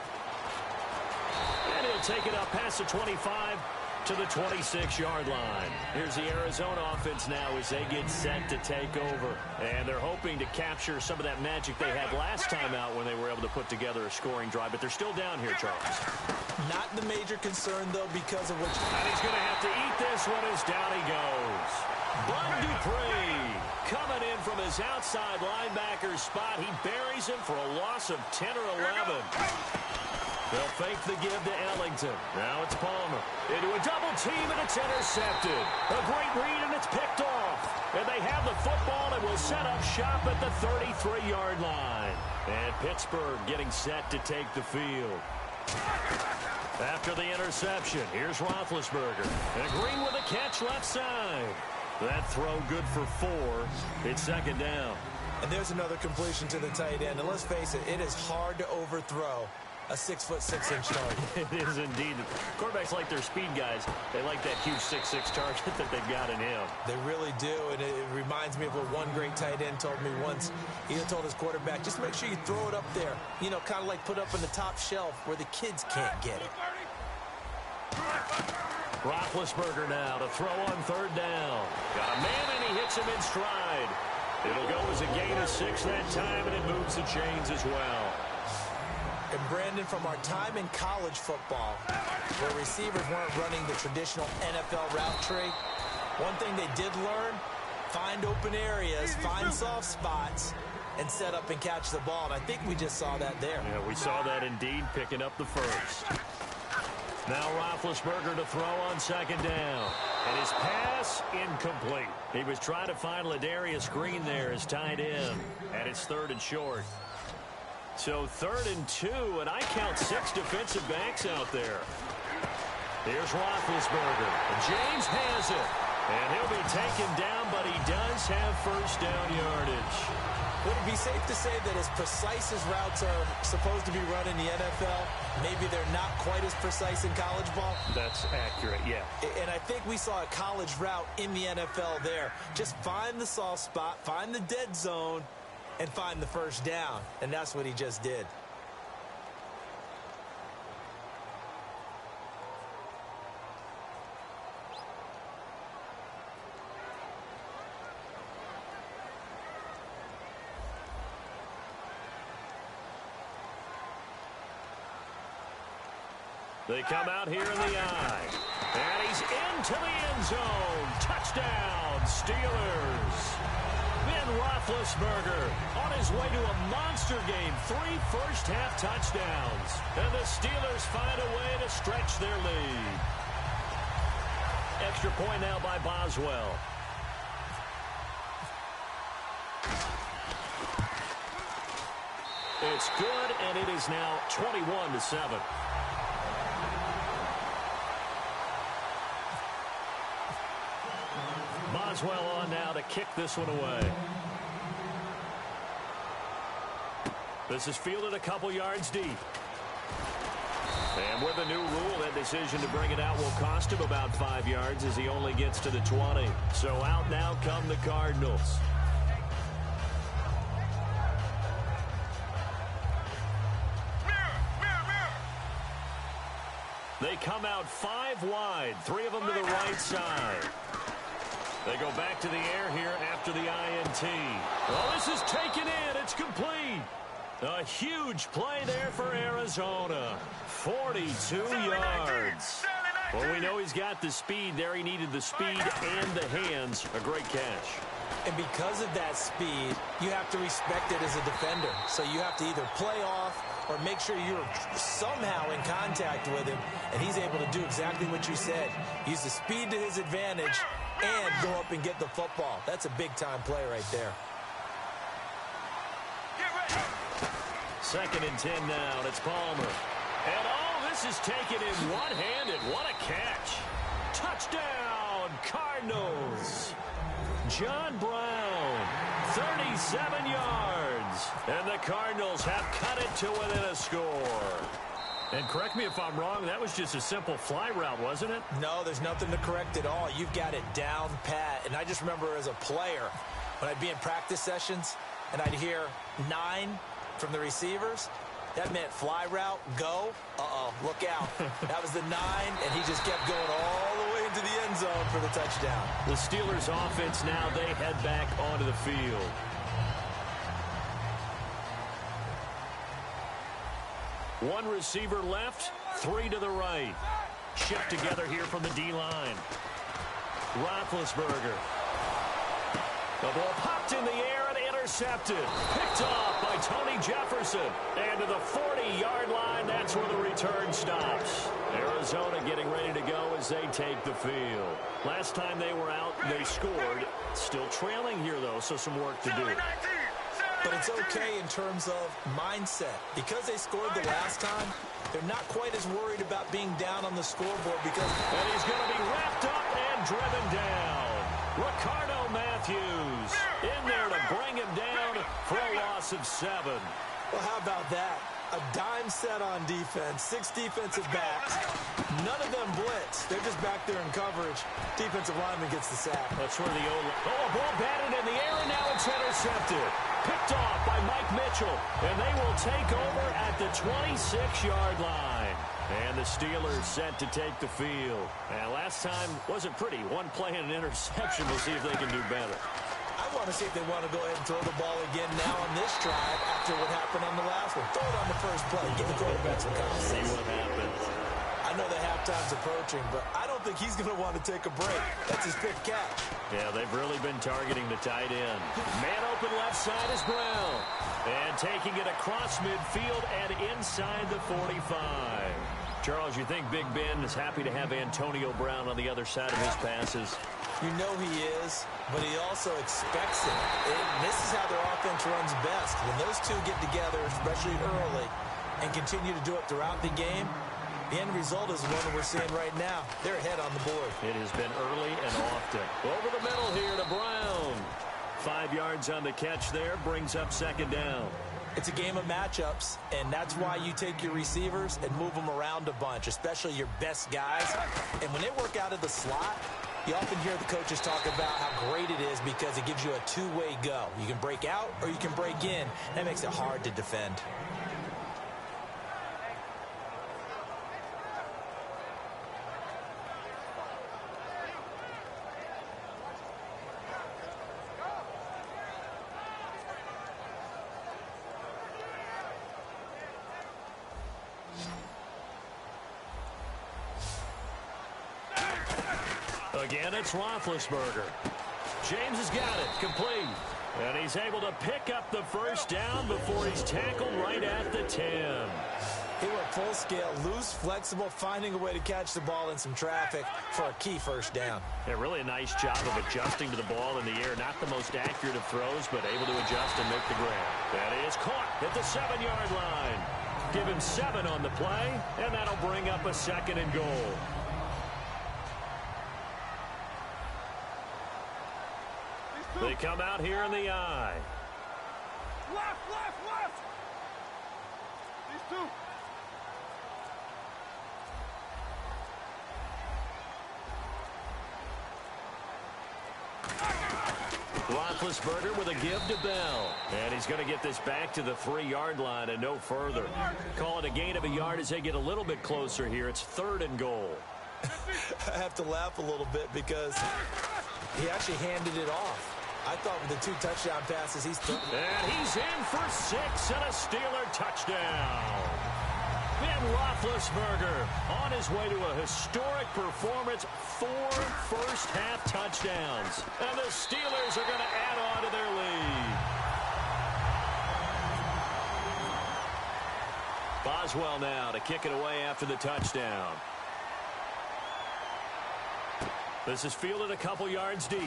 And he'll take it up past the 25 to the 26-yard line. Here's the Arizona offense now as they get set to take over. And they're hoping to capture some of that magic they had last time out when they were able to put together a scoring drive. But they're still down here, Charles. Not the major concern, though, because of what... And he's going to have to eat this one as down he goes. Bud Dupree coming in from his outside linebacker spot. He buries him for a loss of 10 or 11. They'll fake the give to Ellington. Now it's Palmer. Into a double team, and it's intercepted. A great read, and it's picked off. And they have the football and will set up shop at the 33-yard line. And Pittsburgh getting set to take the field. After the interception, here's Roethlisberger. And Green with a catch left side. That throw good for 4. It's second down. And there's another completion to the tight end. And let's face it, it is hard to overthrow a 6'6" target. It is indeed. Quarterbacks like their speed guys. They like that huge 6'6" target that they've got in him. They really do, and it reminds me of what one great tight end told me once. He told his quarterback, just make sure you throw it up there. You know, kind of like put up on the top shelf where the kids can't get it. Roethlisberger now to throw on third down. Got a man, and he hits him in stride. It'll go as a gain of 6 that time, and it moves the chains as well. And Brandon, from our time in college football, where receivers weren't running the traditional NFL route tree, one thing they did learn, find open areas, find soft spots, and set up and catch the ball. And I think we just saw that there. Yeah, we saw that indeed, picking up the first. Now Roethlisberger to throw on second down. And his pass incomplete. He was trying to find Ladarius Green there as tight end. And it's third and short. So 3rd and 2, and I count 6 defensive backs out there. Here's Roethlisberger. James has it. And he'll be taken down, but he does have first down yardage. Would it be safe to say that as precise as routes are supposed to be run in the NFL, maybe they're not quite as precise in college ball? That's accurate, yeah. And I think we saw a college route in the NFL there. Just find the soft spot, find the dead zone, and find the first down. And that's what he just did. They come out here in the eye. And he's into the end zone. Touchdown, Steelers. Ben Roethlisberger on his way to a monster game. 3 first-half touchdowns. And the Steelers find a way to stretch their lead. Extra point now by Boswell. It's good, and it is now 21-7. Boswell on now to kick this one away. This is fielded a couple yards deep. And with a new rule, that decision to bring it out will cost him about 5 yards as he only gets to the 20. So out now come the Cardinals. They come out 5 wide, 3 of them to the right side. They go back to the air here after the INT. Well, this is taken in. It's complete. A huge play there for Arizona. 42 yards. Well, we know he's got the speed there. He needed the speed and the hands. A great catch. And because of that speed, you have to respect it as a defender. So you have to either play off or make sure you're somehow in contact with him. And he's able to do exactly what you said. Use the speed to his advantage and go up and get the football. That's a big-time play right there. 2nd and 10 now. It's Palmer. And all this is taken in one-handed. What a catch. Touchdown, Cardinals. John Brown, 37 yards. And the Cardinals have cut it to within a score. And correct me if I'm wrong, that was just a simple fly route, wasn't it? No, there's nothing to correct at all. You've got it down pat. And I just remember as a player, when I'd be in practice sessions and I'd hear 9 from the receivers, that meant fly route, go, look out. That was the 9, and he just kept going all the way into the end zone for the touchdown. The Steelers offense now, they head back onto the field. One receiver left, 3 to the right. Shift together here from the D-line. Roethlisberger. The ball popped in the air and intercepted. Picked off by Tony Jefferson. And to the 40-yard line, that's where the return stops. Arizona getting ready to go as they take the field. Last time they were out, they scored. Still trailing here, though, so some work to do. But it's okay in terms of mindset. Because they scored the last time, they're not quite as worried about being down on the scoreboard because... And he's going to be wrapped up and driven down. Ricardo Matthews in there to bring him down for a loss of 7. Well, how about that? A dime set on defense, 6 defensive backs. None of them blitz. They're just back there in coverage. Defensive lineman gets the sack. That's where the a ball batted in the air, and now it's intercepted. Picked off by Mike Mitchell, and they will take over at the 26-yard line. And the Steelers set to take the field. And last time wasn't pretty. One play and an interception. We'll see if they can do better. I want to see if they want to go ahead and throw the ball again now on this drive after what happened on the last one. Throw it on the first play. Give the quarterback some confidence. See what happens. I know the halftime's approaching, but I don't think he's going to want to take a break. That's his fifth catch. Yeah, they've really been targeting the tight end. Man open left side is Brown. And taking it across midfield and inside the 45. Charles, you think Big Ben is happy to have Antonio Brown on the other side of his passes? You know he is, but he also expects it. And this is how their offense runs best. When those two get together, especially early, and continue to do it throughout the game, the end result is the one that we're seeing right now. They're ahead on the board. It has been early and often. Over the middle here to Brown. 5 yards on the catch there, brings up second down. It's a game of matchups, and that's why you take your receivers and move them around a bunch, especially your best guys. And when they work out of the slot, you often hear the coaches talk about how great it is because it gives you a two-way go. You can break out or you can break in. That makes it hard to defend. Again, it's Roethlisberger. James has got it, complete. And he's able to pick up the first down before he's tackled right at the 10. He went full scale, loose, flexible, finding a way to catch the ball in some traffic for a key first down. Yeah, really a nice job of adjusting to the ball in the air. Not the most accurate of throws, but able to adjust and make the grab. That is caught at the 7-yard line. Give him 7 on the play, and that'll bring up a second and goal. They come out here in the eye. Left. These two. Roethlisberger with a give to Bell. And he's going to get this back to the 3-yard line and no further. Call it a gain of a yard as they get a little bit closer here. It's 3rd and goal. I have to laugh a little bit because he actually handed it off. I thought with the 2 touchdown passes, he's through. And he's in for 6 and a Steeler touchdown. Ben Roethlisberger on his way to a historic performance, 4 first-half touchdowns. And the Steelers are going to add on to their lead. Boswell now to kick it away after the touchdown. This is fielded a couple yards deep.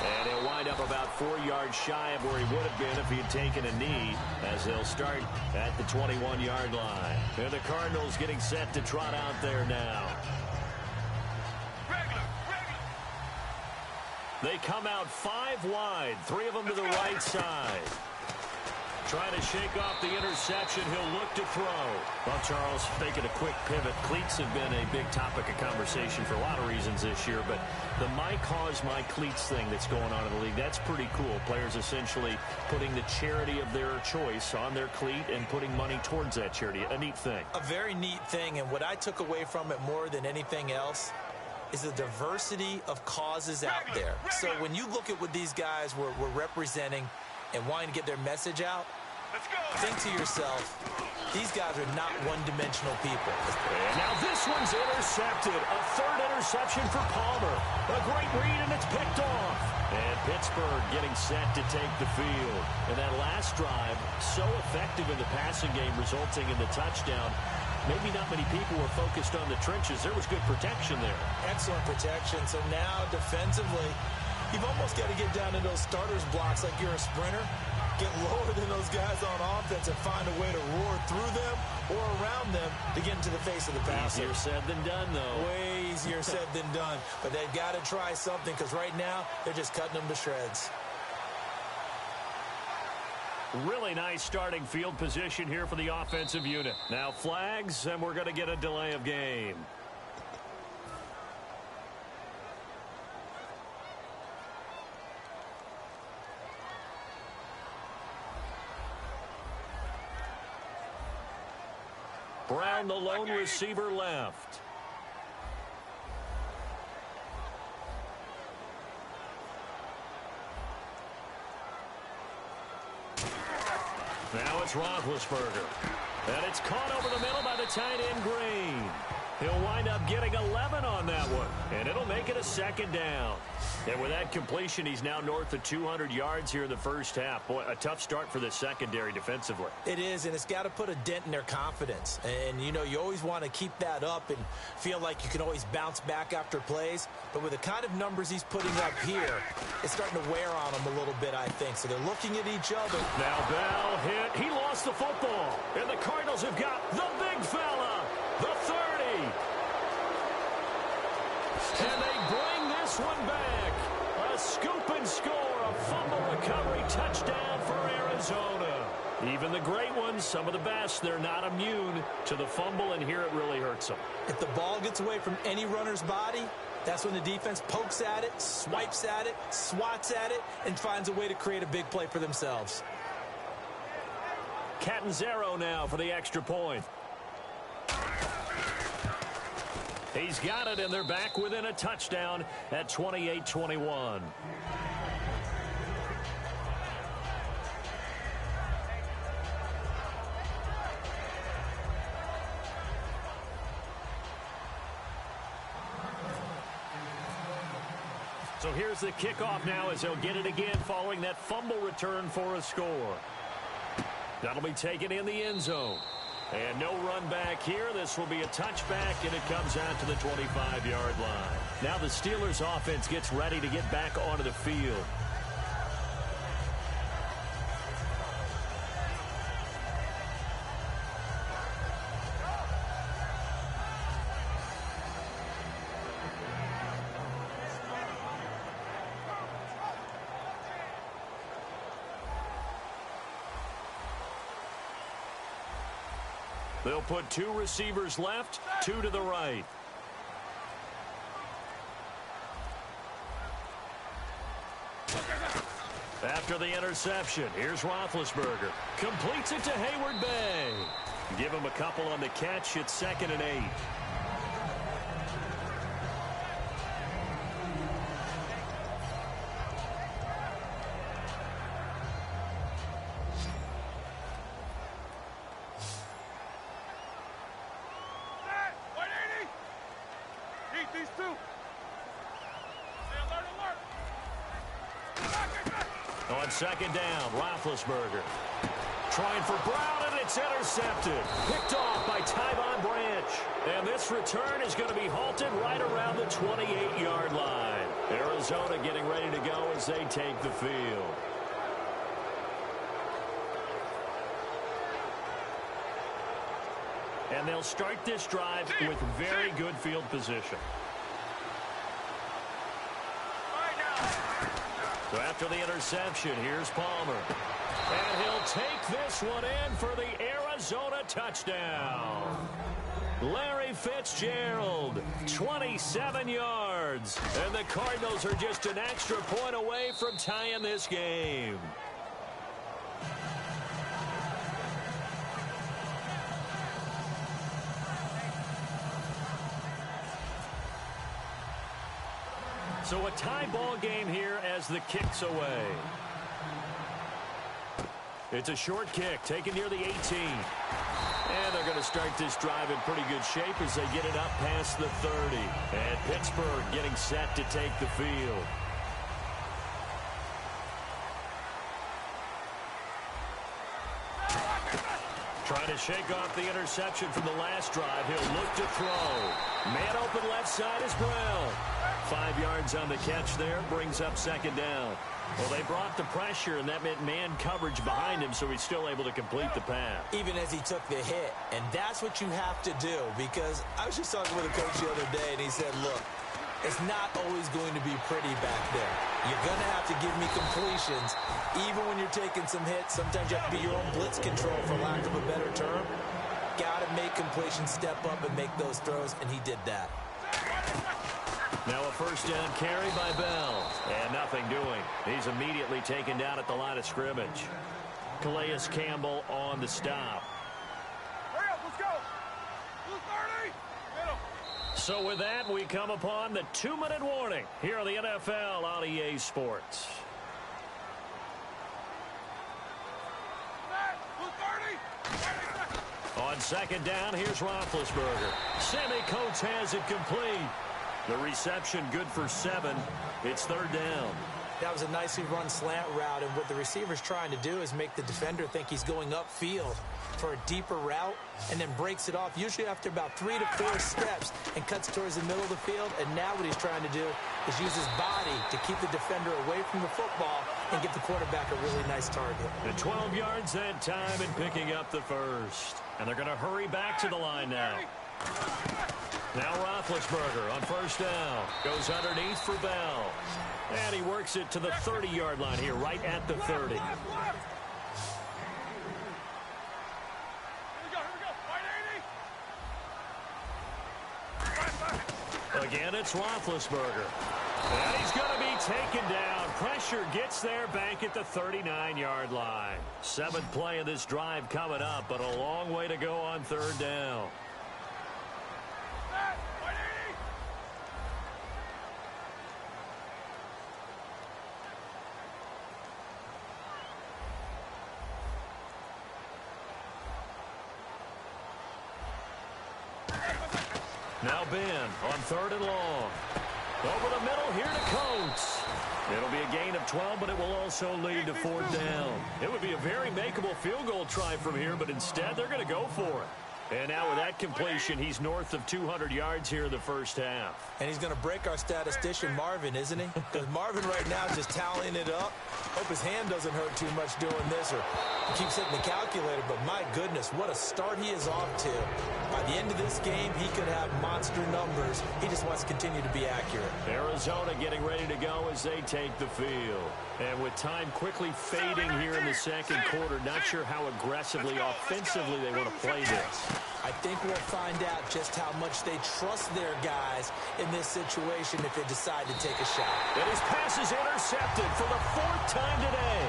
And he'll wind up about 4 yards shy of where he would have been if he had taken a knee, as they'll start at the 21-yard line. And the Cardinals getting set to trot out there now. They come out 5 wide, 3 of them to the right side. Trying to shake off the interception. He'll look to throw. Well, Charles, making a quick pivot. Cleats have been a big topic of conversation for a lot of reasons this year, but the my cause, my cleats thing that's going on in the league, that's pretty cool. Players essentially putting the charity of their choice on their cleat and putting money towards that charity. A neat thing. A very neat thing, and what I took away from it more than anything else is the diversity of causes out there. So when you look at what these guys were representing and wanting to get their message out, think to yourself, these guys are not one-dimensional people. And now this one's intercepted. A 3rd interception for Palmer. A great read, and it's picked off. Pittsburgh getting set to take the field. And that last drive, so effective in the passing game, resulting in the touchdown. Maybe not many people were focused on the trenches. There was good protection there. Excellent protection. So now, defensively, you've almost got to get down to those starters blocks like you're a sprinter. Get lower than those guys on offense and find a way to roar through them or around them to get into the face of the passer. Easier said than done, though. Way easier said than done. But they've got to try something because right now they're just cutting them to shreds. Really nice starting field position here for the offensive unit. Now flags, and we're going to get a delay of game. Brown, the lone receiver, left. Now it's Roethlisberger. And it's caught over the middle by the tight end, Green. He'll wind up getting 11 on that one, and it'll make it a second down. And with that completion, he's now north of 200 yards here in the first half. Boy, a tough start for the secondary defensively. It is, and it's got to put a dent in their confidence. And, you know, you always want to keep that up and feel like you can always bounce back after plays. But with the kind of numbers he's putting up here, it's starting to wear on them a little bit, I think. So they're looking at each other. Now Bell hit. He lost the football. And the Cardinals have got the big fella, the 30. And they bring this one back. A scoop and score, a fumble recovery touchdown for Arizona. Even the great ones, some of the best, they're not immune to the fumble, and here it really hurts them. If the ball gets away from any runner's body, that's when the defense pokes at it, swipes at it, swats at it, and finds a way to create a big play for themselves. Catanzaro now for the extra point. He's got it, and they're back within a touchdown at 28-21. So here's the kickoff now as they'll get it again following that fumble return for a score. That'll be taken in the end zone. And no run back here. This will be a touchback, and it comes out to the 25-yard line. Now the Steelers offense gets ready to get back onto the field. They'll put two receivers left, two to the right. After the interception, here's Roethlisberger. Completes it to Hayward Bay. Give him a couple on the catch. It's 2nd and 8. On 2nd down, Roethlisberger. Trying for Brown, and it's intercepted. Picked off by Tyvon Branch. And this return is going to be halted right around the 28-yard line. Arizona getting ready to go as they take the field. And they'll start this drive with very good field position. So after the interception, here's Palmer. And he'll take this one in for the Arizona touchdown. Larry Fitzgerald, 27 yards. And the Cardinals are just an extra point away from tying this game. So a tie ball game here as the kick's away. It's a short kick taken near the 18. And they're going to start this drive in pretty good shape as they get it up past the 30. And Pittsburgh getting set to take the field. Trying to shake off the interception from the last drive. He'll look to throw. Man open left side is Brown. 5 yards on the catch there. Brings up second down. Well, they brought the pressure, and that meant man coverage behind him, so he's still able to complete the pass. Even as he took the hit. And that's what you have to do, because I was just talking with a coach the other day, and he said, look, it's not always going to be pretty back there. You're going to have to give me completions. Even when you're taking some hits, sometimes you have to be your own blitz control, for lack of a better term. Got to make completions, step up, and make those throws, and he did that. Now a first down carry by Bell. And nothing doing. He's immediately taken down at the line of scrimmage. Calais Campbell on the stop. Hurry up, let's go. 2:30. Middle. So with that, we come upon the 2-minute warning here on the NFL on EA Sports. Set. 2:30. On second down, here's Roethlisberger. Sammy Coates has it complete. The reception good for 7. It's third down. That was a nicely run slant route, and what the receiver's trying to do is make the defender think he's going upfield for a deeper route, and then breaks it off, usually after about 3 to 4 steps, and cuts towards the middle of the field. And now what he's trying to do is use his body to keep the defender away from the football and give the quarterback a really nice target. And 12 yards that time and picking up the first. And they're going to hurry back to the line now. Now Roethlisberger on first down. Goes underneath for Bell. And he works it to the 30-yard line here, right at the 30. Here we go. 180. Again, it's Roethlisberger. And he's going to be taken down. Pressure gets there back at the 39-yard line. 7th play of this drive coming up, but a long way to go on third down. Now Ben on third and long. Over the middle here to Coates. It'll be a gain of 12, but it will also lead to fourth down. It would be a very makeable field goal try from here, but instead they're going to go for it. And now with that completion, he's north of 200 yards here in the first half. And he's going to break our statistician Marvin, isn't he? Because Marvin right now is just tallying it up. Hope his hand doesn't hurt too much doing this, or he keeps hitting the calculator. But my goodness, what a start he is off to. By the end of this game, he could have monster numbers. He just wants to continue to be accurate. Arizona getting ready to go as they take the field. And with time quickly fading here in the second quarter, not sure how aggressively, offensively they want to play this. I think we'll find out just how much they trust their guys in this situation if they decide to take a shot. And his pass is intercepted for the 4th time today.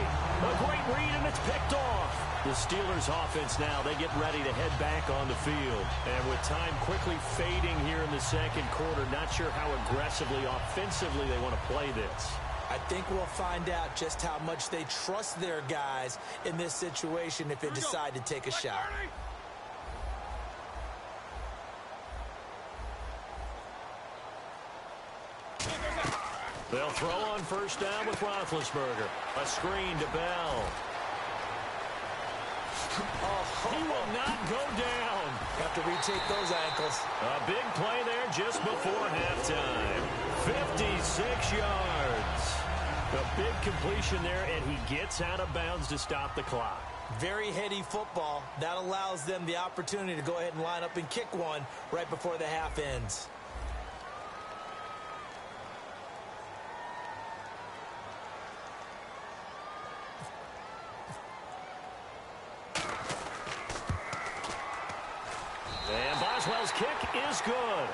A great read, and it's picked off. The Steelers offense now, they get ready to head back on the field. And with time quickly fading here in the second quarter, not sure how aggressively, offensively they want to play this. I think we'll find out just how much they trust their guys in this situation if they decide to take a shot. They'll throw on first down with Roethlisberger. A screen to Bell. He will not go down. Have to retake those ankles. A big play there just before halftime. 56 yards. A big completion there, and he gets out of bounds to stop the clock. Very heady football. That allows them the opportunity to go ahead and line up and kick one right before the half ends. And Boswell's kick is good.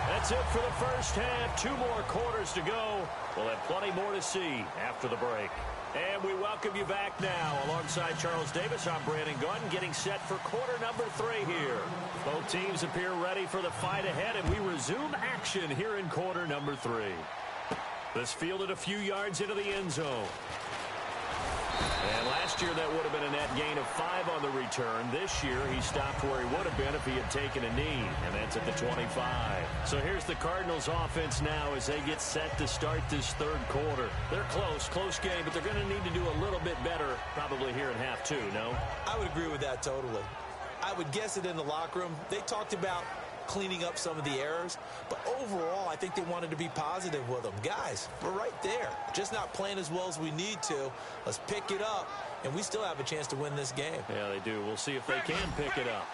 That's it for the first half. 2 more quarters to go. We'll have plenty more to see after the break. And we welcome you back now. Alongside Charles Davis, I'm Brandon Gunn, getting set for quarter number 3 here. Both teams appear ready for the fight ahead, and we resume action here in quarter number 3. This fielded a few yards into the end zone. And last year, that would have been a net gain of 5 on the return. This year, he stopped where he would have been if he had taken a knee, and that's at the 25. So here's the Cardinals offense now as they get set to start this third quarter. They're close game, but they're going to need to do a little bit better probably here in half 2, no? I would agree with that totally. I would guess it in the locker room. They talked about cleaning up some of the errors, but overall, I think they wanted to be positive with them. Guys, we're right there. Just not playing as well as we need to. Let's pick it up, and we still have a chance to win this game. Yeah, they do. We'll see if they can pick it up.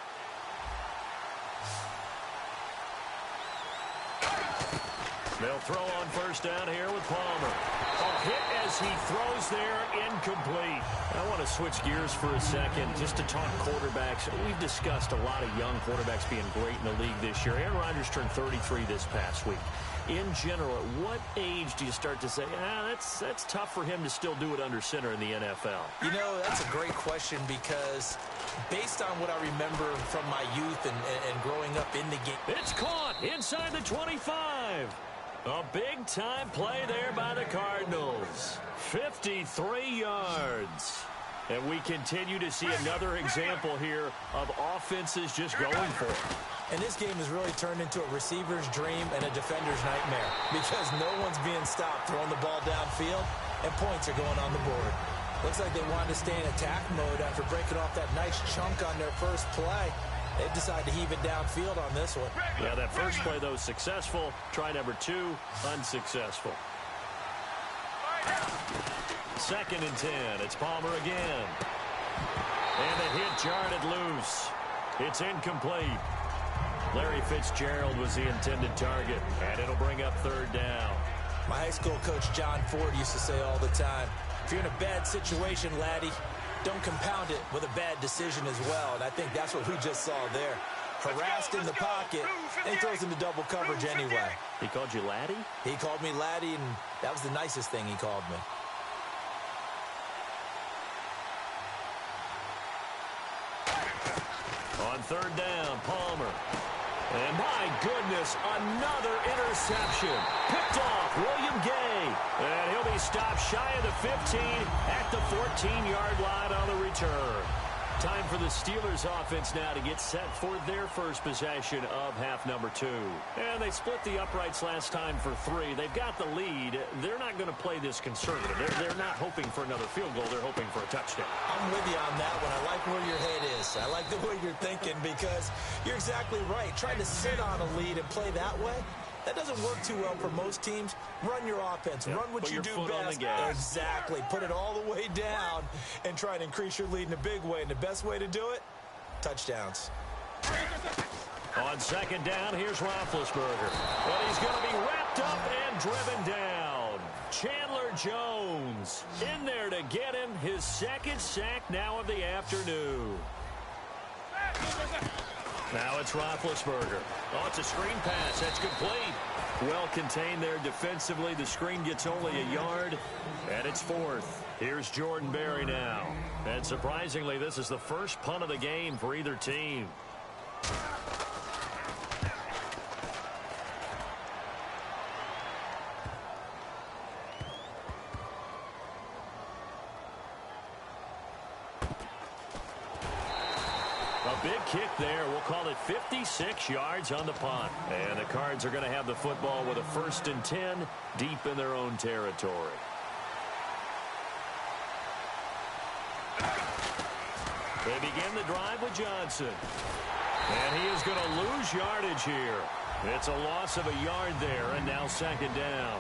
They'll throw on first down here with Palmer. A hit as he throws there, incomplete. I want to switch gears for a second just to talk quarterbacks. We've discussed a lot of young quarterbacks being great in the league this year. Aaron Rodgers turned 33 this past week. In general, at what age do you start to say, that's tough for him to still do it under center in the NFL? You know, that's a great question because based on what I remember from my youth and growing up in the game. It's caught inside the 25. A big-time play there by the Cardinals. 53 yards. And we continue to see another example here of offenses just going for it. And this game has really turned into a receiver's dream and a defender's nightmare because no one's being stopped throwing the ball downfield, and points are going on the board. Looks like they wanted to stay in attack mode after breaking off that nice chunk on their first play. They decided to heave it downfield on this one. Yeah, that first play, though, successful. Try number 2, unsuccessful. 2nd and 10. It's Palmer again. And the hit jarred it loose. It's incomplete. Larry Fitzgerald was the intended target, and it'll bring up 3rd down. My high school coach, John Ford, used to say all the time, if you're in a bad situation, laddie, don't compound it with a bad decision as well. And I think that's what we just saw there. Harassed in the pocket, and he throws into double coverage anyway. He called you laddie? He called me laddie, and that was the nicest thing he called me. On 3rd down, Palmer. And my goodness, another interception. Picked off William Gay. And he'll be stopped shy of the 15 at the 14-yard line on the return. Time for the Steelers offense now to get set for their first possession of half number 2. And they split the uprights last time for 3. They've got the lead. They're not going to play this conservative. They're not hoping for another field goal. They're hoping for a touchdown. I'm with you on that one. I like where your head is. I like the way you're thinking because you're exactly right. Trying to sit on a lead and play that way, that doesn't work too well for most teams. Run your offense. Run what you do best. Exactly. Put it all the way down and try and increase your lead in a big way. And the best way to do it, touchdowns. On 2nd down, here's Roethlisberger. But he's going to be wrapped up and driven down. Chandler Jones in there to get him his 2nd sack now of the afternoon. Now it's Roethlisberger. Oh, it's a screen pass. That's complete. Well contained there defensively. The screen gets only a yard, and it's 4th. Here's Jordan Berry now. And surprisingly, this is the first punt of the game for either team. Big kick there. We'll call it 56 yards on the punt. And the Cards are going to have the football with a 1st and 10 deep in their own territory. They begin the drive with Johnson. And he is going to lose yardage here. It's a loss of a yard there, and now 2nd down.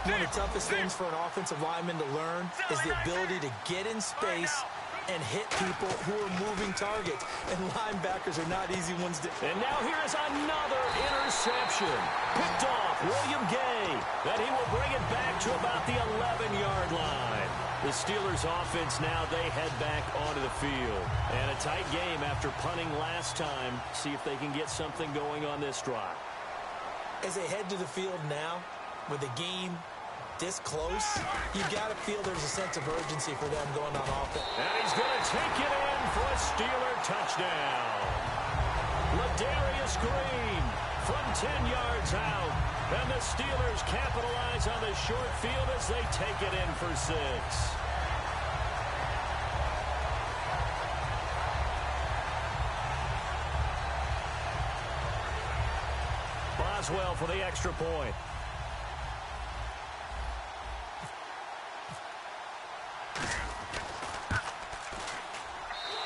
One of the toughest things for an offensive lineman to learn is the ability to get in space and hit people who are moving targets. And linebackers are not easy ones to... And now here is another interception. Picked off William Gay. And he will bring it back to about the 11-yard line. The Steelers offense now, they head back onto the field. And a tight game after punting last time. See if they can get something going on this drive. As they head to the field now, with the game this close, you got to feel there's a sense of urgency for them going on offense. And he's going to take it in for a Steeler touchdown. Ladarius Green from 10 yards out. And the Steelers capitalize on the short field as they take it in for 6. Boswell for the extra point.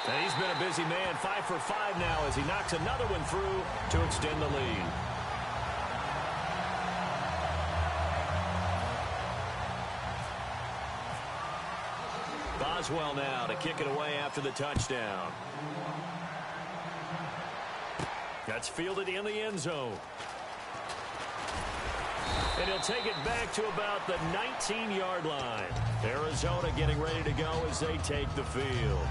And he's been a busy man. 5 for 5 now as he knocks another one through to extend the lead. Boswell now to kick it away after the touchdown. That's fielded in the end zone. And he'll take it back to about the 19-yard line. Arizona getting ready to go as they take the field.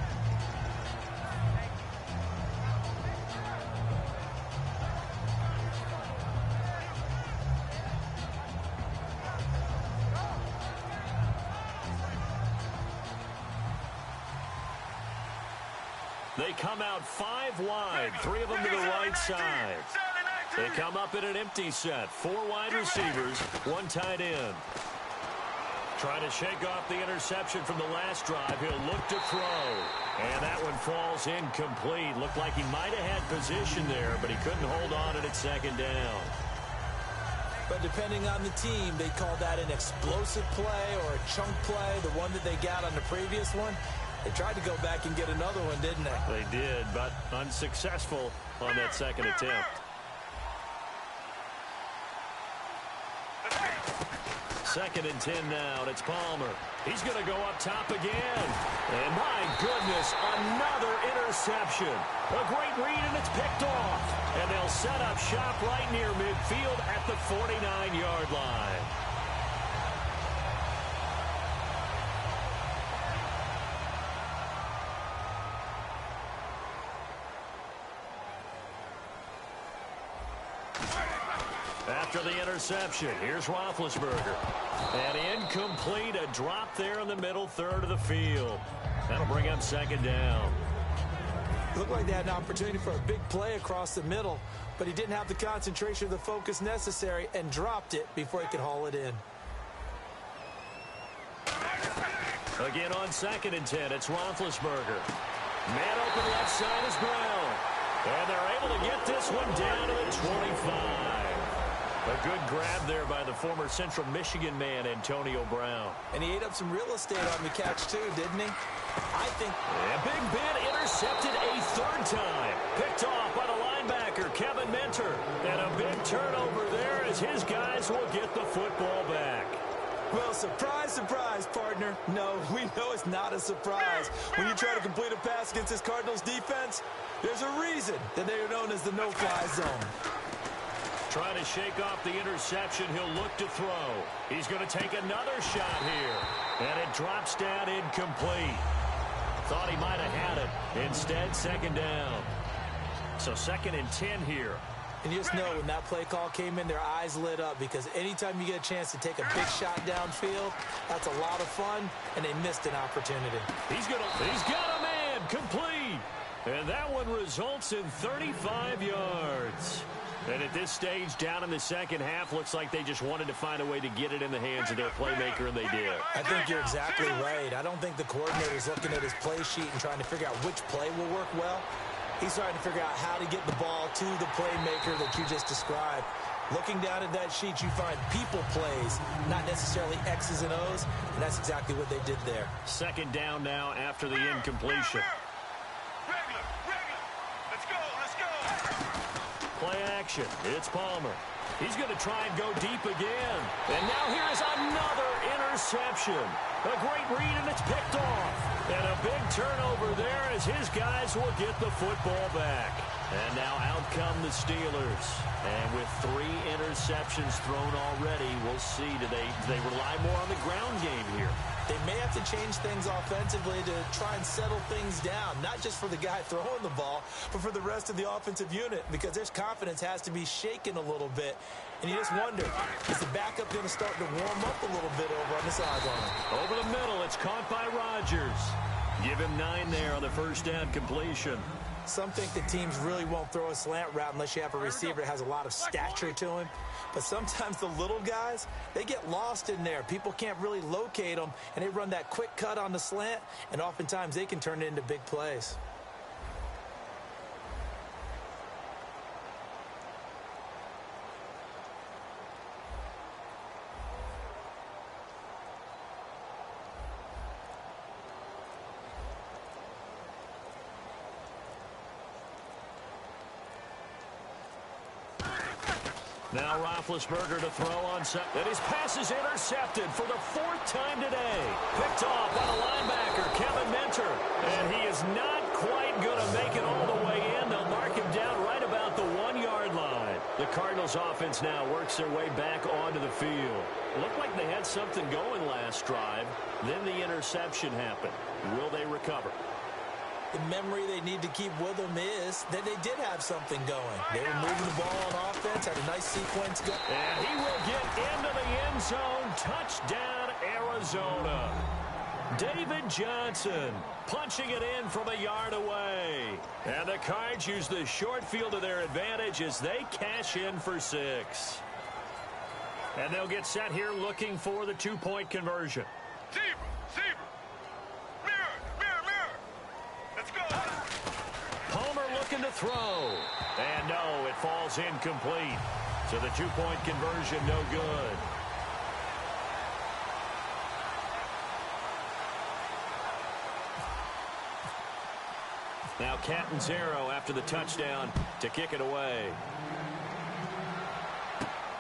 They come out 5 wide, 3 of them to the right side. They come up in an empty set. 4 wide receivers, 1 tight end. Trying to shake off the interception from the last drive. He'll look to throw. And that one falls incomplete. Looked like he might have had position there, but he couldn't hold on at second down. But depending on the team, they call that an explosive play or a chunk play, the one that they got on the previous one. They tried to go back and get another one, didn't they? They did, but unsuccessful on that second attempt. Second and 10 now, and it's Palmer. He's going to go up top again. And my goodness, another interception. A great read, and it's picked off. And they'll set up shop right near midfield at the 49-yard line. After the interception, here's Roethlisberger. And incomplete, a drop there in the middle third of the field. That'll bring up second down. It looked like they had an opportunity for a big play across the middle, but he didn't have the concentration or the focus necessary and dropped it before he could haul it in. Again on second and 10, it's Roethlisberger. Man open left side is Brown. And they're able to get this one down to the 25. A good grab there by the former Central Michigan man, Antonio Brown. And he ate up some real estate on the catch, too, didn't he? I think... And Big Ben intercepted a third time. Picked off by the linebacker, Kevin Minter. And a big turnover there as his guys will get the football back. Well, surprise, surprise, partner. No, we know it's not a surprise. When you try to complete a pass against this Cardinals defense, there's a reason that they are known as the no-fly zone. Trying to shake off the interception, he'll look to throw. He's going to take another shot here. And it drops down incomplete. Thought he might have had it. Instead, second down. So second and 10 here. And you just know when that play call came in, their eyes lit up because anytime you get a chance to take a big shot downfield, that's a lot of fun, and they missed an opportunity. He's got a man, complete. And that one results in 35 yards. And at this stage, down in the second half, looks like they just wanted to find a way to get it in the hands of their playmaker, and they did. I think you're exactly right. I don't think the coordinator's looking at his play sheet and trying to figure out which play will work well. He's trying to figure out how to get the ball to the playmaker that you just described. Looking down at that sheet, you find people plays, not necessarily X's and O's, and that's exactly what they did there. Second down now after the incompletion. Play action. It's Palmer. He's going to try and go deep again. And now here is another interception. A great read, and it's picked off. And a big turnover there as his guys will get the football back. And now out come the Steelers. And with 3 interceptions thrown already, we'll see. Do they rely more on the ground game here? They may have to change things offensively to try and settle things down, not just for the guy throwing the ball, but for the rest of the offensive unit, because their confidence has to be shaken a little bit. And you just wonder, is the backup going to start to warm up a little bit over on the sideline? Over the middle, it's caught by Rodgers. Give him 9 there on the first down completion. Some think that teams really won't throw a slant route unless you have a receiver that has a lot of stature to him. But sometimes the little guys, they get lost in there. People can't really locate them, and they run that quick cut on the slant, and oftentimes they can turn it into big plays. Now Roethlisberger to throw on set. And his pass is intercepted for the 4th time today. Picked off by the linebacker, Kevin Minter. And he is not quite going to make it all the way in. They'll mark him down right about the 1-yard line. The Cardinals offense now works their way back onto the field. Looked like they had something going last drive. Then the interception happened. Will they recover? The memory they need to keep with them is that they did have something going. They were moving the ball on offense, had a nice sequence going. And he will get into the end zone. Touchdown, Arizona. David Johnson punching it in from a yard away. And the Cards use the short field to their advantage as they cash in for 6. And they'll get set here looking for the 2-point conversion. Zebra. Mirror. Let's go. Palmer looking to throw. And no, it falls incomplete. So the 2-point conversion no good. Now Catanzaro after the touchdown to kick it away.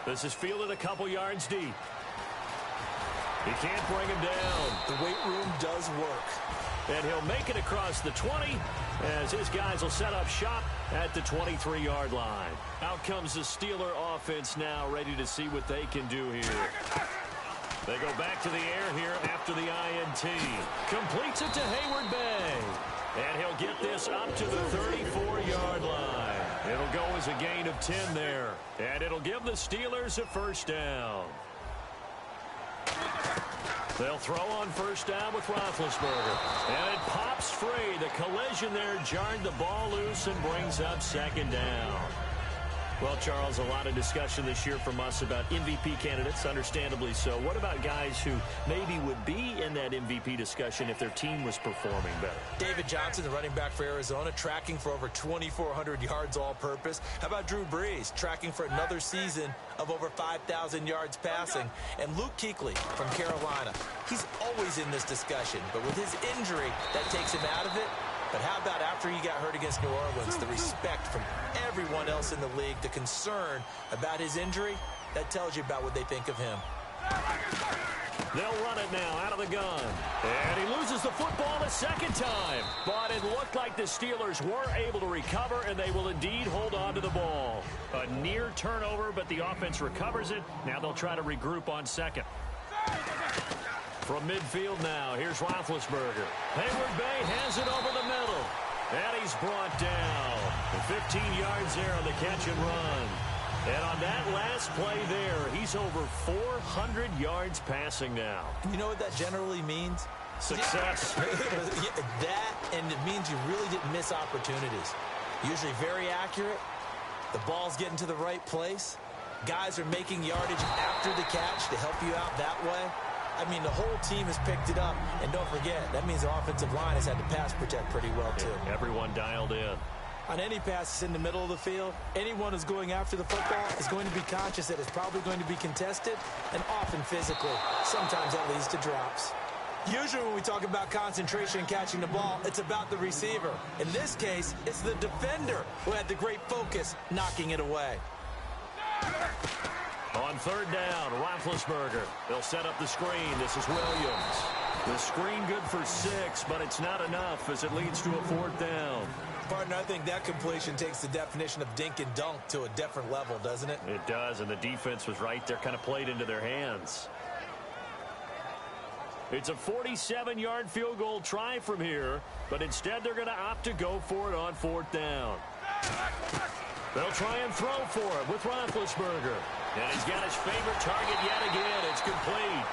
This is fielded a couple yards deep. He can't bring him down. The weight room does work. And he'll make it across the 20 as his guys will set up shop at the 23-yard line. Out comes the Steeler offense now, ready to see what they can do here. They go back to the air here after the INT. Completes it to Hayward Bay. And he'll get this up to the 34-yard line. It'll go as a gain of 10 there. And it'll give the Steelers a first down. They'll throw on first down with Roethlisberger. And it pops free. The collision there jarred the ball loose and brings up second down. Well, Charles, a lot of discussion this year from us about MVP candidates, understandably so. What about guys who maybe would be in that MVP discussion if their team was performing better? David Johnson, the running back for Arizona, tracking for over 2,400 yards all-purpose. How about Drew Brees, tracking for another season of over 5,000 yards passing? And Luke Kuechly from Carolina. He's always in this discussion, but with his injury, that takes him out of it. But how about after he got hurt against New Orleans, the respect from everyone else in the league, the concern about his injury, that tells you about what they think of him. They'll run it now out of the gun. And he loses the football a second time. But it looked like the Steelers were able to recover, and they will indeed hold on to the ball. A near turnover, but the offense recovers it. Now they'll try to regroup on second. From midfield now, here's Roethlisberger. Hayward Bay has it over the middle. And he's brought down. 15 yards there on the catch and run. And on that last play there, he's over 400 yards passing now. You know what that generally means? Success. That, and it means you really didn't miss opportunities. Usually very accurate. The ball's getting to the right place. Guys are making yardage after the catch to help you out that way. I mean, the whole team has picked it up. And don't forget, that means the offensive line has had to pass protect pretty well, too. Yeah, everyone dialed in. On any pass that's in the middle of the field, anyone who's going after the football is going to be conscious that it's probably going to be contested and often physical. Sometimes that leads to drops. Usually when we talk about concentration and catching the ball, it's about the receiver. In this case, it's the defender who had the great focus knocking it away. On third down, Roethlisberger. They'll set up the screen. This is Williams. The screen good for 6, but it's not enough as it leads to a fourth down. Partner, I think that completion takes the definition of dink and dunk to a different level, doesn't it? It does, and the defense was right there, kind of played into their hands. It's a 47-yard field goal try from here, but instead they're going to opt to go for it on fourth down. They'll try and throw for it with Roethlisberger. And he's got his favorite target yet again. It's complete.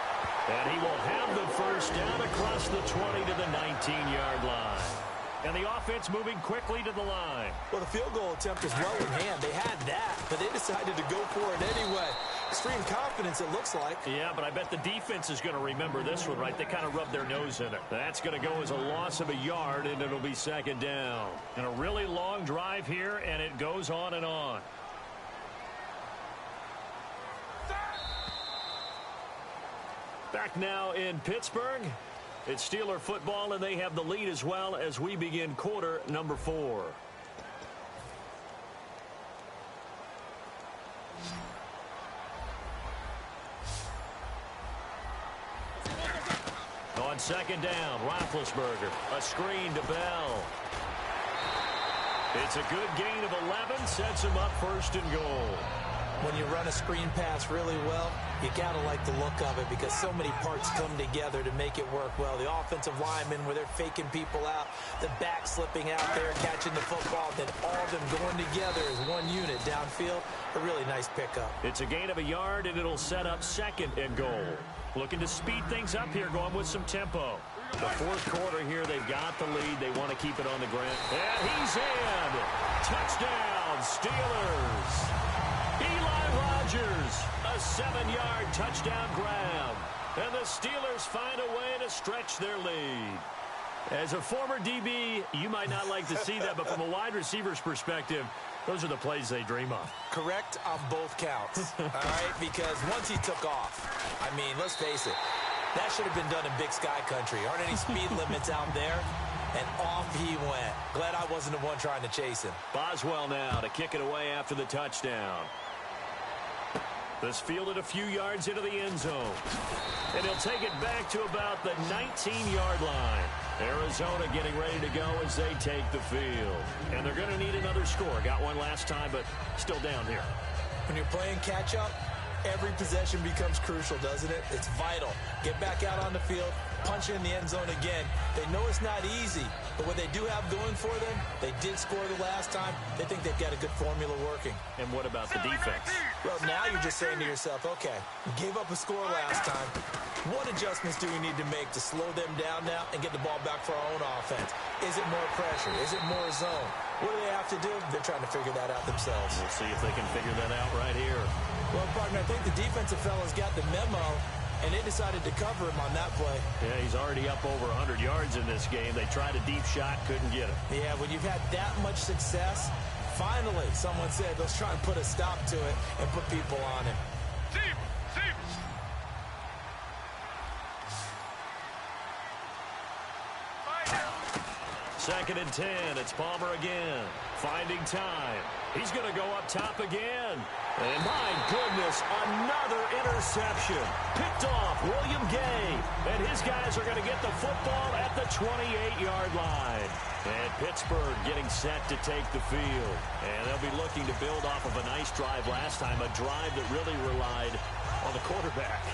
And he will have the first down across the 20 to the 19-yard line. And the offense moving quickly to the line. Well, the field goal attempt is well in hand. They had that, but they decided to go for it anyway. Extreme confidence, it looks like. Yeah, but I bet the defense is going to remember this one, right? They kind of rubbed their nose in it. That's going to go as a loss of a yard, and it'll be second down. And a really long drive here, and it goes on and on. Back now in Pittsburgh. It's Steeler football, and they have the lead as well as we begin quarter number 4. On second down, Roethlisberger, a screen to Bell. It's a good gain of 11, sets him up first and goal. When you run a screen pass really well, you got to like the look of it because so many parts come together to make it work well. The offensive linemen, where they're faking people out, the back slipping out there, catching the football, then all of them going together as one unit downfield. A really nice pickup. It's a gain of a yard, and it'll set up second and goal. Looking to speed things up here, going with some tempo. The fourth quarter here, they've got the lead. They want to keep it on the ground. And he's in. Touchdown, Steelers. LilRuffjr, a 7-yard touchdown grab. And the Steelers find a way to stretch their lead. As a former DB, you might not like to see that, but from a wide receiver's perspective, those are the plays they dream of. Correct on both counts, all right? Because once he took off, I mean, let's face it, that should have been done in Big Sky Country. Aren't any speed limits out there? And off he went. Glad I wasn't the one trying to chase him. Boswell now to kick it away after the touchdown. This fielded a few yards into the end zone. And he'll take it back to about the 19-yard line. Arizona getting ready to go as they take the field. And they're going to need another score. Got one last time, but still down here. When you're playing catch-up, every possession becomes crucial, doesn't it? It's vital. Get back out on the field, punch it in the end zone again. They know it's not easy, but what they do have going for them, they did score the last time. They think they've got a good formula working. And what about the defense? Well, now you're just saying to yourself, okay, we gave up a score last time. What adjustments do we need to make to slow them down now and get the ball back for our own offense? Is it more pressure? Is it more zone? What do they have to do? They're trying to figure that out themselves. We'll see if they can figure that out right here. Well, partner, I think the defensive fellas got the memo, and they decided to cover him on that play. Yeah, he's already up over 100 yards in this game. They tried a deep shot, couldn't get it. Yeah, when you've had that much success, finally, someone said, let's try and put a stop to it and put people on him. Deep. Second and 10. It's Palmer again. Finding time. He's going to go up top again. And my goodness, another interception. Picked off William Gay. And his guys are going to get the football at the 28-yard line. And Pittsburgh getting set to take the field. And they'll be looking to build off of a nice drive last time, a drive that really relied on the quarterback.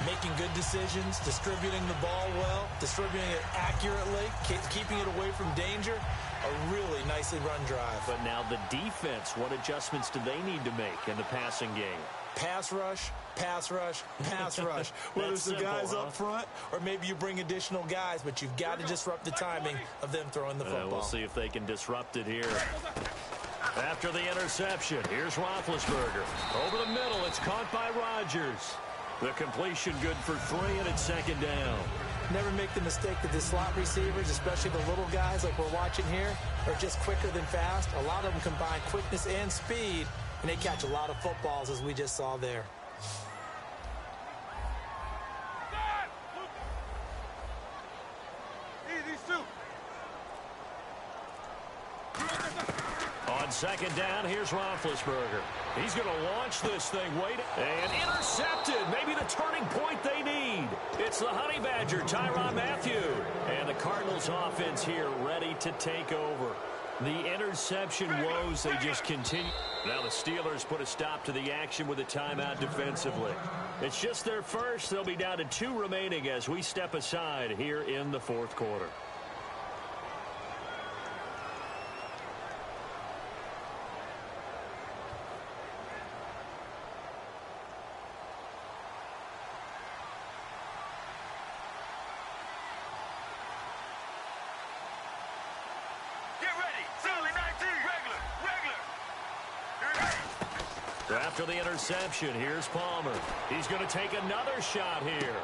Making good decisions, distributing the ball well, distributing it accurately, keeping it away from danger. A really nicely run drive. But now the defense, what adjustments do they need to make in the passing game? Pass rush, pass rush, pass rush. Whether it's the guys up front or maybe you bring additional guys, but you've got to disrupt the timing of them throwing the football. We'll see if they can disrupt it here. After the interception, here's Roethlisberger. Over the middle, it's caught by Rodgers. The completion good for 3, and it's second down. Never make the mistake that the slot receivers, especially the little guys like we're watching here, are just quicker than fast. A lot of them combine quickness and speed, and they catch a lot of footballs, as we just saw there. Easy, Stu. On second down, here's Roethlisberger. He's going to launch this thing. And intercepted. Maybe the turning point they need. It's the Honey Badger, Tyrann Mathieu. And the Cardinals offense here ready to take over. The interception woes, they just continue. Now the Steelers put a stop to the action with a timeout defensively. It's just their first. They'll be down to 2 remaining as we step aside here in the fourth quarter. After the interception, here's Palmer. He's going to take another shot here.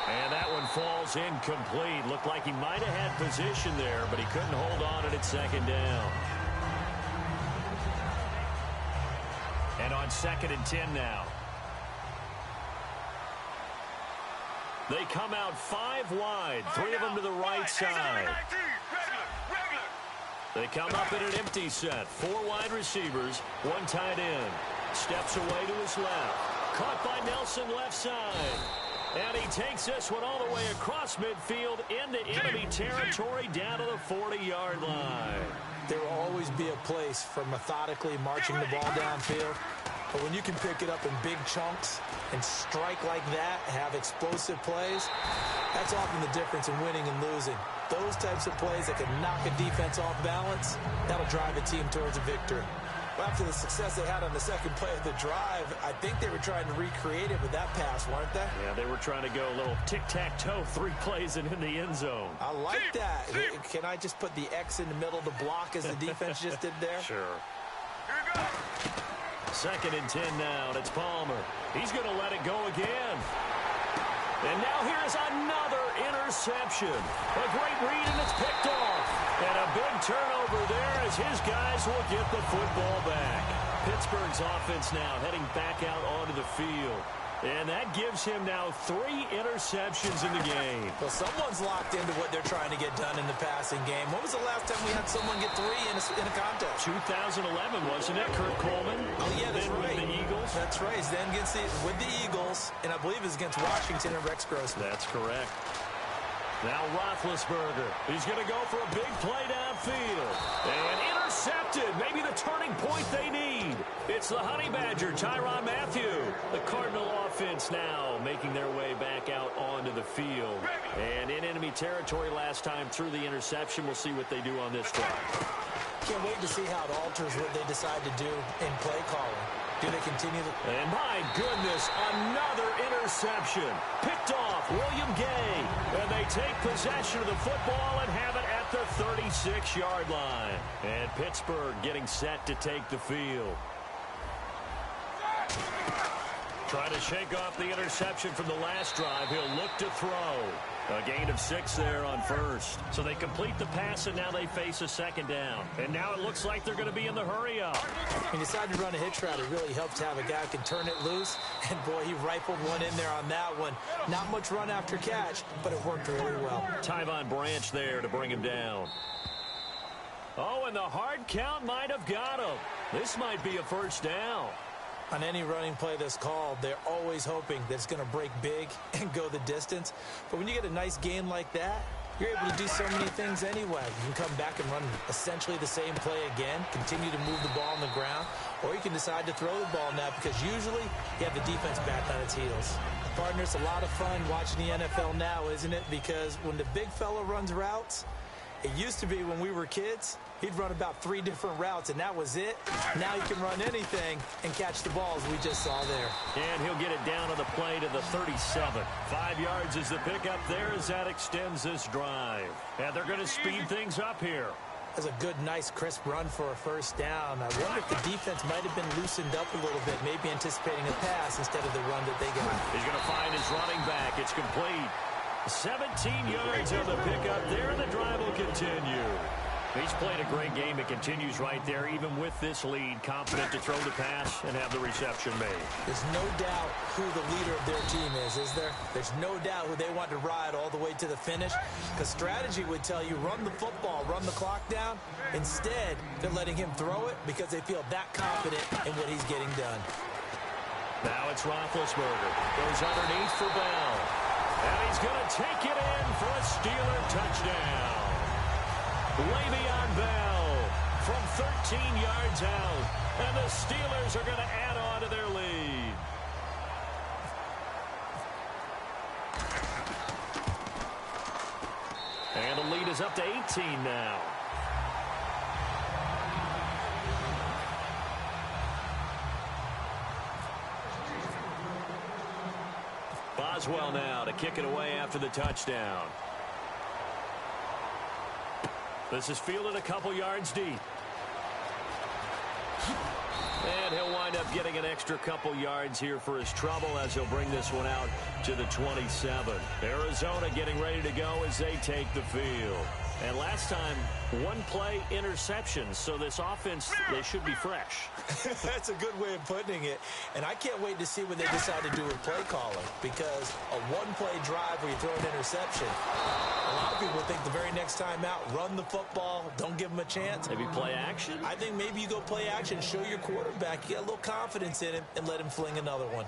And that one falls incomplete. Looked like he might have had position there, but he couldn't hold on at second down. And on second and 10 now. They come out 5 wide, 3 of them to the right side. They come up in an empty set. 4 wide receivers, 1 tight end. Steps away to his left. Caught by Nelson left side. And he takes this one all the way across midfield into enemy territory down to the 40-yard line. There will always be a place for methodically marching the ball downfield. But when you can pick it up in big chunks and strike like that, have explosive plays, that's often the difference in winning and losing. Those types of plays that can knock a defense off balance, that'll drive a team towards a victory. After the success they had on the second play of the drive, I think they were trying to recreate it with that pass, weren't they? Yeah, they were trying to go a little tic-tac-toe, 3 plays and in the end zone. I like that. Can I just put the X in the middle to block as the defense just did there? Sure. Second and 10 now, and it's Palmer. He's going to let it go again. And now here's another interception. A great read, and it's picked off. And a big turnover there as his guys will get the football back. Pittsburgh's offense now heading back out onto the field. And that gives him now 3 interceptions in the game. Well, someone's locked into what they're trying to get done in the passing game. When was the last time we had someone get 3 in a contest? 2011, wasn't it, Kurt Coleman? Oh, yeah, that's right. With the Eagles. That's right. He's then with the Eagles, and I believe it's against Washington and Rex Grossman. That's correct. Now Roethlisberger. He's going to go for a big play downfield. And intercepted. Maybe the turning point they need. It's the Honey Badger, Tyrann Mathieu. The Cardinal offense now making their way back out onto the field. And in enemy territory last time through the interception. We'll see what they do on this drive. Can't wait to see how it alters what they decide to do in play calling. Do they continue to... And my goodness, another interception. Picked off William Gay. And they take possession of the football and have it at the 36-yard line. And Pittsburgh getting set to take the field. Trying to shake off the interception from the last drive. He'll look to throw. A gain of 6 there on first. So they complete the pass, and now they face a second down. And now it looks like they're going to be in the hurry-up. When you decide to run a hitch route, it really helps to have a guy who can turn it loose. And, boy, he rifled one in there on that one. Not much run after catch, but it worked really well. Tyvon Branch there to bring him down. Oh, and the hard count might have got him. This might be a first down. On any running play that's called, they're always hoping that it's going to break big and go the distance. But when you get a nice gain like that, you're able to do so many things anyway. You can come back and run essentially the same play again, continue to move the ball on the ground, or you can decide to throw the ball now because usually you have the defense back on its heels. Partner, it's a lot of fun watching the NFL now, isn't it? Because when the big fella runs routes, it used to be when we were kids, he'd run about 3 different routes, and that was it. Now he can run anything and catch the balls we just saw there. And he'll get it down on the play to the 37. 5 yards is the pickup there as that extends this drive. And they're going to speed things up here. That's a good, nice, crisp run for a first down. I wonder if the defense might have been loosened up a little bit, maybe anticipating a pass instead of the run that they got. He's going to find his running back. It's complete. 17 yards on the pickup there, and the drive will continue. He's played a great game. It continues right there, even with this lead, confident to throw the pass and have the reception made. There's no doubt who the leader of their team is there? There's no doubt who they want to ride all the way to the finish, because strategy would tell you run the football, run the clock down. Instead, they're letting him throw it because they feel that confident in what he's getting done. Now it's Roethlisberger. Goes underneath for Bell. And he's going to take it in for a Steeler touchdown. Le'Veon Bell from 13 yards out. And the Steelers are going to add on to their lead. And the lead is up to 18 now. Boswell now to kick it away after the touchdown. This is fielded a couple yards deep. And he'll wind up getting an extra couple yards here for his trouble as he'll bring this one out to the 27. Arizona getting ready to go as they take the field. And last time, 1 play interception, so this offense, they should be fresh. That's a good way of putting it. And I can't wait to see what they decide to do with play calling, because a 1-play drive where you throw an interception, a lot of people think the very next time out, run the football, don't give them a chance. Maybe play action? I think maybe you go play action, show your quarterback, get a little confidence in him, and let him fling another one.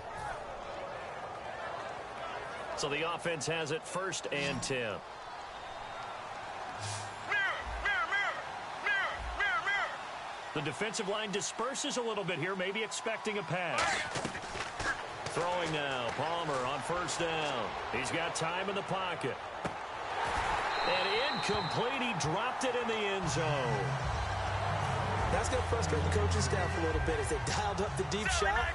So the offense has it 1st and 10. The defensive line disperses a little bit here, maybe expecting a pass. Throwing now, Palmer on 1st down. He's got time in the pocket. And incomplete, he dropped it in the end zone. That's going to frustrate the coaching staff a little bit as they dialed up the deep shot.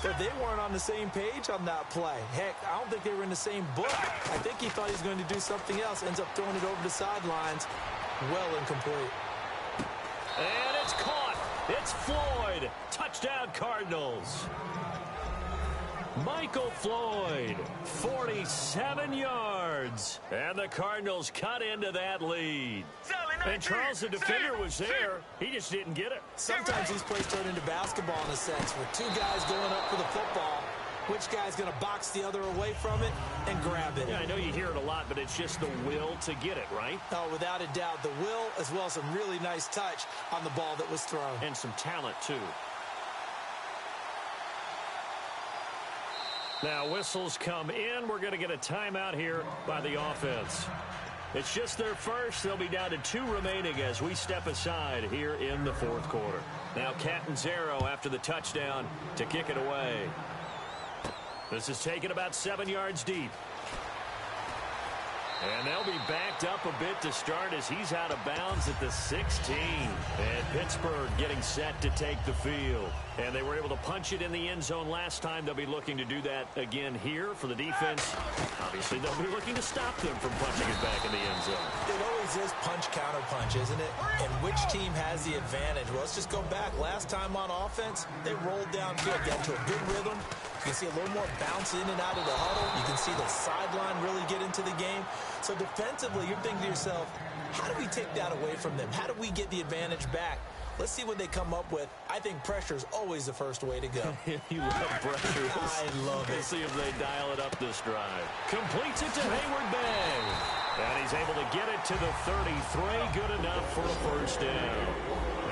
But they weren't on the same page on that play. Heck, I don't think they were in the same book. I think he thought he was going to do something else. Ends up throwing it over the sidelines. Well incomplete. And it's caught. It's Floyd. Touchdown, Cardinals. Michael Floyd, 47 yards. And the Cardinals cut into that lead. And Charles, the defender, was there. He just didn't get it. Sometimes these plays turn into basketball in a sense, with 2 guys going up for the football. Which guy's going to box the other away from it and grab it? Yeah, I know you hear it a lot, but it's just the will to get it, right? Oh, without a doubt. The will, as well as some really nice touch on the ball that was thrown. And some talent, too. Now, whistles come in. We're going to get a timeout here by the offense. It's just their first. They'll be down to 2 remaining as we step aside here in the 4th quarter. Now, Catanzaro after the touchdown to kick it away. This is taken about 7 yards deep. And they'll be backed up a bit to start as he's out of bounds at the 16. And Pittsburgh getting set to take the field. And they were able to punch it in the end zone last time. They'll be looking to do that again here for the defense. Obviously, they'll be looking to stop them from punching it back in the end zone. It always is punch-counter-punch, isn't it? And which team has the advantage? Well, let's just go back. Last time on offense, they rolled downfield, got to a good rhythm. You can see a little more bounce in and out of the huddle. You can see the sideline really get into the game. So defensively, you're thinking to yourself, how do we take that away from them? How do we get the advantage back? Let's see what they come up with. I think pressure is always the first way to go. You love pressure. I love it. Let's see if they dial it up this drive. Completes it to Hayward Bay. And he's able to get it to the 33. Good enough for a 1st down.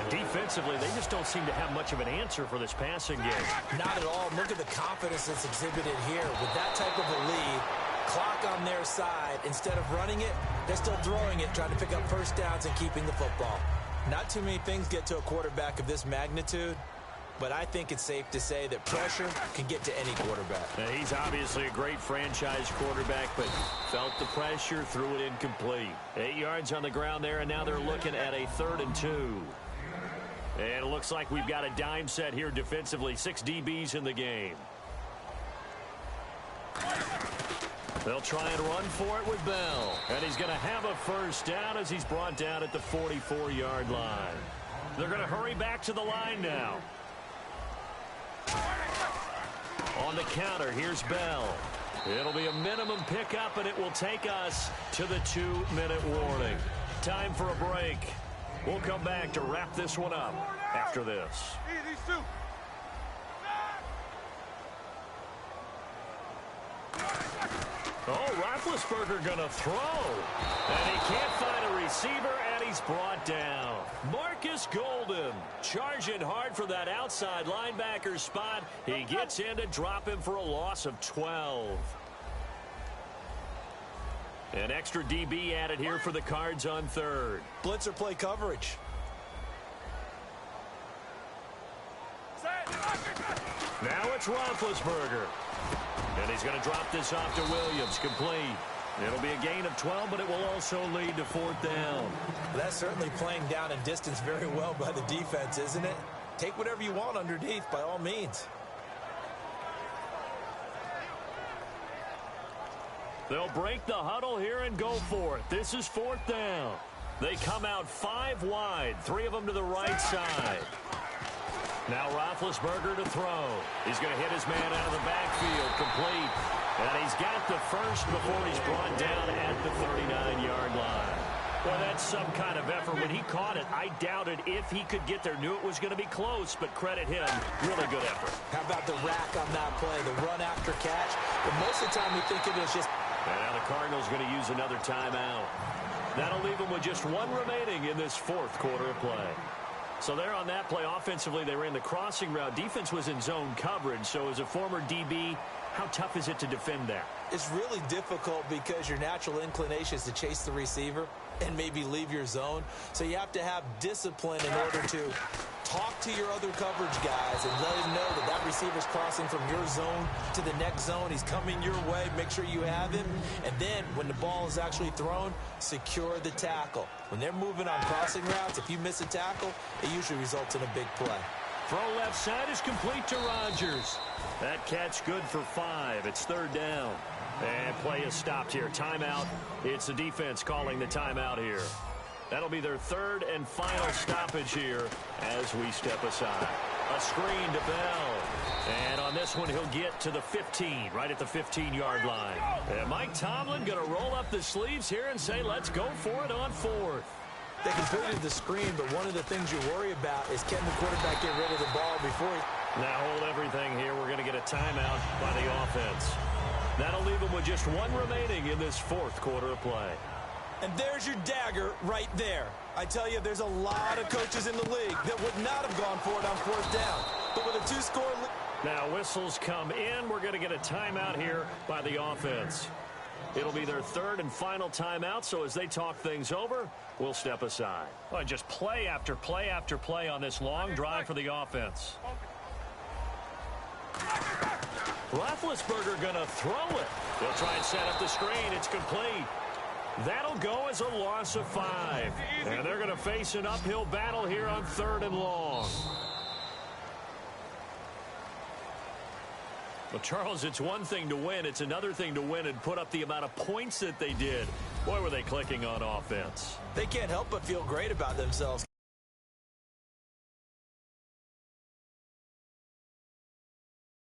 Defensively, they just don't seem to have much of an answer for this passing game. Not at all. Look at the confidence that's exhibited here. With that type of a lead, clock on their side, instead of running it, they're still throwing it, trying to pick up 1st downs and keeping the football. Not too many things get to a quarterback of this magnitude, but I think it's safe to say that pressure can get to any quarterback. Now, he's obviously a great franchise quarterback, but felt the pressure, threw it incomplete. 8 yards on the ground there, and now they're looking at a 3rd and 2. And it looks like we've got a dime set here defensively. 6 DBs in the game. They'll try and run for it with Bell. And he's going to have a 1st down as he's brought down at the 44-yard line. They're going to hurry back to the line now. On the counter, here's Bell. It'll be a minimum pickup, and it will take us to the 2-minute warning. Time for a break. We'll come back to wrap this one up after this. Easy, shoot. Oh, Roethlisberger going to throw. And he can't find a receiver, and he's brought down. Marcus Golden charging hard for that outside linebacker spot. He gets in to drop him for a loss of 12. An extra DB added here for the Cards on 3rd. Blitzer play coverage. Now it's Roethlisberger. And he's going to drop this off to Williams. Complete. It'll be a gain of 12, but it will also lead to 4th down. That's certainly playing down in distance very well by the defense, isn't it? Take whatever you want underneath, by all means. They'll break the huddle here and go for it. This is 4th down. They come out 5 wide, 3 of them to the right side. Now Roethlisberger to throw. He's going to hit his man out of the backfield, complete. And he's got the first before he's brought down at the 39-yard line. Well, that's some kind of effort. When he caught it, I doubted if he could get there. Knew it was going to be close, but credit him. Really good effort. How about the rack on that play, the run after catch? But most of the time we think of it as just... And now the Cardinals going to use another timeout. That'll leave them with just 1 remaining in this 4th quarter of play. So there on that play, offensively, they ran the crossing route. Defense was in zone coverage. So as a former DB, How tough is it to defend that? It's really difficult because your natural inclination is to chase the receiver and maybe leave your zone. So you have to have discipline in order to talk to your other coverage guys and let him know that that receiver's crossing from your zone to the next zone. He's coming your way. Make sure you have him. And then when the ball is actually thrown, secure the tackle. When they're moving on crossing routes, if you miss a tackle, it usually results in a big play. Throw left side is complete to Rodgers. That catch good for 5. It's 3rd down. And play is stopped here. Timeout. It's the defense calling the timeout here. That'll be their 3rd and final stoppage here as we step aside. A screen to Bell. And on this one, he'll get to the 15, right at the 15-yard line. And Mike Tomlin going to roll up the sleeves here and say, let's go for it on 4th. They completed the screen, but one of the things you worry about is can the quarterback get rid of the ball before he... Now hold everything here. We're going to get a timeout by the offense. That'll leave them with just 1 remaining in this 4th quarter of play. And there's your dagger right there. I tell you, there's a lot of coaches in the league that would not have gone for it on 4th down. But with a 2-score lead... Now whistles come in. We're going to get a timeout here by the offense. It'll be their 3rd and final timeout, so as they talk things over, we'll step aside. Well, just play after play after play on this long drive for the offense. Roethlisberger going to throw it. They'll try and set up the screen. It's complete. That'll go as a loss of 5. And they're going to face an uphill battle here on 3rd and long. Well, Charles, it's one thing to win. It's another thing to win and put up the amount of points that they did. Boy, were they clicking on offense. They can't help but feel great about themselves.